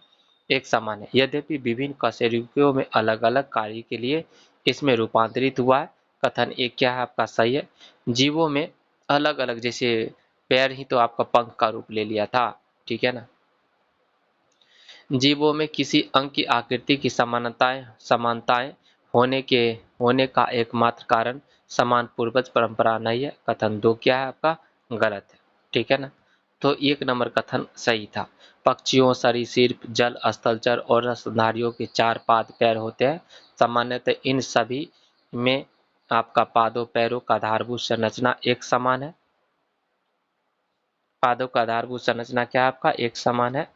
है। यद्यपि विभिन्न कशेरुकियों में अलग अलग कार्य के लिए इसमें रूपांतरित हुआ है। कथन एक क्या है आपका सही है। जीवों में अलग अलग, जैसे पैर ही तो आपका पंख का रूप ले लिया था, ठीक है ना। जीवों में किसी अंग की आकृति की समानताएं होने का एकमात्र कारण समान पूर्वज परंपरा नहीं है। कथन 2 क्या है आपका गलत है, ठीक है ना। तो 1 नंबर कथन सही था। पक्षियों, सरीसृप, जल स्थलचर और स्तनधारियों के 4 पाद पैर होते हैं। सामान्यतः इन सभी में आपका पादों पैरों का आधारभूत संरचना एक समान है। पादों का आधारभूत संरचना क्या है आपका एक समान है।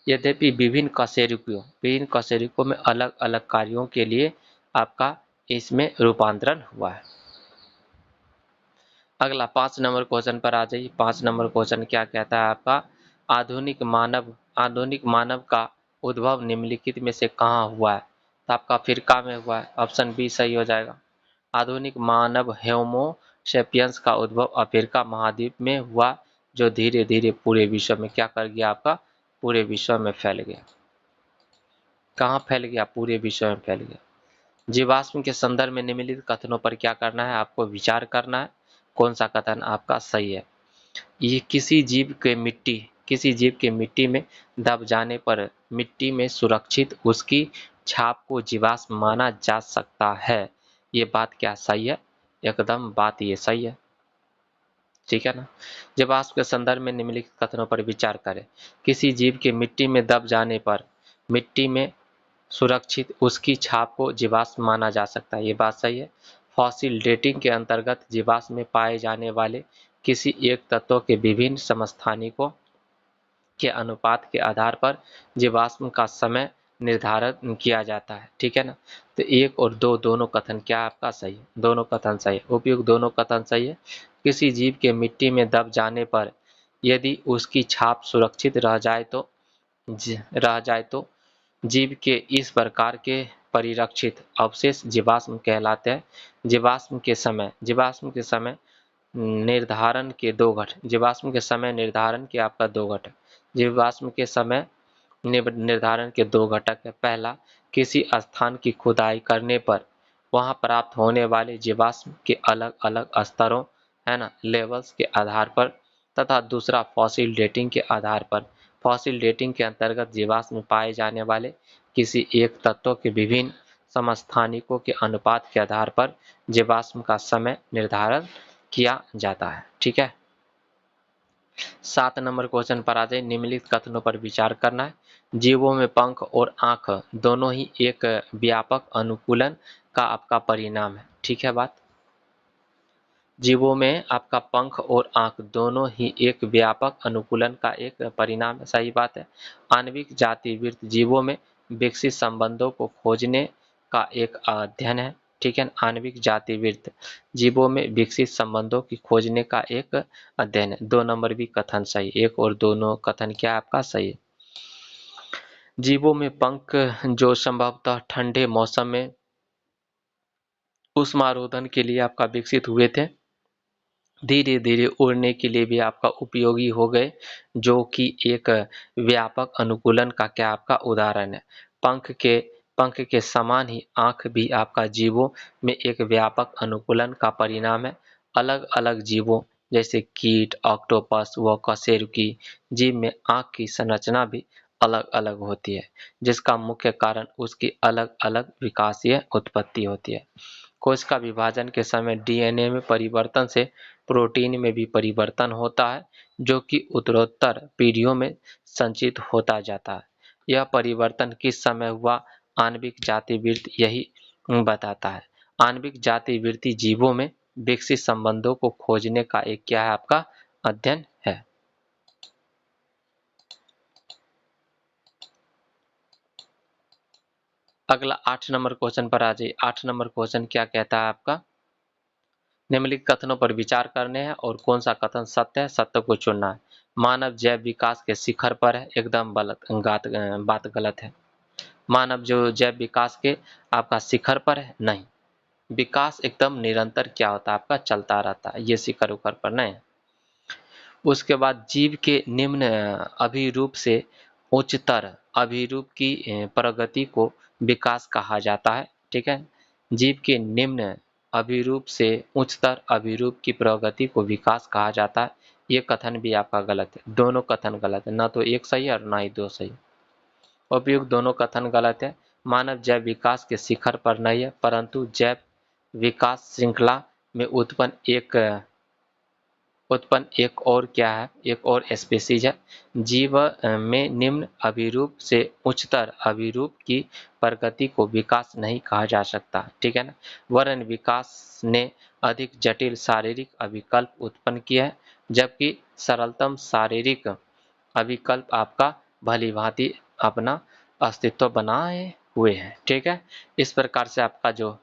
यद्यपि विभिन्न कशेरुकों में अलग अलग कार्यों के लिए आपका इसमें रूपांतरण हुआ है। अगला 5 नंबर क्वेश्चन पर आ जाइए। 5 नंबर क्वेश्चन क्या कहता है आपका, आधुनिक मानव का उद्भव निम्नलिखित में से कहाँ हुआ है। तो आपका अफ्रीका में हुआ है, ऑप्शन बी सही हो जाएगा। आधुनिक मानव होमो सेपियंस का उद्भव अफ्रीका महाद्वीप में हुआ, जो धीरे धीरे पूरे विश्व में क्या कर गया आपका पूरे विश्व में फैल गया। कहाँ फैल गया, पूरे विश्व में फैल गया। जीवाश्म के संदर्भ में निम्नलिखित कथनों पर क्या करना है, आपको विचार करना है कौन सा कथन आपका सही है। ये किसी जीव के मिट्टी में दब जाने पर मिट्टी में सुरक्षित उसकी छाप को जीवाश्म माना जा सकता है। ये बात क्या सही है, एकदम बात ये सही है, ठीक है ना। जीवाश्म के संदर्भ में निम्नलिखित कथनों पर विचार करें। किसी जीव के मिट्टी में दब जाने पर मिट्टी में सुरक्षित उसकी छाप को जीवाश्म माना जा सकता है, ये बात सही है। फॉसिल डेटिंग के अंतर्गत जीवाश्म में पाए जाने वाले किसी एक तत्व के विभिन्न समस्थानिकों के अनुपात के आधार पर जीवाश्म का समय निर्धारित किया जाता है, ठीक है ना। तो 1 और 2 दोनों कथन क्या आपका सही है, दोनों कथन सही है, उपयुक्त दोनों कथन सही है। किसी जीव के मिट्टी में दब जाने पर यदि उसकी छाप सुरक्षित रह जाए तो जीव के इस प्रकार के परिरक्षित अवशेष जीवाश्म कहलाते हैं। जीवाश्म के समय निर्धारण के 2 घटक, जीवाश्म के समय निर्धारण के आपका 2 घटक, जीवाश्म के समय निर्धारण के 2 घटक है। पहला, किसी स्थान की खुदाई करने पर वहां प्राप्त होने वाले जीवाश्म के अलग अलग स्तरों, है ना, लेवल्स के आधार पर, तथा दूसरा फॉसिल डेटिंग के आधार पर। फॉसिल डेटिंग के अंतर्गत जीवाश्म में पाए जाने वाले किसी एक तत्व के विभिन्न समस्थानिकों के अनुपात के आधार पर जीवाश्म का समय निर्धारण किया जाता है, ठीक है। 7 नंबर क्वेश्चन पर आ जाए। निम्नलिखित कथनों पर विचार करना है। जीवों में पंख और आंख दोनों ही एक व्यापक अनुकूलन का आपका परिणाम है, ठीक है बात। जीवों में आपका पंख और आंख दोनों ही एक व्यापक अनुकूलन का एक परिणाम है, सही बात है। आणविक जातिवृत्त जीवों में विकसित संबंधों को खोजने का एक अध्ययन है, ठीक है। आणविक जातिवृत्त जीवों में विकसित संबंधों की खोजने का एक अध्ययन है। 2 नंबर भी कथन सही, 1 और दोनों कथन क्या आपका सही है। जीवों में पंख जो संभवतः ठंडे मौसम में ऊष्मारोधन के लिए आपका विकसित हुए थे, धीरे धीरे उड़ने के लिए भी आपका उपयोगी हो गए, जो कि एक व्यापक अनुकूलन का क्या आपका उदाहरण है। पंख के समान ही आंख भी आपका जीवों में एक व्यापक अनुकूलन का परिणाम है। अलग अलग जीवों जैसे कीट, ऑक्टोपस व कशेरुकी जीव में आंख की संरचना भी अलग अलग होती है, जिसका मुख्य कारण उसकी अलग अलग विकासीय उत्पत्ति होती है। कोश का विभाजन के समय डीएनए में परिवर्तन से प्रोटीन में भी परिवर्तन होता है, जो कि उत्तरोत्तर पीढ़ियों में संचित होता जाता है। यह परिवर्तन किस समय हुआ, आणविक जातिवृत्ति यही बताता है। आणविक जातिवृत्ति जीवों में विकसित संबंधों को खोजने का एक क्या है आपका अध्ययन है। अगला 8 नंबर क्वेश्चन पर आ जाइए। 8 नंबर क्वेश्चन क्या कहता है आपका, निम्नलिखित कथनों पर विचार करने हैं और कौन सा कथन सत्य है, सत्य को चुनना है। मानव जैव विकास के शिखर पर है, एकदम बात गलत है। मानव जो जैव विकास के आपका शिखर पर है, नहीं। विकास एकदम निरंतर क्या होता है आपका चलता रहता है, ये शिखर उखर पर नहीं है। उसके बाद जीव के निम्न अभिरूप से उच्चतर अभिरूप की प्रगति को विकास कहा जाता है। ठीक है, जीव के निम्न अभिरूप से उच्चतर अभिरूप की प्रगति को विकास कहा जाता है। ये कथन भी आपका गलत है, दोनों कथन गलत है, ना तो एक सही और ना ही दो सही। उपयुक्त दोनों कथन गलत है। मानव जैव विकास के शिखर पर नहीं है, परंतु जैव विकास श्रृंखला में उत्पन्न एक और क्या है, एक और स्पीसीज है। जीव में निम्न अभिरूप से उच्चतर अभिरूप की प्रगति को विकास नहीं कहा जा सकता। ठीक है ना, वरन विकास ने अधिक जटिल शारीरिक अभिकल्प उत्पन्न किया है, जबकि सरलतम शारीरिक अभिकल्प आपका भलीभांति अपना अस्तित्व बनाए हुए हैं। ठीक है, इस प्रकार से आपका जो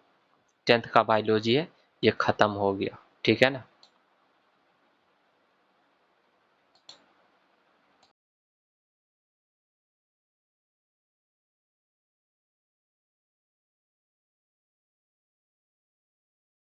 10th का बायोलॉजी है ये खत्म हो गया। ठीक है ना।